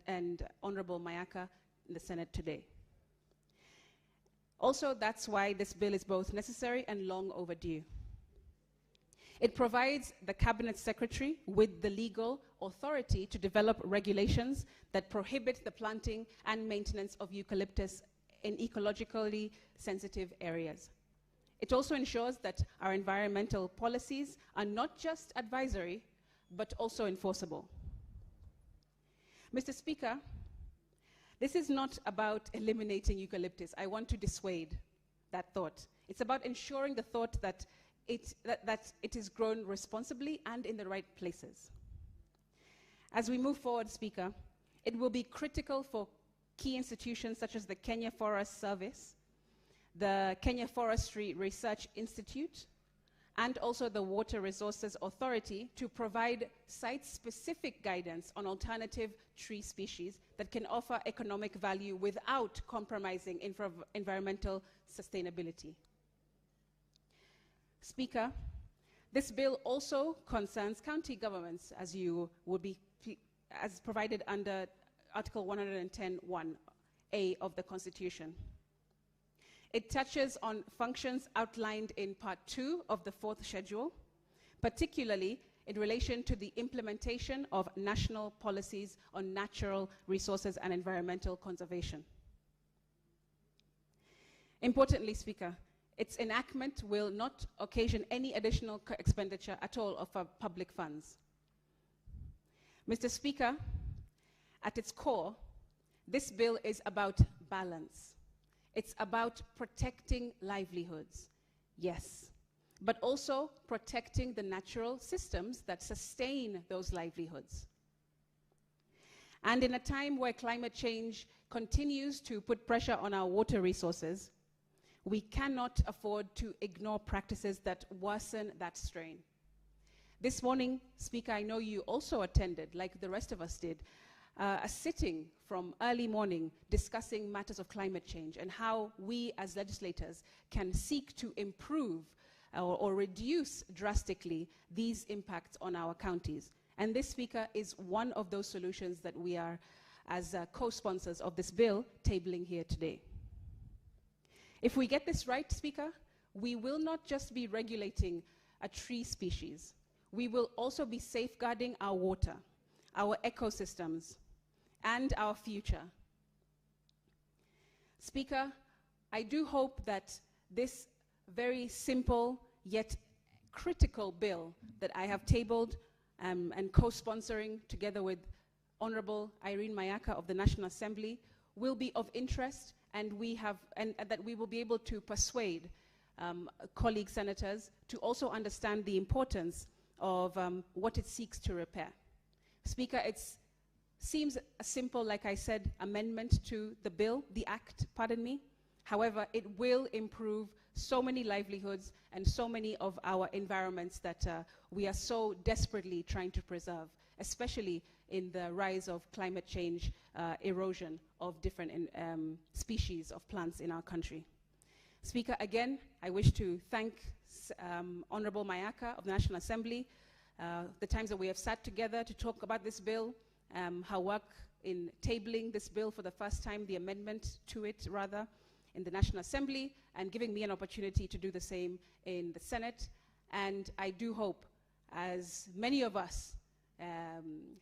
and Honorable Mayaka in the Senate today. Also, that's why this bill is both necessary and long overdue. It provides the Cabinet Secretary with the legal authority to develop regulations that prohibit the planting and maintenance of eucalyptus in ecologically sensitive areas. It also ensures that our environmental policies are not just advisory, but also enforceable. Mr. Speaker, this is not about eliminating eucalyptus. I want to dissuade that thought. It's about ensuring the thought that it is grown responsibly and in the right places. As we move forward, Speaker, it will be critical for key institutions such as the Kenya Forest Service, the Kenya Forestry Research Institute, and also the Water Resources Authority to provide site-specific guidance on alternative tree species that can offer economic value without compromising environmental sustainability. Speaker, this bill also concerns county governments, as you would be, as provided under Article 110(1)(a) of the Constitution. It touches on functions outlined in Part 2 of the 4th Schedule, particularly in relation to the implementation of national policies on natural resources and environmental conservation. Importantly, Speaker, its enactment will not occasion any additional expenditure at all of our public funds. Mr. Speaker, at its core, this bill is about balance. It's about protecting livelihoods, yes, but also protecting the natural systems that sustain those livelihoods. And in a time where climate change continues to put pressure on our water resources, we cannot afford to ignore practices that worsen that strain. This morning, Speaker, I know you also attended, like the rest of us did, a sitting from early morning discussing matters of climate change and how we as legislators can seek to improve or reduce drastically these impacts on our counties. And this, Speaker, is one of those solutions that we are, as co-sponsors of this bill, tabling here today. If we get this right, Speaker, we will not just be regulating a tree species. We will also be safeguarding our water, our ecosystems, and our future. Speaker, I do hope that this very simple yet critical bill that I have tabled and co-sponsoring together with Honorable Irene Mayaka of the National Assembly will be of interest, and that we will be able to persuade colleague senators to also understand the importance of what it seeks to repair. Speaker, it's seems a simple, like I said, amendment to the bill, the act, pardon me. However, it will improve so many livelihoods and so many of our environments that we are so desperately trying to preserve, especially in the rise of climate change, erosion of different species of plants in our country. Speaker, again, I wish to thank Honorable Mayaka of the National Assembly, the times that we have sat together to talk about this bill, her work in tabling this bill for the first time, the amendment to it, rather, in the National Assembly, and giving me an opportunity to do the same in the Senate. And I do hope, as many of us,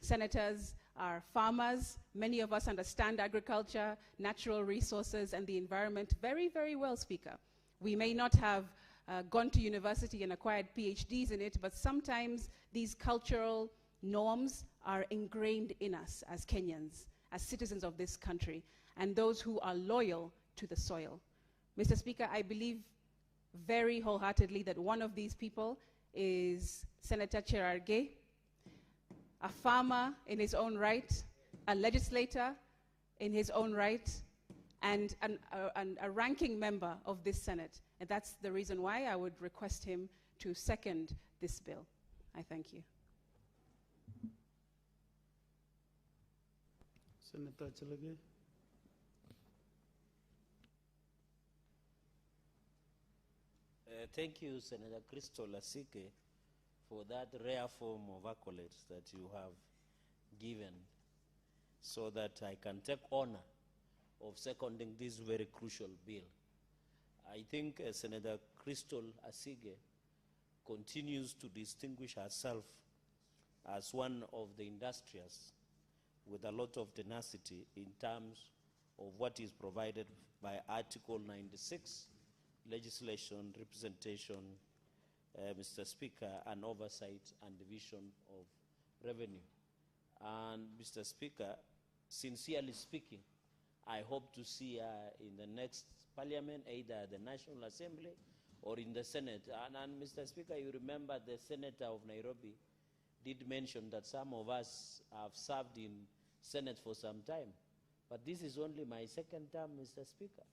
senators are farmers, many of us understand agriculture, natural resources, and the environment very, very well, Speaker. We may not have gone to university and acquired PhDs in it, but sometimes these cultural norms are ingrained in us as Kenyans, as citizens of this country, and those who are loyal to the soil. Mr. Speaker, I believe very wholeheartedly that one of these people is Senator Cherargei, a farmer in his own right, a legislator in his own right, and a ranking member of this Senate. And that's the reason why I would request him to second this bill. I thank you. Senator Chelege. Thank you, Senator Crystal Asike, for that rare form of accolades that you have given, so that I can take honor of seconding this very crucial bill. I think Senator Crystal Asige continues to distinguish herself as one of the industrious with a lot of tenacity in terms of what is provided by Article 96, legislation, representation, Mr. Speaker, and oversight and division of revenue. And Mr. Speaker, sincerely speaking, I hope to see her in the next parliament, either the National Assembly or in the Senate. And Mr. Speaker, you remember the Senator of Nairobi did mention that some of us have served in Senate for some time. But this is only my second term, Mr. Speaker.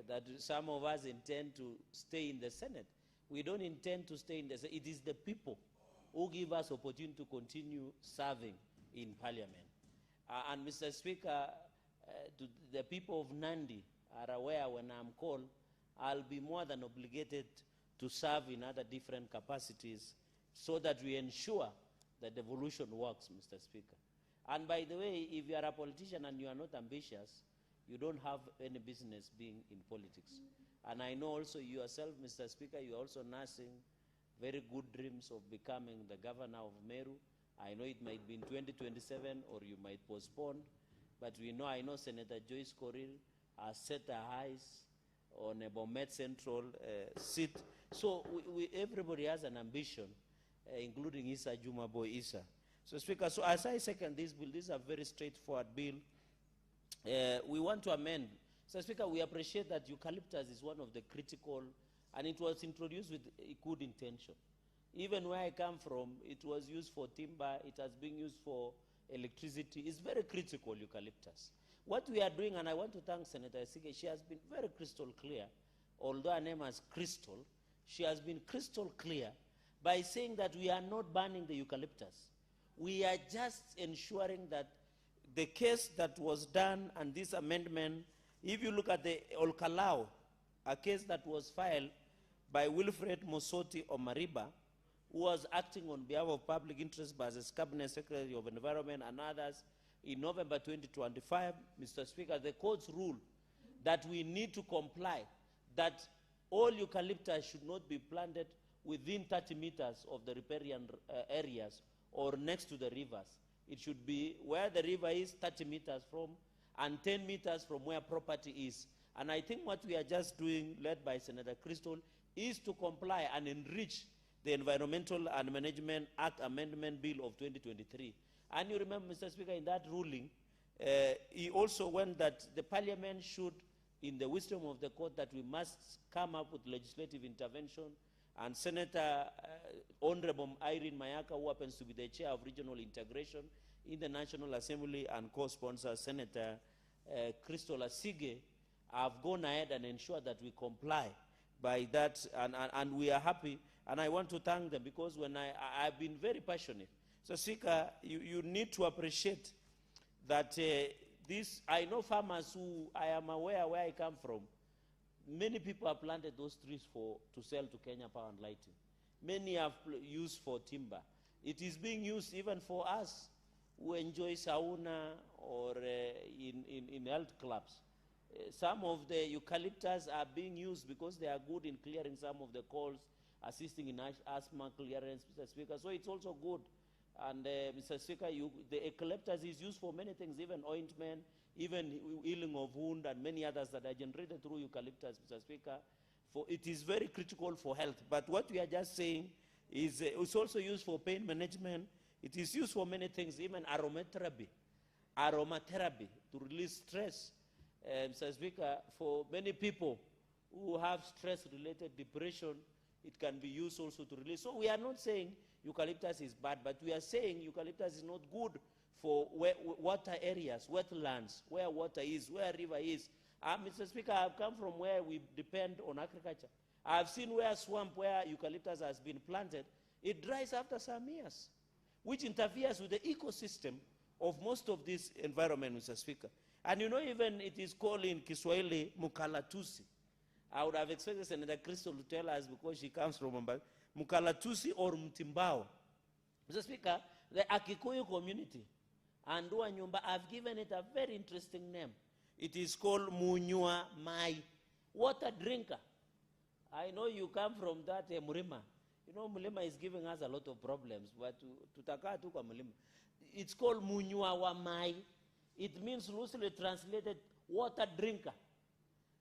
That some of us intend to stay in the Senate. We don't intend to stay in the Senate. It is the people who give us opportunity to continue serving in Parliament. And Mr. Speaker, to the people of Nandi are aware when I'm called, I'll be more than obligated to serve in other different capacities so that we ensure that the devolution works, Mr. Speaker. And by the way, if you are a politician and you are not ambitious, you don't have any business being in politics. And I know also yourself, Mr. Speaker, you are also nursing very good dreams of becoming the governor of Meru. I know it might be in 2027 or you might postpone, but I know Senator Joyce Korir has set her eyes on a Bomet Central seat. So everybody has an ambition, including Issa Jumaboy Issa. So Speaker, so as I second this bill, this is a very straightforward bill. We want to amend. So Speaker, we appreciate that eucalyptus is one of the critical, and it was introduced with a good intention. Even where I come from, it was used for timber, it has been used for electricity. It's very critical, eucalyptus. What we are doing, and I want to thank Senator Asige, she has been very crystal clear. Although her name is Crystal, she has been crystal clear by saying that we are not banning the eucalyptus. We are just ensuring that the case that was done and this amendment, if you look at the Olkalau, a case that was filed by Wilfred Mosoti Omariba, who was acting on behalf of public interest by the Cabinet Secretary of Environment and others in November 2025, Mr. Speaker, the courts ruled that we need to comply, that all eucalyptus should not be planted within 30 meters of the riparian areas or next to the rivers. It should be where the river is 30 meters from and 10 meters from where property is. And I think what we are just doing, led by Senator Crystal, is to comply and enrich the Environmental and Management Act Amendment Bill of 2023. And you remember, Mr. Speaker, in that ruling, he also went that the Parliament should, in the wisdom of the court, that we must come up with legislative intervention. And Senator Honorable Irene Mayaka, who happens to be the chair of regional integration, in the National Assembly and co-sponsor Senator Crystal Asige have gone ahead and ensured that we comply by that, and we are happy, and I want to thank them because when I've been very passionate. So Speaker, you need to appreciate that I know farmers who, I am aware where I come from, many people have planted those trees to sell to Kenya Power and Lighting. Many have used for timber. It is being used even for us who enjoy sauna or in health clubs. Some of the eucalyptus are being used because they are good in clearing some of the coals, assisting in asthma clearance, Mr. Speaker. So it's also good. And Mr. Speaker, the eucalyptus is used for many things, even ointment, even healing of wound, and many others that are generated through eucalyptus, Mr. Speaker. It is very critical for health. But what we are just saying is it's also used for pain management. It is used for many things, even aromatherapy to release stress. Mr. Speaker, for many people who have stress-related depression, it can be used also to release. So we are not saying eucalyptus is bad, but we are saying eucalyptus is not good for water areas, wetlands, where water is, where river is. Mr. Speaker, I've come from where we depend on agriculture. I've seen where swamp, where eucalyptus has been planted, it dries after some years, which interferes with the ecosystem of most of this environment, Mr. Speaker. And you know, even it is called in Kiswahili, mukalatusi. I would have expected Senator Crystal to tell us because she comes from Mumbai. Mukalatusi or Mtimbao. Mr. Speaker, the Akikuyu community and Nyumba have given it a very interesting name. It is called Munywa Mai, water drinker. I know you come from that Murima. You know, Mulima is giving us a lot of problems, but tutaka tu kwa Mulima. It's called Munywa wa Mai. It means loosely translated water drinker.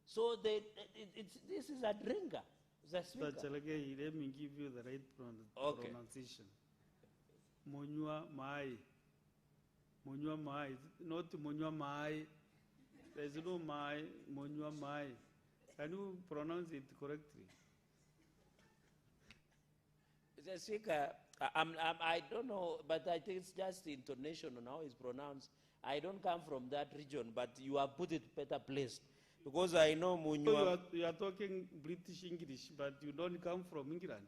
So this is a drinker. But let me give you the right pronunciation. Monywa Mai. Monywa Mai. Not Monywa Mai. There's no Mai. Monywa Mai. Can you pronounce it correctly? Mr. Speaker, I don't know, but I think it's just the intonation on how it's pronounced. I don't come from that region, but you have put it better placed. Because I know Munywa. You are talking British English, but you don't come from England.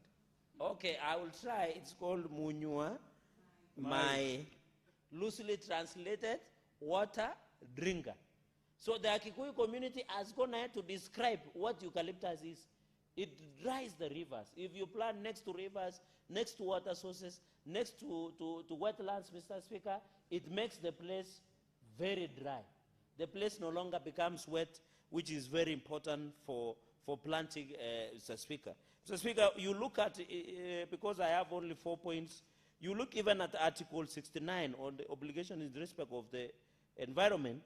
Okay, I will try. It's called Munywa Mai. Loosely translated, water drinker. So the Akikuyu community has gone ahead to describe what eucalyptus is. It dries the rivers. If you plant next to rivers, next to water sources, next to wetlands, Mr. Speaker, it makes the place very dry. The place no longer becomes wet, which is very important for planting, Mr. Speaker. Mr. Speaker, you look at, because I have only 4 points, you look even at Article 69 on the obligation in respect of the environment.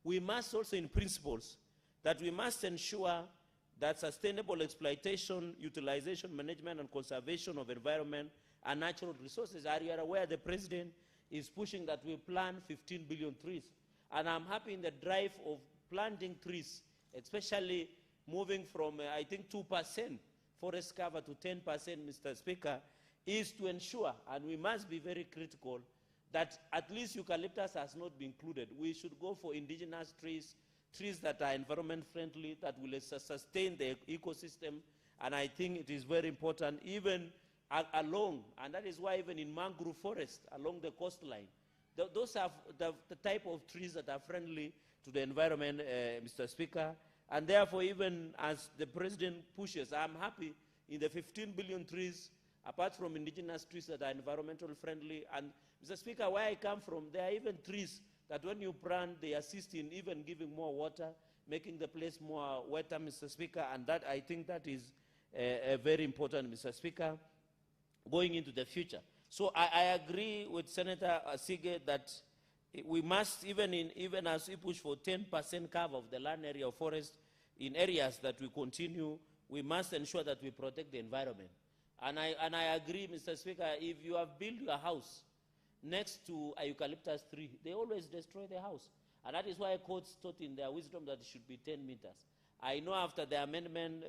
We must also, in principles, that we must ensure that sustainable exploitation, utilization, management, and conservation of environment and natural resources. Are you aware the President is pushing that we plant 15 billion trees? And I'm happy in the drive of planting trees, especially moving from, I think, 2% forest cover to 10%, Mr. Speaker, is to ensure, and we must be very critical, that at least eucalyptus has not been included. We should go for indigenous trees, trees that are environment friendly, that will sustain the ecosystem. And I think it is very important, even along, and that is why even in mangrove forest, along the coastline, those are the type of trees that are friendly to the environment, Mr. Speaker. And therefore, even as the President pushes, I'm happy in the 15 billion trees, apart from indigenous trees that are environmental friendly. And Mr. Speaker, where I come from, there are even trees that when you plant, they assist in even giving more water, making the place more wetter, Mr. Speaker. And that, I think that is very important, Mr. Speaker, going into the future. So I agree with Senator Asige that we must, even as we push for 10% cover of the land area of forest in areas that we continue, we must ensure that we protect the environment. And I agree, Mr. Speaker, if you have built your house next to a eucalyptus tree, they always destroy the house. And that is why courts taught in their wisdom that it should be 10 meters. I know after the amendment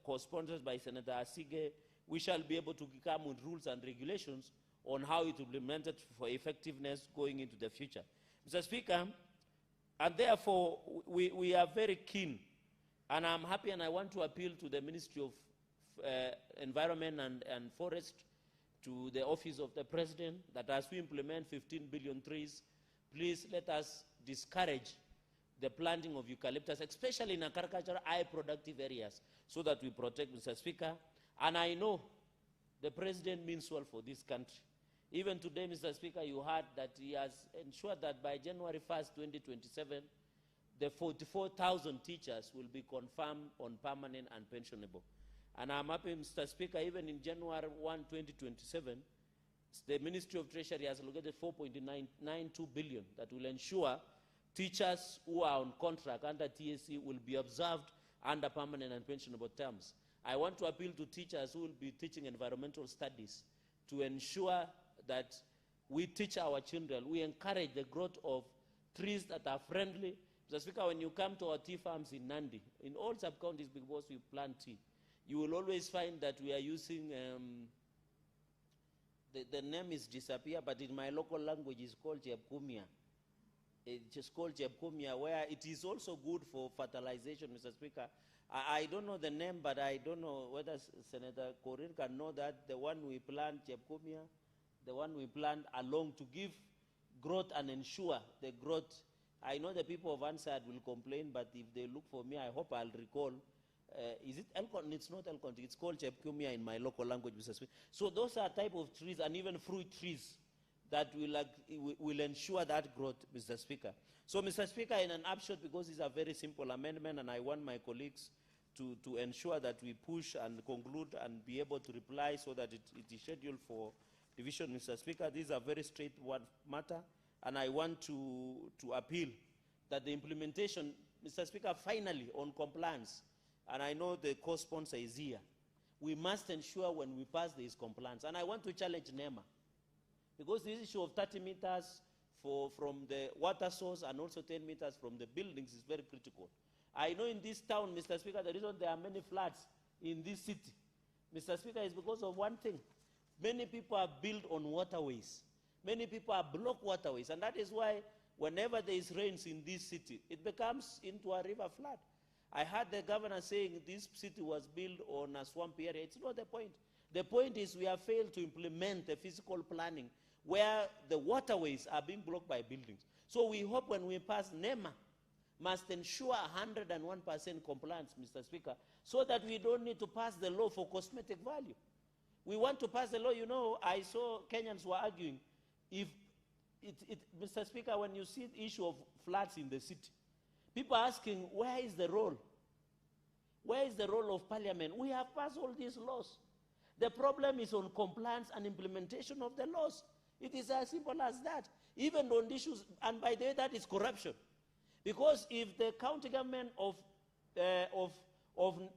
co-sponsored by Senator Asige, we shall be able to come with rules and regulations on how it will be implemented for effectiveness going into the future. Mr. Speaker, and therefore we are very keen, and I'm happy, and I want to appeal to the Ministry of Environment and Forest, to the Office of the President, that as we implement 15 billion trees, please let us discourage the planting of eucalyptus, especially in agricultural high productive areas, so that we protect, Mr. Speaker. And I know the President means well for this country. Even today, Mr. Speaker, you heard that he has ensured that by January 1st, 2027, the 44,000 teachers will be confirmed on permanent and pensionable. And I'm happy, Mr. Speaker, even in January 1, 2027, the Ministry of Treasury has allocated 4.92 billion that will ensure teachers who are on contract under TSC will be observed under permanent and pensionable terms. I want to appeal to teachers who will be teaching environmental studies to ensure that we teach our children, we encourage the growth of trees that are friendly. Mr. Speaker, when you come to our tea farms in Nandi, in all sub-counties, because we plant tea, you will always find that we are using, the name is disappear, but in my local language it's called jebkumia. It's just called jebkumia, where it is also good for fertilization, Mr. Speaker. I don't know the name, but I don't know whether Senator Korir can know that the one we plant, jebkumia, the one we plant along to give growth and ensure the growth. I know the people of Ansad will complain, but if they look for me, I hope I'll recall. Is it Elcon? It's not Elcon. It's called Chepkumia in my local language, Mr. Speaker. So those are type of trees, and even fruit trees, that will ensure that growth, Mr. Speaker. So, Mr. Speaker, in an upshot, because it's a very simple amendment, and I want my colleagues to ensure that we push and conclude and be able to reply so that it is scheduled for division, Mr. Speaker. This is a very straightforward matter, and I want to appeal that the implementation, Mr. Speaker, finally on compliance, and I know the co-sponsor is here, we must ensure when we pass this compliance. And I want to challenge NEMA, because this issue of 30 meters from the water source and also 10 meters from the buildings is very critical. I know in this town, Mr. Speaker, the reason there are many floods in this city, Mr. Speaker, is because of one thing. Many people are built on waterways. Many people are blocked waterways, and that is why whenever there is rains in this city, it becomes into a river flood. I heard the governor saying this city was built on a swamp area. It's not the point. The point is we have failed to implement the physical planning where the waterways are being blocked by buildings. So we hope when we pass, NEMA must ensure 101% compliance, Mr. Speaker, so that we don't need to pass the law for cosmetic value. We want to pass the law. You know, I saw Kenyans were arguing, if Mr. Speaker, when you see the issue of floods in the city, people are asking, where is the role? Where is the role of Parliament? We have passed all these laws. The problem is on compliance and implementation of the laws. It is as simple as that. Even on issues, and by the way, that is corruption. Because if the county government of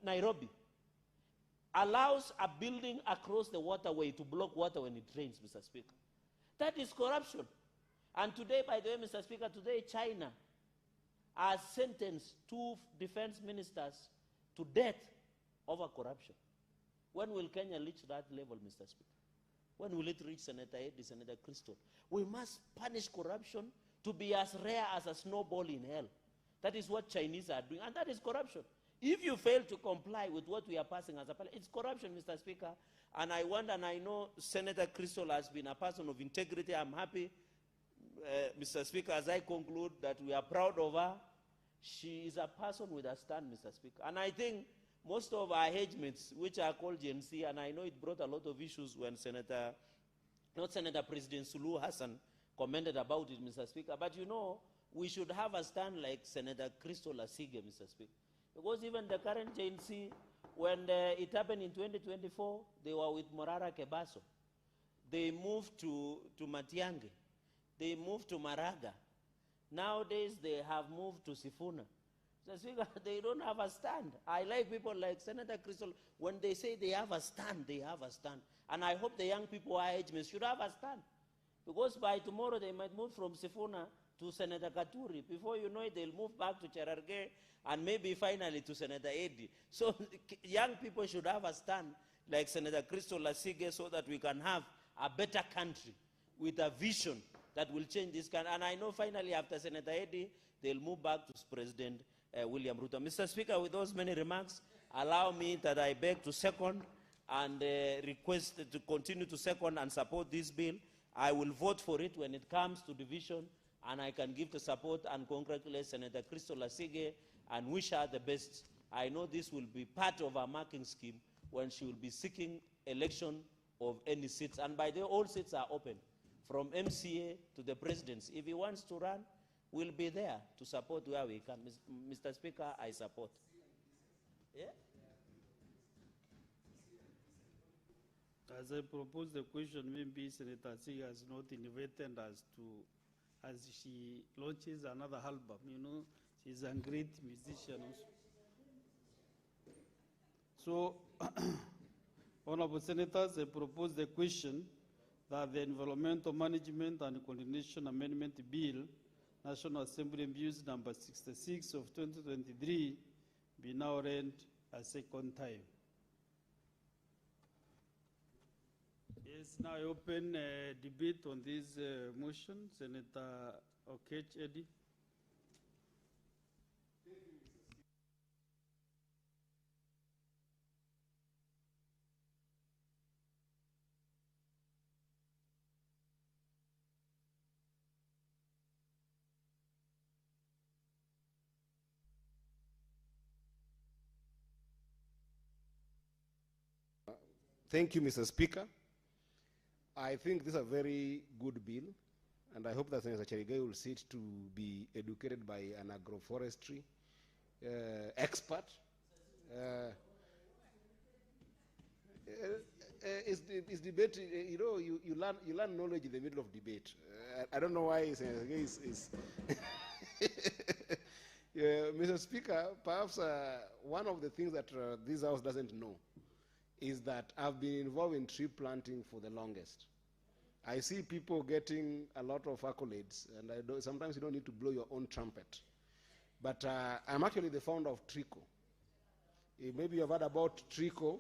Nairobi allows a building across the waterway to block water when it rains, Mr. Speaker, that is corruption. And today, by the way, Mr. Speaker, today China has sentenced 2 defense ministers to death over corruption. When will Kenya reach that level, Mr. Speaker? When will it reach Senator Eddie, Senator Crystal? We must punish corruption to be as rare as a snowball in hell. That is what Chinese are doing, and that is corruption. If you fail to comply with what we are passing as a parliament, it's corruption, Mr. Speaker. And I want, and I know Senator Crystal has been a person of integrity. I'm happy, Mr. Speaker, as I conclude, that we are proud of her. She is a person with a stand, Mr. Speaker. And I think most of our age mates, which are called Gen Z, and I know it brought a lot of issues when President Suluhu Hassan commented about it, Mr. Speaker. But you know, we should have a stand like Senator Crystal Asige, Mr. Speaker. Because even the current Gen Z, when it happened in 2024, they were with Morara Kebaso. They moved to Matiang'i. They moved to Maraga. Nowadays, they have moved to Sifuna. So they don't have a stand. I like people like Senator Crystal. When they say they have a stand, they have a stand. And I hope the young people our age should have a stand. Because by tomorrow, they might move from Sifuna to Senator Katuri. Before you know it, they'll move back to Cherargei and maybe finally to Senator Eddie. So young people should have a stand like Senator Crystal Asige so that we can have a better country with a vision that will change this country. And I know finally after Senator Eddy, they'll move back to President William Ruto. Mr. Speaker, with those many remarks, allow me that I beg to second and request to continue to second and support this bill. I will vote for it when it comes to division, and I can give the support and congratulate Senator Crystal Asige and wish her the best. I know this will be part of our marking scheme when she will be seeking election of any seats. And by the way, all seats are open, from MCA to the presidency. If he wants to run, we'll be there to support where we can. Mr. Speaker, I support. Yeah? As I propose the question, maybe Senator Asige has not invited us to, as she launches another album, you know, she's a great musician also. So, Honorable Senators, I propose the question that the Environmental Management and Coordination Amendment Bill, National Assembly Bills number 66 of 2023, be now read a second time. Yes, now I open debate on this motion. Senator Okech Eddy. Thank you, Mr. Speaker. I think this is a very good bill, and I hope that Senator Cherigai will sit to be educated by an agroforestry expert. It's debate, you know, you learn knowledge in the middle of debate. I don't know why Senator Cherigai is Mr. Speaker, perhaps one of the things that this House doesn't know is that I've been involved in tree planting for the longest. I see people getting a lot of accolades, and sometimes you don't need to blow your own trumpet. But I'm actually the founder of TRICO. Maybe you've heard about TRICO.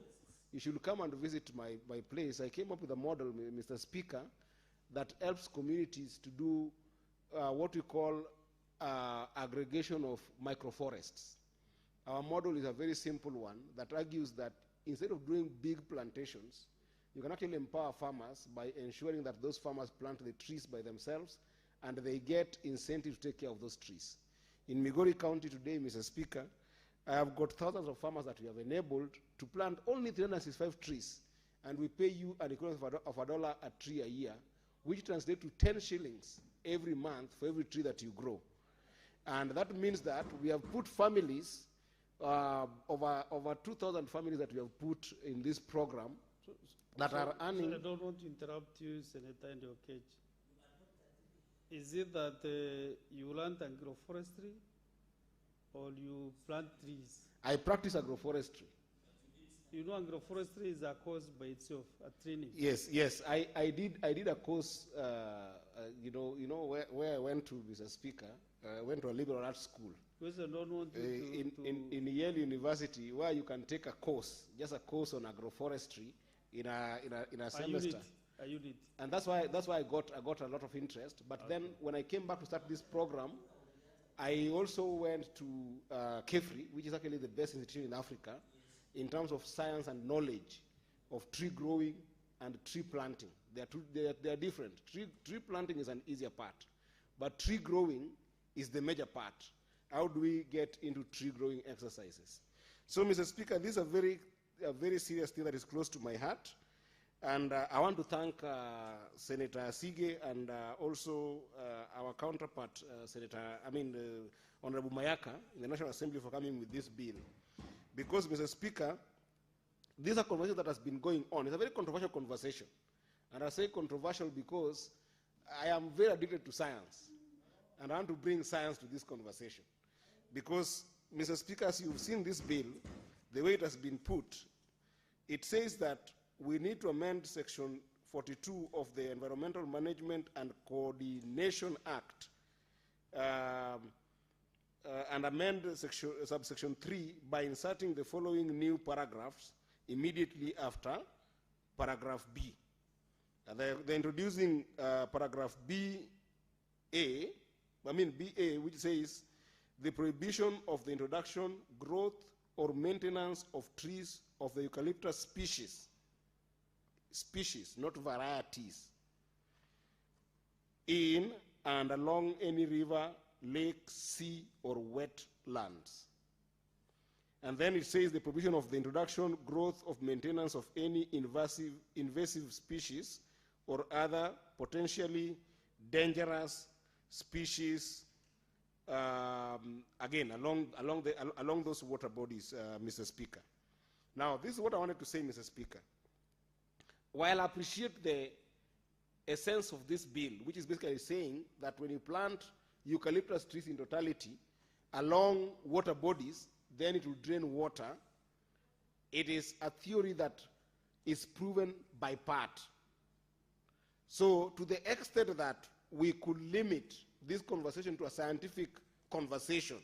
You should come and visit my place. I came up with a model, Mr. Speaker, that helps communities to do what we call aggregation of microforests. Our model is a very simple one that argues that instead of doing big plantations, you can actually empower farmers by ensuring that those farmers plant the trees by themselves and they get incentive to take care of those trees. In Migori County today, Mr. Speaker, I have got thousands of farmers that we have enabled to plant only 365 trees, and we pay you an equivalent of $1 a tree a year, which translates to 10 shillings every month for every tree that you grow. And that means that we have put families, over 2,000 families that we have put in this program that are earning. I don't want to interrupt you, Senator Okech. Is it that you learn agroforestry or you plant trees? I practice agroforestry. You know, agroforestry is a course by itself, a training. Yes. I did a course. You know where I went to, Mr. Speaker. I went to a liberal arts school. Because I don't want in Yale University, where you can take a course, just a course on agroforestry in a semester. A unit. And that's why I got a lot of interest. But then when I came back to start this program, I also went to KEFRI, which is actually the best institution in Africa in terms of science and knowledge of tree growing and tree planting. They are different. Tree planting is an easier part, but tree growing is the major part. How do we get into tree growing exercises? So, Mr. Speaker, this is a very serious thing that is close to my heart. And I want to thank Senator Asige and also our counterpart, Honorable Mayaka in the National Assembly for coming with this bill. Because, Mr. Speaker, this is a conversation that has been going on. It's a very controversial conversation. And I say controversial because I am very addicted to science. And I want to bring science to this conversation. Because, Mr. Speaker, as you've seen this bill, the way it has been put, it says that we need to amend Section 42 of the Environmental Management and Coordination Act and amend subsection 3 by inserting the following new paragraphs immediately after paragraph B. They're introducing paragraph BA, which says the prohibition of the introduction, growth, or maintenance of trees of the eucalyptus species, not varieties, in and along any river, lake, sea, or wetlands. And then it says the prohibition of the introduction, growth, of maintenance of any invasive species or other potentially dangerous species, again, along those water bodies, Mr. Speaker. Now, this is what I wanted to say, Mr. Speaker. While I appreciate the essence of this bill, which is basically saying that when you plant eucalyptus trees in totality along water bodies, then it will drain water, it is a theory that is proven by part. So to the extent that we could limit this conversation to a scientific conversation,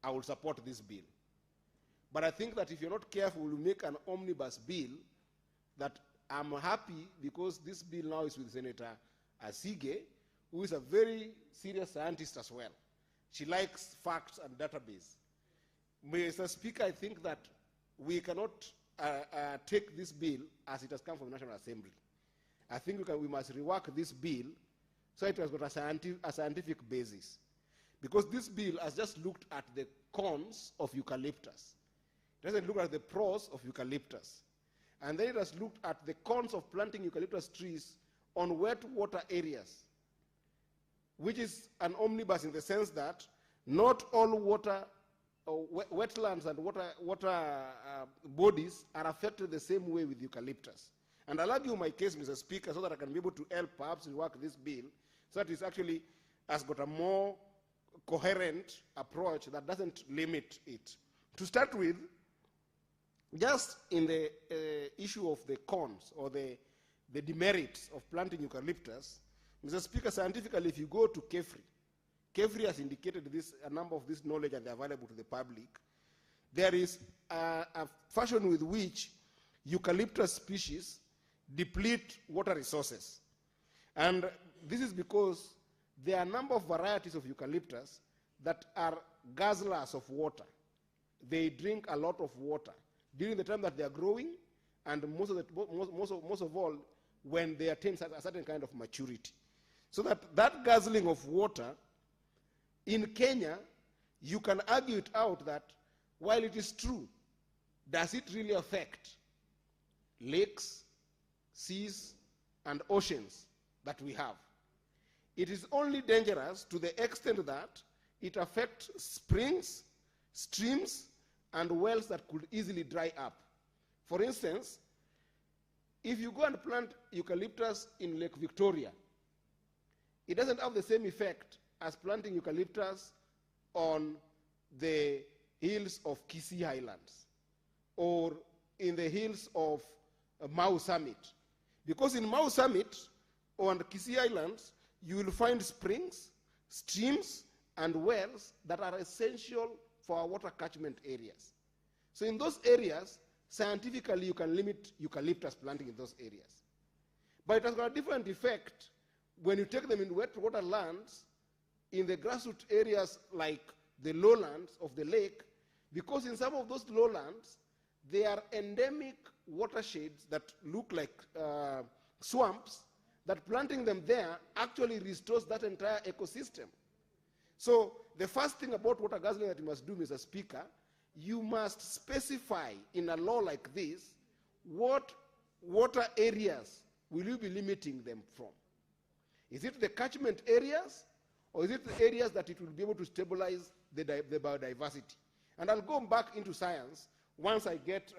I will support this bill. But I think that if you're not careful, we'll make an omnibus bill that I'm happy because this bill now is with Senator Asige, who is a very serious scientist as well. She likes facts and database. Mr. Speaker, I think that we cannot take this bill as it has come from the National Assembly. I think we must rework this bill so it has got a scientific basis. Because this bill has just looked at the cons of eucalyptus. It doesn't look at the pros of eucalyptus. And then it has looked at the cons of planting eucalyptus trees on wet water areas, which is an omnibus in the sense that not all water, wetlands and water bodies are affected the same way with eucalyptus. And I'll argue my case, Mr. Speaker, so that I can be able to help perhaps rework this bill so that it actually has got a more coherent approach that doesn't limit it. To start with, just in the issue of the cons or the demerits of planting eucalyptus, Mr. Speaker, scientifically, if you go to KEFRI has indicated a number of this knowledge and they're available to the public. There is a fashion with which eucalyptus species deplete water resources. And this is because there are a number of varieties of eucalyptus that are guzzlers of water. They drink a lot of water during the time that they are growing, and most of all when they attain a certain kind of maturity. So that guzzling of water in Kenya, you can argue it out that while it is true, does it really affect lakes, seas, and oceans that we have? It is only dangerous to the extent that it affects springs, streams, and wells that could easily dry up. For instance, if you go and plant eucalyptus in Lake Victoria, it doesn't have the same effect as planting eucalyptus on the hills of Kisii Highlands or in the hills of Mau Summit. Because in Mau Summit or on the Kisii Islands, you will find springs, streams, and wells that are essential for our water catchment areas. So in those areas, scientifically, you can limit eucalyptus planting in those areas. But it has got a different effect when you take them in wet water lands, in the grassroots areas like the lowlands of the lake, because in some of those lowlands, they are endemic watersheds that look like swamps, that planting them there actually restores that entire ecosystem. So the first thing about water guzzling that you must do, Mr. Speaker, you must specify in a law like this what water areas will you be limiting them from. Is it the catchment areas, or is it the areas that it will be able to stabilize the biodiversity? And I'll go back into science once I get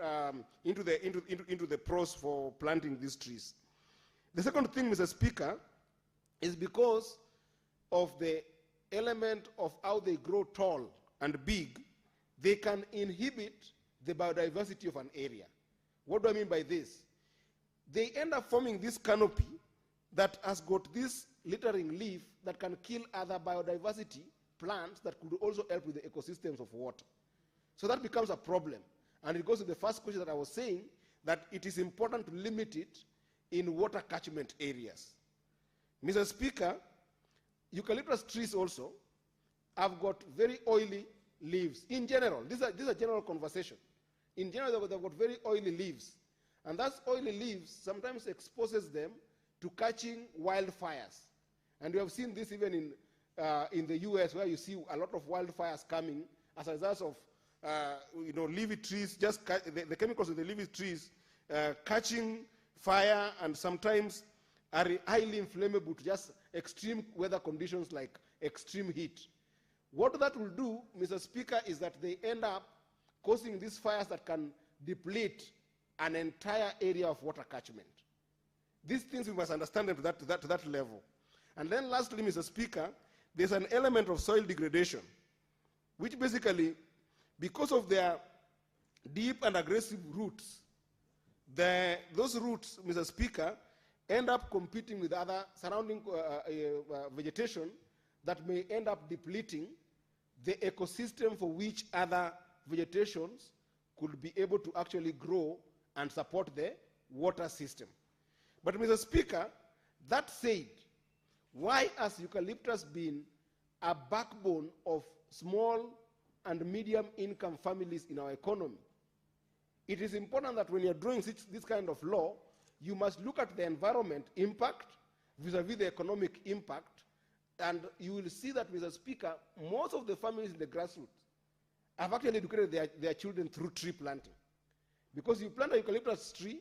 into the pros for planting these trees. The second thing, Mr. Speaker, is because of the element of how they grow tall and big, they can inhibit the biodiversity of an area. What do I mean by this? They end up forming this canopy that has got this littering leaf that can kill other biodiversity plants that could also help with the ecosystems of water. So that becomes a problem. And it goes to the first question that I was saying, that it is important to limit it in water catchment areas. Mr. Speaker, eucalyptus trees also have got very oily leaves. In general, this is a general conversation. In general, they've got very oily leaves. And that oily leaves sometimes exposes them to catching wildfires. And we have seen this even in the US, where you see a lot of wildfires coming as a result of leafy trees, just the chemicals in the leafy trees catching fire, and sometimes are highly inflammable to just extreme weather conditions like extreme heat. What that will do, Mr. Speaker, is that they end up causing these fires that can deplete an entire area of water catchment. These things we must understand them to that level. And then lastly, Mr. Speaker, there's an element of soil degradation, which basically, because of their deep and aggressive roots, those roots, Mr. Speaker, end up competing with other surrounding vegetation that may end up depleting the ecosystem for which other vegetations could be able to actually grow and support the water system. But Mr. Speaker, that said, why has eucalyptus been a backbone of small and medium income families in our economy? It is important that when you're doing this kind of law, you must look at the environment impact vis-a-vis the economic impact, and you will see that, Mr. Speaker, most of the families in the grassroots have actually educated their children through tree planting. Because you plant a eucalyptus tree,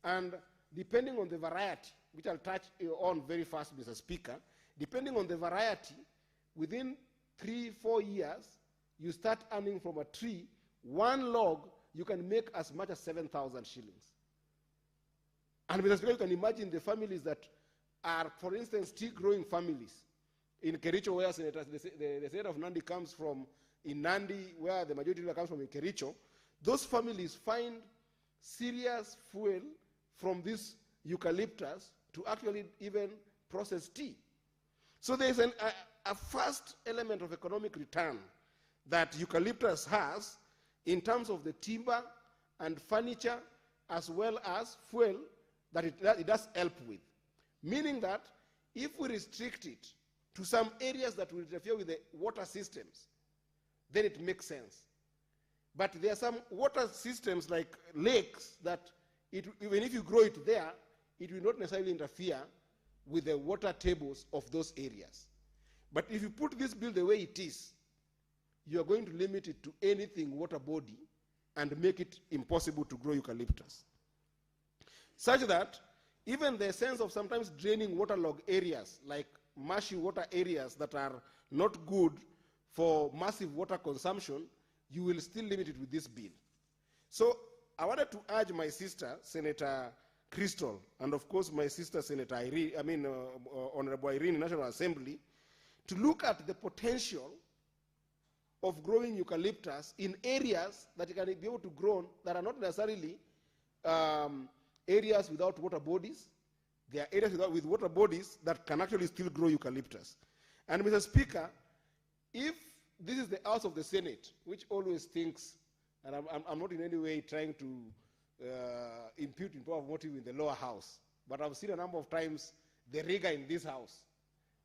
and depending on the variety, which I'll touch on very fast, Mr. Speaker, depending on the variety, within 3-4 years, you start earning from a tree, one log, you can make as much as 7,000 shillings. And Mr. Speaker, you can imagine the families that are, for instance, tea-growing families. In Kericho, where the state of Nandi comes from, in Nandi, where the majority comes from in Kericho, those families find serious fuel from this eucalyptus to actually even process tea. So there's a first element of economic return that eucalyptus has in terms of the timber and furniture, as well as fuel that it does help with. Meaning that if we restrict it to some areas that will interfere with the water systems, then it makes sense. But there are some water systems like lakes that even if you grow it there, it will not necessarily interfere with the water tables of those areas. But if you put this bill the way it is, you are going to limit it to anything water body and make it impossible to grow eucalyptus. Such that even the sense of sometimes draining waterlogged areas, like marshy water areas that are not good for massive water consumption, you will still limit it with this bill. So I wanted to urge my sister, Senator Crystal, and of course my sister, Senator Irene, Honorable Irene in National Assembly, to look at the potential of growing eucalyptus in areas that you can be able to grow that are not necessarily areas without water bodies. There are areas with water bodies that can actually still grow eucalyptus. And Mr. Speaker, if this is the House of the Senate, which always thinks, and I'm not in any way trying to impute improper motive in the lower house, but I've seen a number of times the rigor in this house.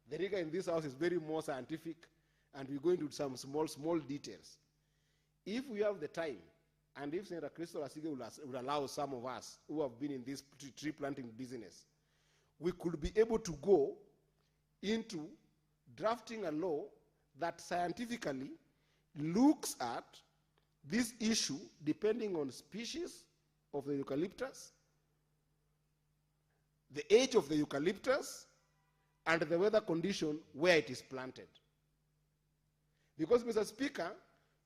The rigor in this house is very more scientific, and we go into some small details. If we have the time, and if Senator Crystal Asige will allow some of us who have been in this tree planting business, we could be able to go into drafting a law that scientifically looks at this issue depending on species of the eucalyptus, the age of the eucalyptus, and the weather condition where it is planted. Because, Mr. Speaker,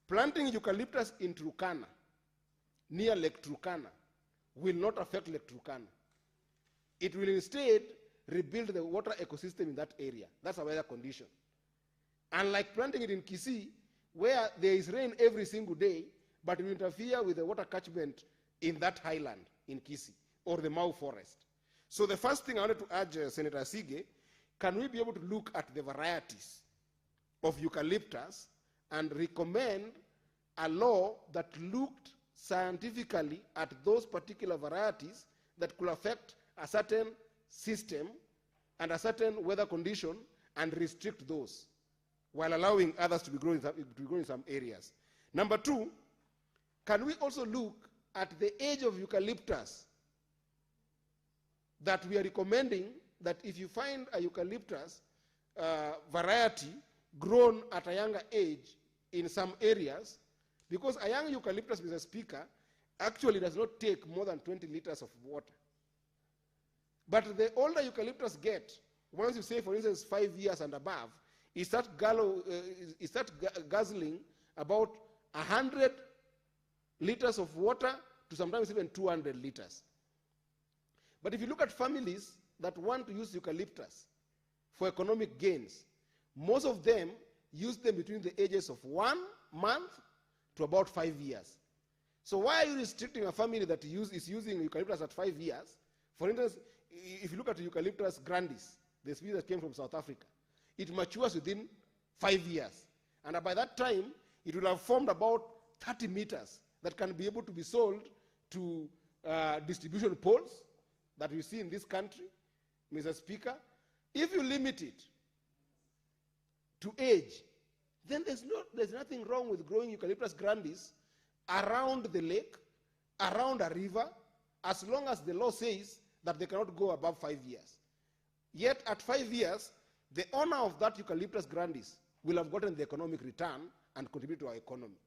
planting eucalyptus in Turkana, near Lake Turkana, will not affect Lake Turkana. It will instead rebuild the water ecosystem in that area. That's a weather condition. Unlike planting it in Kisii, where there is rain every single day, but it will interfere with the water catchment in that highland in Kisii, or the Mau forest. So the first thing I wanted to urge Senator Asige, can we be able to look at the varieties of eucalyptus and recommend a law that looked scientifically at those particular varieties that could affect a certain system and a certain weather condition and restrict those, while allowing others to be growing in some areas. Number two, can we also look at the age of eucalyptus, that we are recommending that if you find a eucalyptus variety grown at a younger age in some areas, because a young eucalyptus, Mr. Speaker, actually does not take more than 20 liters of water. But the older eucalyptus get, once you say, for instance, 5 years and above, it starts guzzling about 100 liters of water to sometimes even 200 liters. But if you look at families that want to use eucalyptus for economic gains, most of them use them between the ages of 1 month to about 5 years. So why are you restricting a family that is using eucalyptus at 5 years? For instance, if you look at Eucalyptus grandis, the species that came from South Africa, it matures within 5 years. And by that time, it will have formed about 30 meters that can be able to be sold to distribution poles that we see in this country, Mr. Speaker. If you limit it to age, then there's nothing wrong with growing Eucalyptus grandis around the lake, around a river, as long as the law says that they cannot go above 5 years. Yet at 5 years, the owner of that Eucalyptus grandis will have gotten the economic return and contribute to our economy.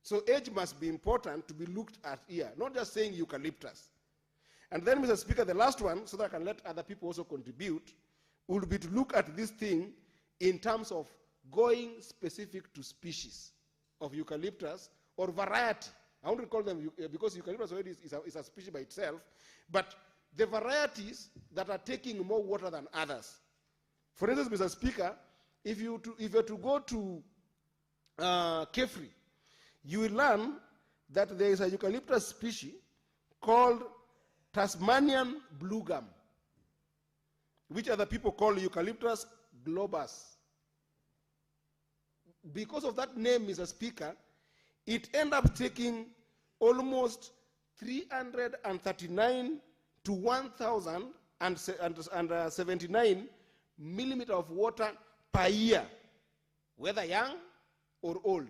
So age must be important to be looked at here, not just saying eucalyptus. And then, Mr. Speaker, the last one, so that I can let other people also contribute, would be to look at this thing in terms of going specific to species of eucalyptus or variety. I want to call them, because eucalyptus already is a species by itself, but the varieties that are taking more water than others. For instance, Mr. Speaker, if you were to go to Kefri, you will learn that there is a eucalyptus species called Tasmanian blue gum, which other people call Eucalyptus globus. Because of that name, Mr. Speaker, it ended up taking almost 339 to 1,079 millimeters of water per year, whether young or old,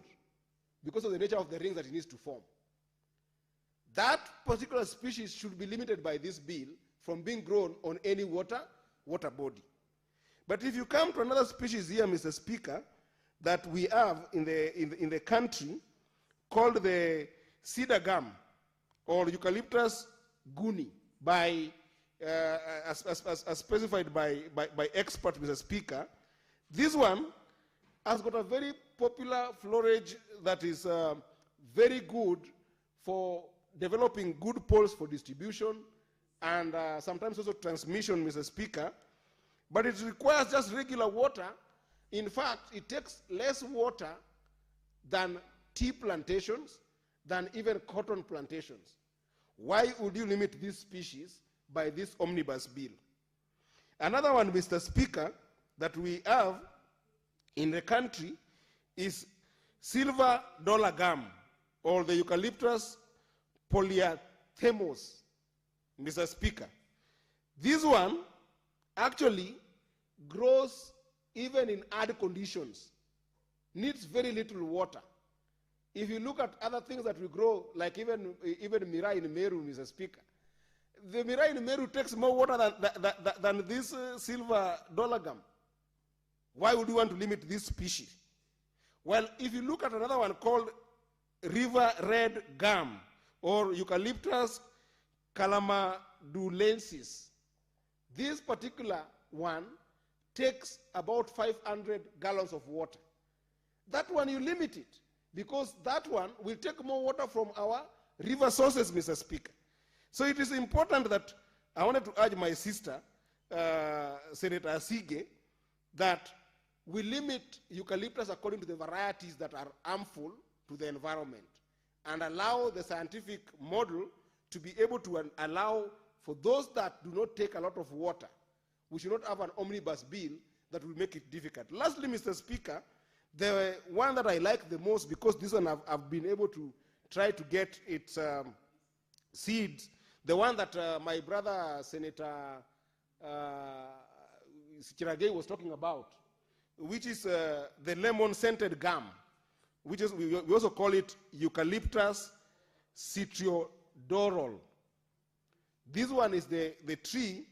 because of the nature of the rings that it needs to form. That particular species should be limited by this bill from being grown on any water body. But if you come to another species here, Mr. Speaker, that we have in the country, called the cedar gum or Eucalyptus ngunyi, as specified by experts, Mr. Speaker, this one has got a very popular florage that is very good for developing good poles for distribution and sometimes also transmission, Mr. Speaker. But it requires just regular water. In fact, it takes less water than tea plantations, than even cotton plantations. Why would you limit this species by this omnibus bill? Another one, Mr. Speaker, that we have in the country is silver dollar gum, or the Eucalyptus polyanthermus, Mr. Speaker. This one actually grows even in arid conditions, needs very little water. If you look at other things that we grow, like even mirai in Meru, Mr. Speaker, the mirai in Meru takes more water than this silver dollar gum. Why would you want to limit this species? Well, if you look at another one called river red gum, or Eucalyptus calamadulensis, this particular one takes about 500 gallons of water. That one you limit it, because that one will take more water from our river sources, Mr. Speaker. So it is important that I wanted to urge my sister, Senator Asige, that we limit eucalyptus according to the varieties that are harmful to the environment, and allow the scientific model to be able to allow for those that do not take a lot of water. We should not have an omnibus bill that will make it difficult. Lastly, Mr. Speaker, the one that I like the most, because this one I've been able to try to get its seeds The one that my brother, Senator Chiragei, was talking about, which is the lemon-scented gum, which is, we also call it Eucalyptus citriodoral. This one is the tree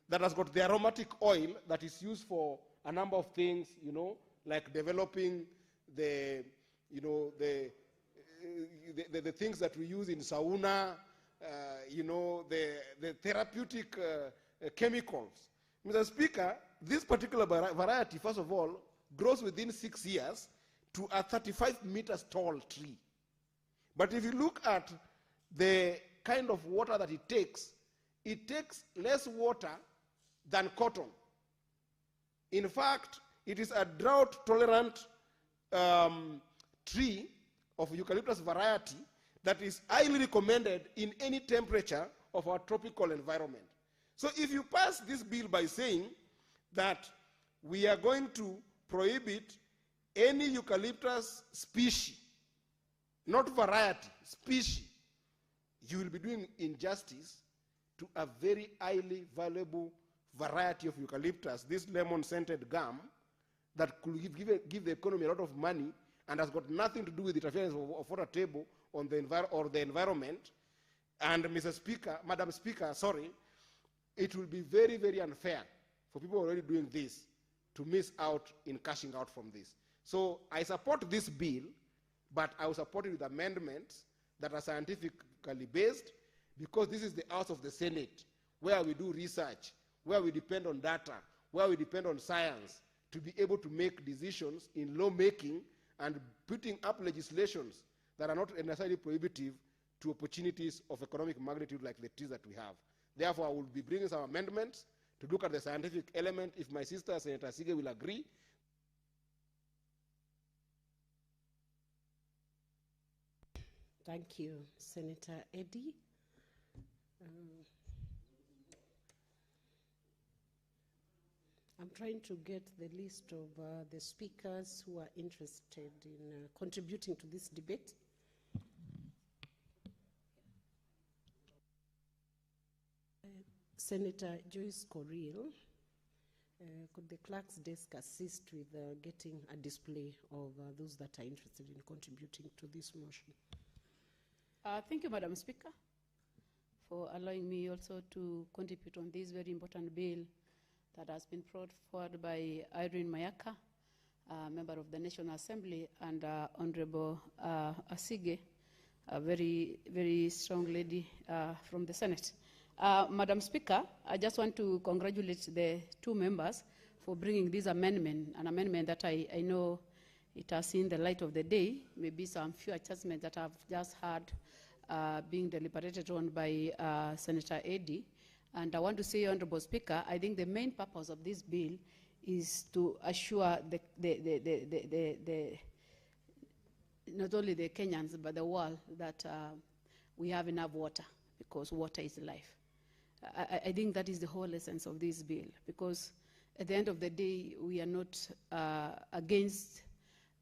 that has got the aromatic oil that is used for a number of things, you know, like developing the, you know, the things that we use in sauna, you know, the therapeutic chemicals. Mr. Speaker, this particular variety, first of all, grows within 6 years to a 35 meters tall tree. But if you look at the kind of water that it takes less water than cotton. In fact, it is a drought-tolerant tree of eucalyptus variety that is highly recommended in any temperature of our tropical environment. So if you pass this bill by saying that we are going to prohibit any eucalyptus species, not variety, species, you will be doing injustice to a very highly valuable variety of eucalyptus, this lemon-scented gum, that could give the economy a lot of money and has got nothing to do with the interference of water table on the environment. And Mr. Speaker, Madam Speaker, sorry, it will be very, very unfair for people already doing this to miss out in cashing out from this. So I support this bill, but I will support it with amendments that are scientifically based, because this is the house of the Senate, where we do research, where we depend on data, where we depend on science to be able to make decisions in lawmaking and putting up legislations that are not necessarily prohibitive to opportunities of economic magnitude like the trees that we have. Therefore, I will be bringing some amendments to look at the scientific element, if my sister, Senator Sige, will agree. Thank you, Senator Eddy. I'm trying to get the list of the speakers who are interested in contributing to this debate. Senator Joyce Corriel, could the clerk's desk assist with getting a display of those that are interested in contributing to this motion? Thank you, Madam Speaker, for allowing me also to contribute on this very important bill that has been brought forward by Irene Mayaka, member of the National Assembly, and Honorable Asige, a very, very strong lady from the Senate. Madam Speaker, I just want to congratulate the two members for bringing this amendment, an amendment that I know it has seen the light of the day, maybe some few adjustments that I've just heard being deliberated on by Senator Eddy. And I want to say, Honorable Speaker, I think the main purpose of this bill is to assure not only the Kenyans, but the world that we have enough water, because water is life. I think that is the whole essence of this bill, because at the end of the day, we are not against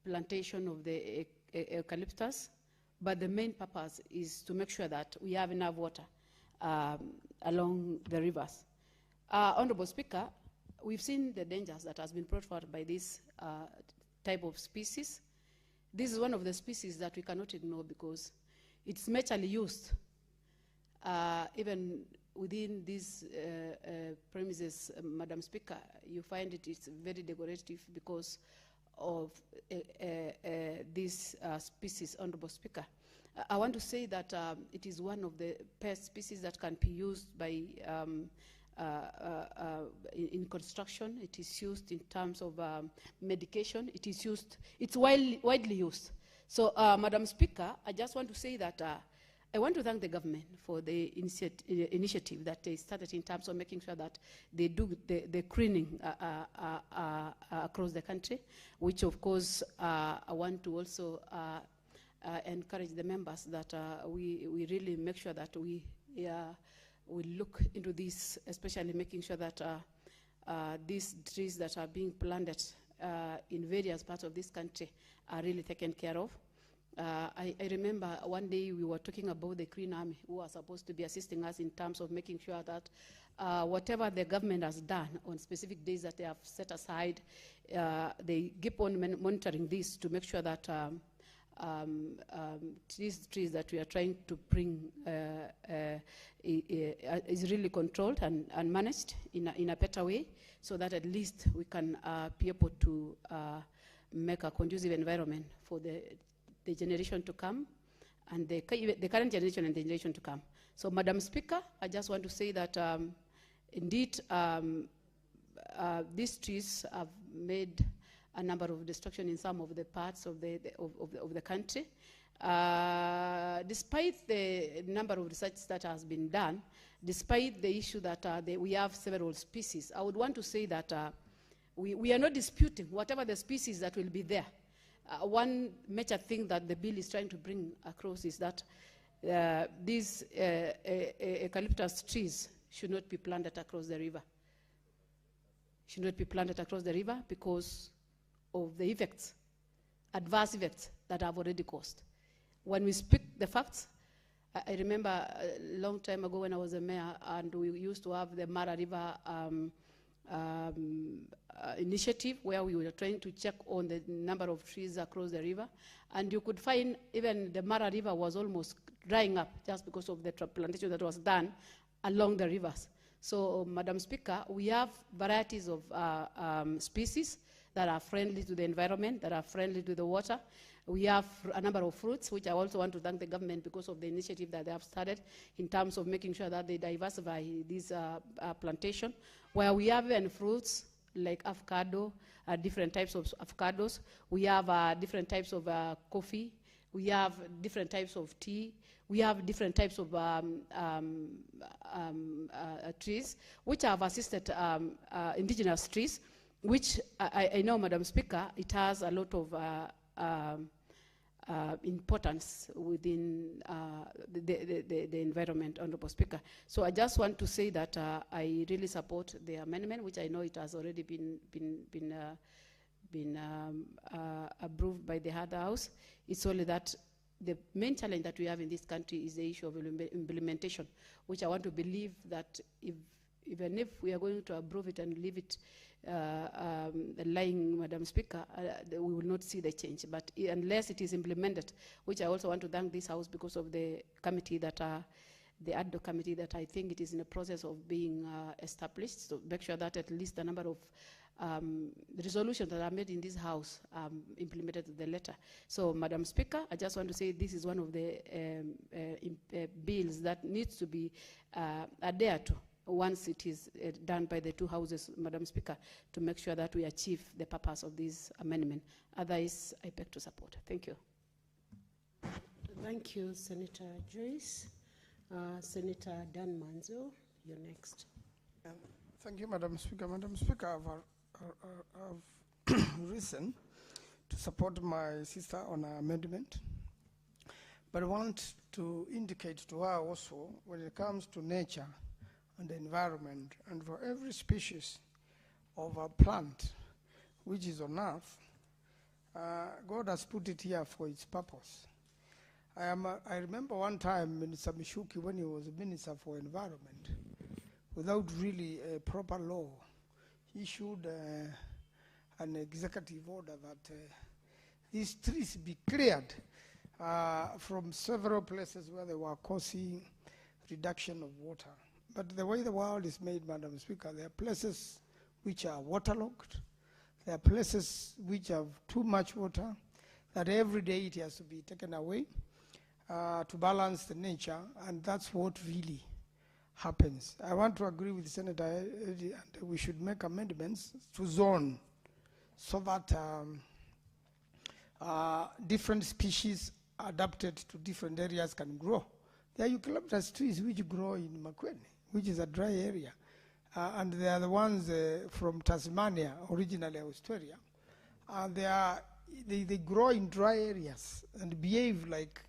plantation of the eucalyptus, but the main purpose is to make sure that we have enough water along the rivers. Honorable Speaker, we've seen the dangers that has been brought forward by this type of species. This is one of the species that we cannot ignore because it's majorly used even within these premises, Madam Speaker. You find it's very decorative because of this species, Honorable Speaker. I want to say that it is one of the pest species that can be used by in construction. It is used in terms of medication. It is used, it's widely used. So, Madam Speaker, I just want to say that I want to thank the government for the initiative that they started in terms of making sure that they do the cleaning across the country, which of course I want to also encourage the members that we really make sure that we look into this, especially making sure that these trees that are being planted in various parts of this country are really taken care of. I remember one day we were talking about the Green Army, who are supposed to be assisting us in terms of making sure that whatever the government has done on specific days that they have set aside, they keep on monitoring this to make sure that these trees that we are trying to bring is really controlled and managed in a better way, so that at least we can be able to make a conducive environment for the generation to come, and the current generation and the generation to come. So, Madam Speaker, I just want to say that indeed these trees have made a number of destruction in some of the parts of the country. Despite the number of research that has been done, despite the issue that we have several species, I would want to say that we are not disputing whatever the species that will be there. One major thing that the bill is trying to bring across is that these eucalyptus trees should not be planted across the river. Should not be planted across the river because of the effects, adverse effects that have already caused. When we speak the facts, I remember a long time ago when I was a mayor, and we used to have the Mara River initiative where we were trying to check on the number of trees across the river, and you could find even the Mara River was almost drying up just because of the plantation that was done along the rivers. So, Madam Speaker, we have varieties of species that are friendly to the environment, that are friendly to the water. We have a number of fruits, which I also want to thank the government because of the initiative that they have started in terms of making sure that they diversify this plantation, where we have even fruits like avocado, different types of avocados. We have different types of coffee. We have different types of tea. We have different types of trees, which have assisted indigenous trees, which I know, Madam Speaker, it has a lot of importance within the environment, Honorable Speaker. So I just want to say that I really support the amendment, which I know it has already been approved by the other house. It's only that the main challenge that we have in this country is the issue of implementation, which I want to believe that even if we are going to approve it and leave it lying, Madam Speaker, we will not see the change. But unless it is implemented, which I also want to thank this House because of the committee that the ad hoc committee that I think it is in the process of being established, so make sure that at least the number of the resolutions that are made in this House implemented to the letter. So, Madam Speaker, I just want to say this is one of the bills that needs to be adhered to once it is done by the two houses, Madam Speaker, to make sure that we achieve the purpose of this amendment. Otherwise, I beg to support. Thank you. Thank you, Senator Joyce. Senator Dan Manzo, you're next. Thank you, Madam Speaker. Madam Speaker, I've risen to support my sister on her amendment, but I want to indicate to her also when it comes to nature and the environment, and for every species of a plant which is on earth, God has put it here for its purpose. I remember one time Minister Mishuki, when he was Minister for Environment, without really a proper law, he issued an executive order that these trees be cleared from several places where they were causing reduction of water. But the way the world is made, Madam Speaker, there are places which are waterlogged. There are places which have too much water, that every day it has to be taken away to balance the nature, and that's what really happens. I want to agree with Senator Eddie, and we should make amendments to zone so that different species adapted to different areas can grow. There are eucalyptus trees which grow in makwiny, which is a dry area. And they are the ones from Tasmania, originally Australia. They grow in dry areas and behave like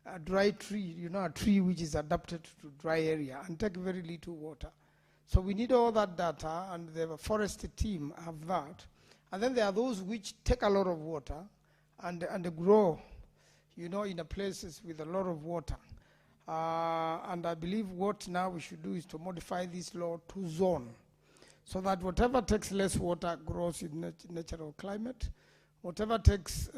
a dry tree, you know, a tree which is adapted to dry area and take very little water. So we need all that data, and the forest team have that. And then there are those which take a lot of water and grow, you know, in a places with a lot of water. And I believe what now we should do is to modify this law to zone, so that whatever takes less water grows in natural climate, whatever takes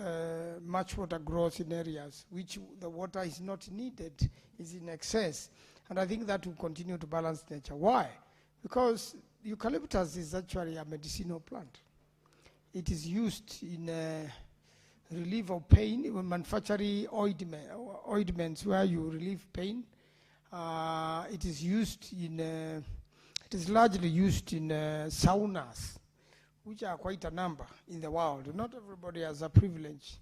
much water grows in areas which the water is not needed, is in excess. And I think that will continue to balance nature. Why? Because eucalyptus is actually a medicinal plant. It is used in relief of pain, in manufacturing ointments where you relieve pain. It is used in, it is largely used in saunas, which are quite a number in the world. Not everybody has a privilege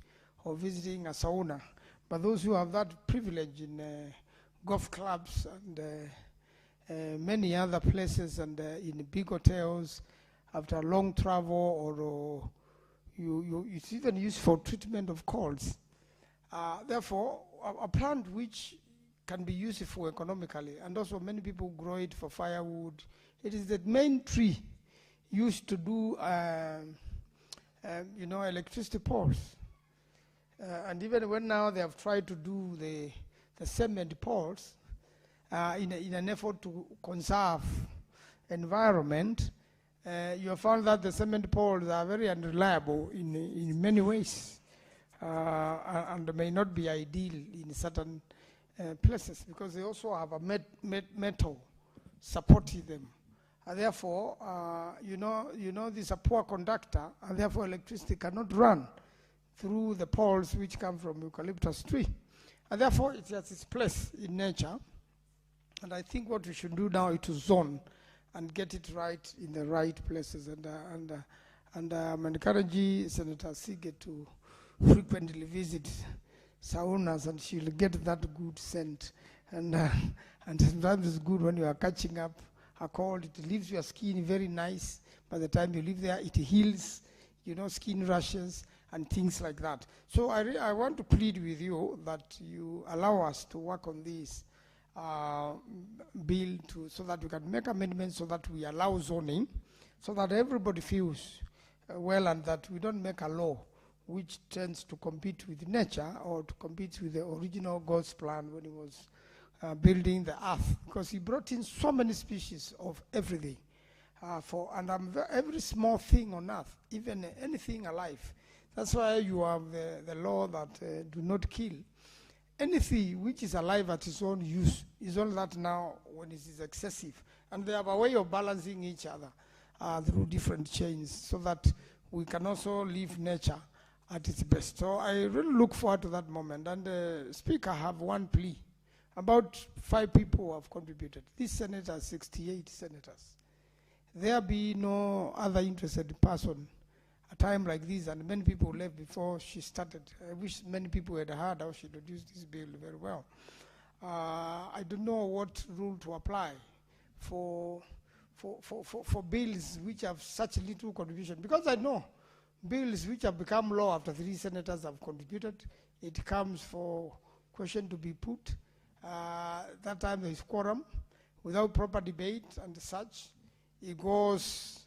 of visiting a sauna, but those who have that privilege in golf clubs and many other places and in big hotels after long travel, or it's even used for treatment of colds. Therefore, a plant which can be useful economically, and also many people grow it for firewood. It is the main tree used to do, you know, electricity poles. And even when now they have tried to do the cement poles in an effort to conserve environment, you have found that the cement poles are very unreliable in many ways, and may not be ideal in certain places, because they also have a metal supporting them. Therefore, you know, this is a poor conductor, and therefore electricity cannot run through the poles which come from eucalyptus tree. And therefore, it has its place in nature. And I think what we should do now is to zone and get it right in the right places. And I'm encouraging Senator Sige to frequently visit saunas, and she'll get that good scent. And sometimes it's good when you are catching up a cold. It leaves your skin very nice. By the time you live there, it heals, you know, skin rashes and things like that. So I want to plead with you that you allow us to work on this bill so that we can make amendments, so that we allow zoning, so that everybody feels well, and that we don't make a law which tends to compete with nature or to compete with the original God's plan when he was building the earth, because he brought in so many species of everything. Every small thing on earth, even anything alive. That's why you have the law that do not kill. Anything which is alive at its own use is all that now when it is excessive. And they have a way of balancing each other through different chains, so that we can also leave nature at its best. So I really look forward to that moment. And the Speaker have one plea. About 5 people have contributed. This Senate has 68 senators. There be no other interested person a time like this, and many people left before she started. I wish many people had heard how she introduced this bill very well. I don't know what rule to apply for bills which have such little contribution, because I know bills which have become law after 3 senators have contributed. It comes for question to be put. That time there is quorum, without proper debate and such. It goes,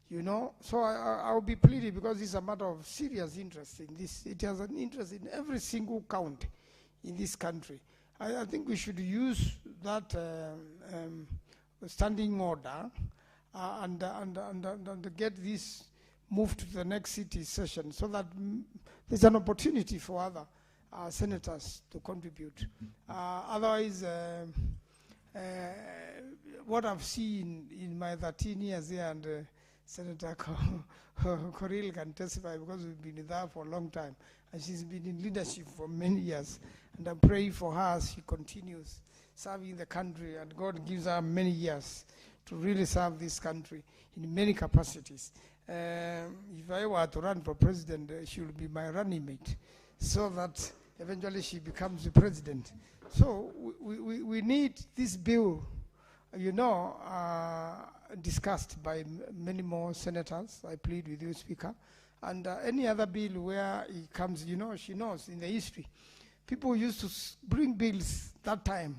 you know. So I'll be pleading, because it's a matter of serious interest in this. It has an interest in every single county in this country. I think we should use that standing order and get this moved to the next city session, so that there's an opportunity for other senators to contribute. Otherwise, what I've seen in my 13 years here, and Senator Coril can testify, because we've been there for a long time, and she's been in leadership for many years, and I'm praying for her as she continues serving the country, and God gives her many years to really serve this country in many capacities. If I were to run for president, she will be my running mate, so that eventually she becomes the president. So we need this bill, you know, discussed by many more senators. I plead with you, Speaker. And any other bill where it comes, you know, she knows in the history, people used to bring bills that time.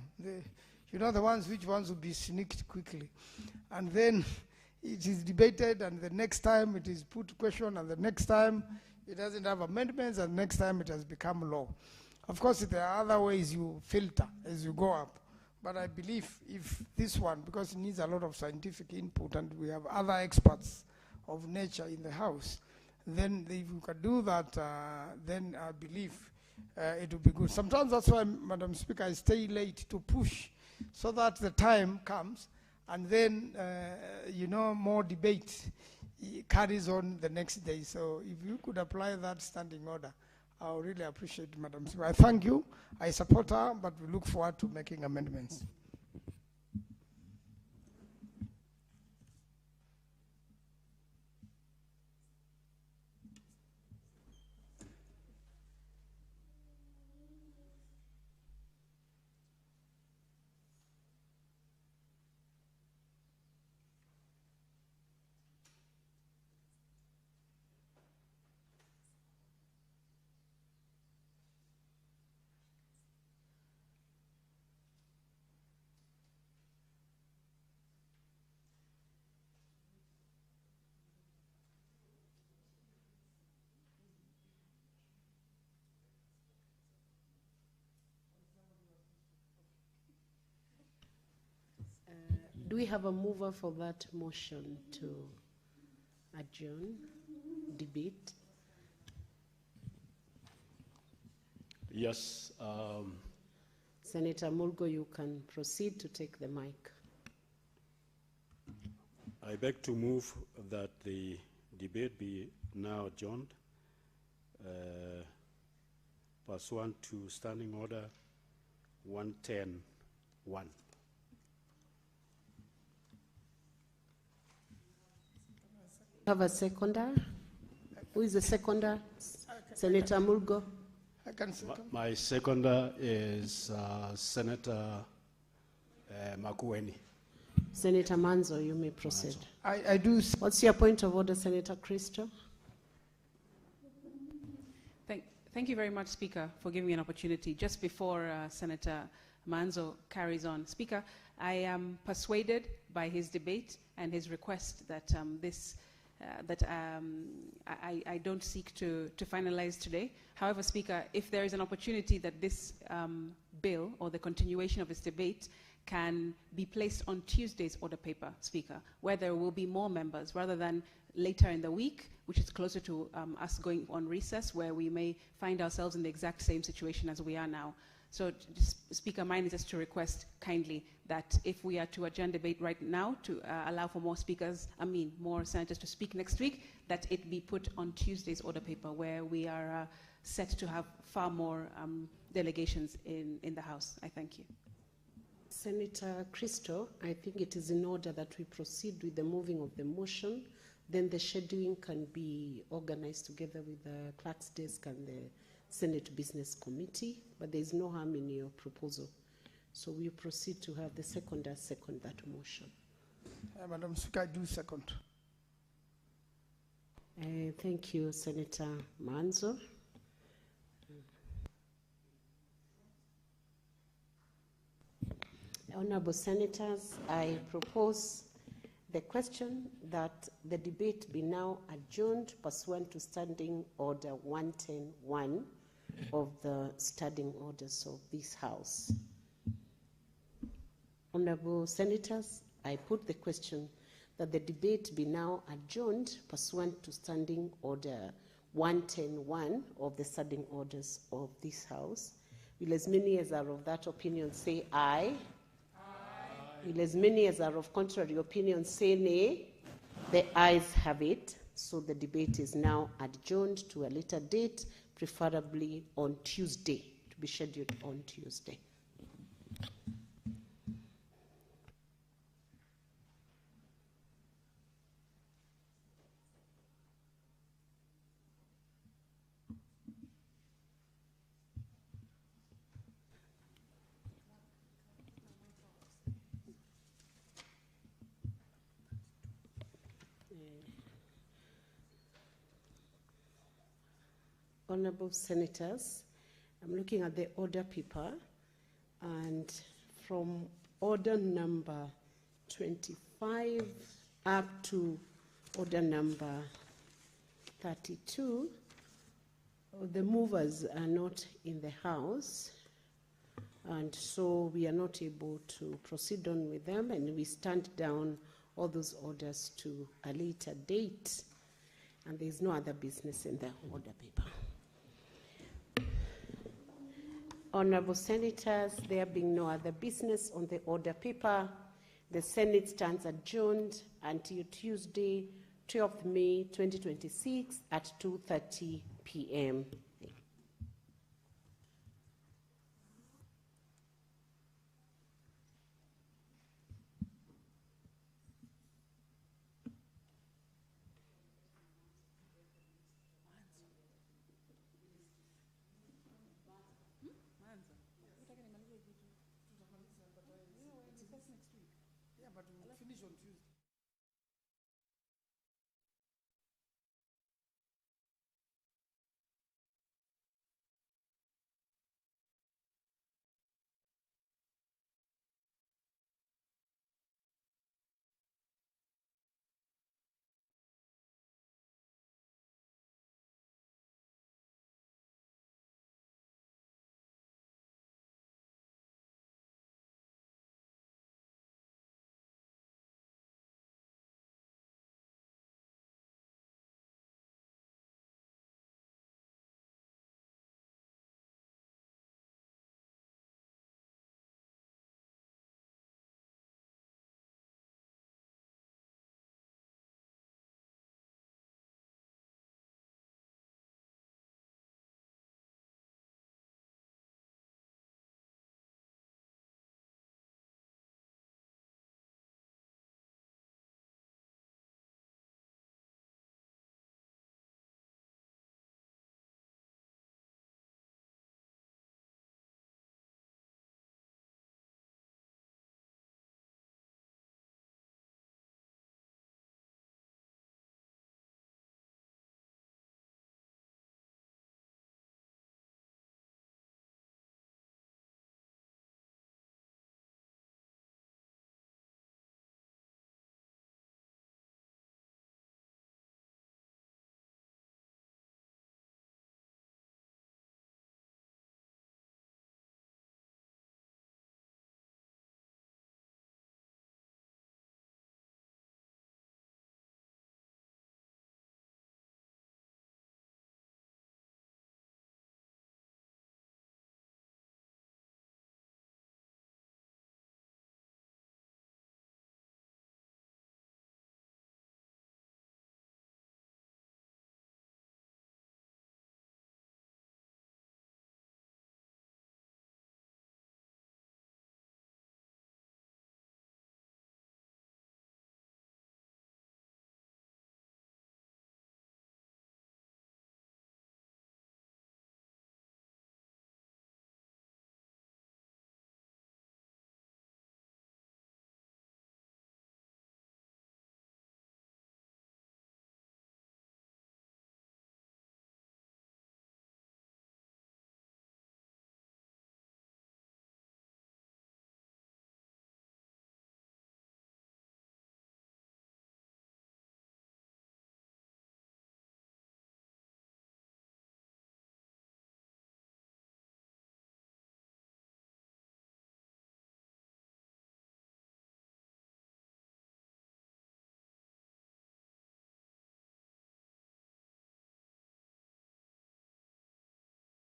You know, the ones which ones would be sneaked quickly. And then it is debated, and the next time it is put to question, and the next time it doesn't have amendments, and next time it has become law. Of course, there are other ways you filter as you go up. But I believe if this one, because it needs a lot of scientific input and we have other experts of nature in the House, then if you can do that, then I believe it will be good. Sometimes that's why, Madam Speaker, I stay late to push so that the time comes and then, more debate carries on the next day. So if you could apply that standing order, I would really appreciate it, Madam Speaker. I thank you. I support her, but we look forward to making amendments. Do we have a mover for that motion to adjourn debate? Yes. Senator Mulgo, you can proceed to take the mic. I beg to move that the debate be now adjourned pursuant to Standing Order 110.1. Have a seconder? Who is the seconder? Senator Mulgo. I can second. My seconder is Senator Makwiny. Senator Manzo, you may proceed. I do. What's your point of order, Senator Christo? Thank you very much, Speaker, for giving me an opportunity. Just before Senator Manzo carries on, Speaker, I am persuaded by his debate and his request that I don't seek to finalize today. However, Speaker, if there is an opportunity that this bill or the continuation of this debate can be placed on Tuesday's order paper, Speaker, where there will be more members rather than later in the week, which is closer to us going on recess, where we may find ourselves in the exact same situation as we are now. So, Speaker, mine is just to request kindly that if we are to adjourn debate right now to allow for more more senators to speak next week, that it be put on Tuesday's order paper, where we are set to have far more delegations in the House. I thank you. Senator Christo, I think it is in order that we proceed with the moving of the motion. Then the scheduling can be organized together with the clerk's desk and the Senate Business Committee, but there is no harm in your proposal. So we proceed to have the seconder second that motion. Madam Speaker, I do second. Thank you, Senator Manzo. Honorable Senators, I propose the question that the debate be now adjourned pursuant to Standing Order 110.1 of the Standing Orders of this House. Honorable Senators, I put the question that the debate be now adjourned pursuant to Standing Order 110.1 of the Standing Orders of this House. Will as many as are of that opinion say aye? Will as many as are of contrary opinion say nay? The ayes have it. So the debate is now adjourned to a later date, preferably on Tuesday, to be scheduled on Tuesday. Honorable Senators, I'm looking at the order paper, and from order number 25 up to order number 32, The movers are not in the house, and so we are not able to proceed on with them, and we stand down all those orders to a later date, and there is no other business in the order paper. Honorable Senators, there being no other business on the order paper, the Senate stands adjourned until Tuesday, 12th May 2026 at 2:30 p.m. Yeah, but we'll finish on Tuesday.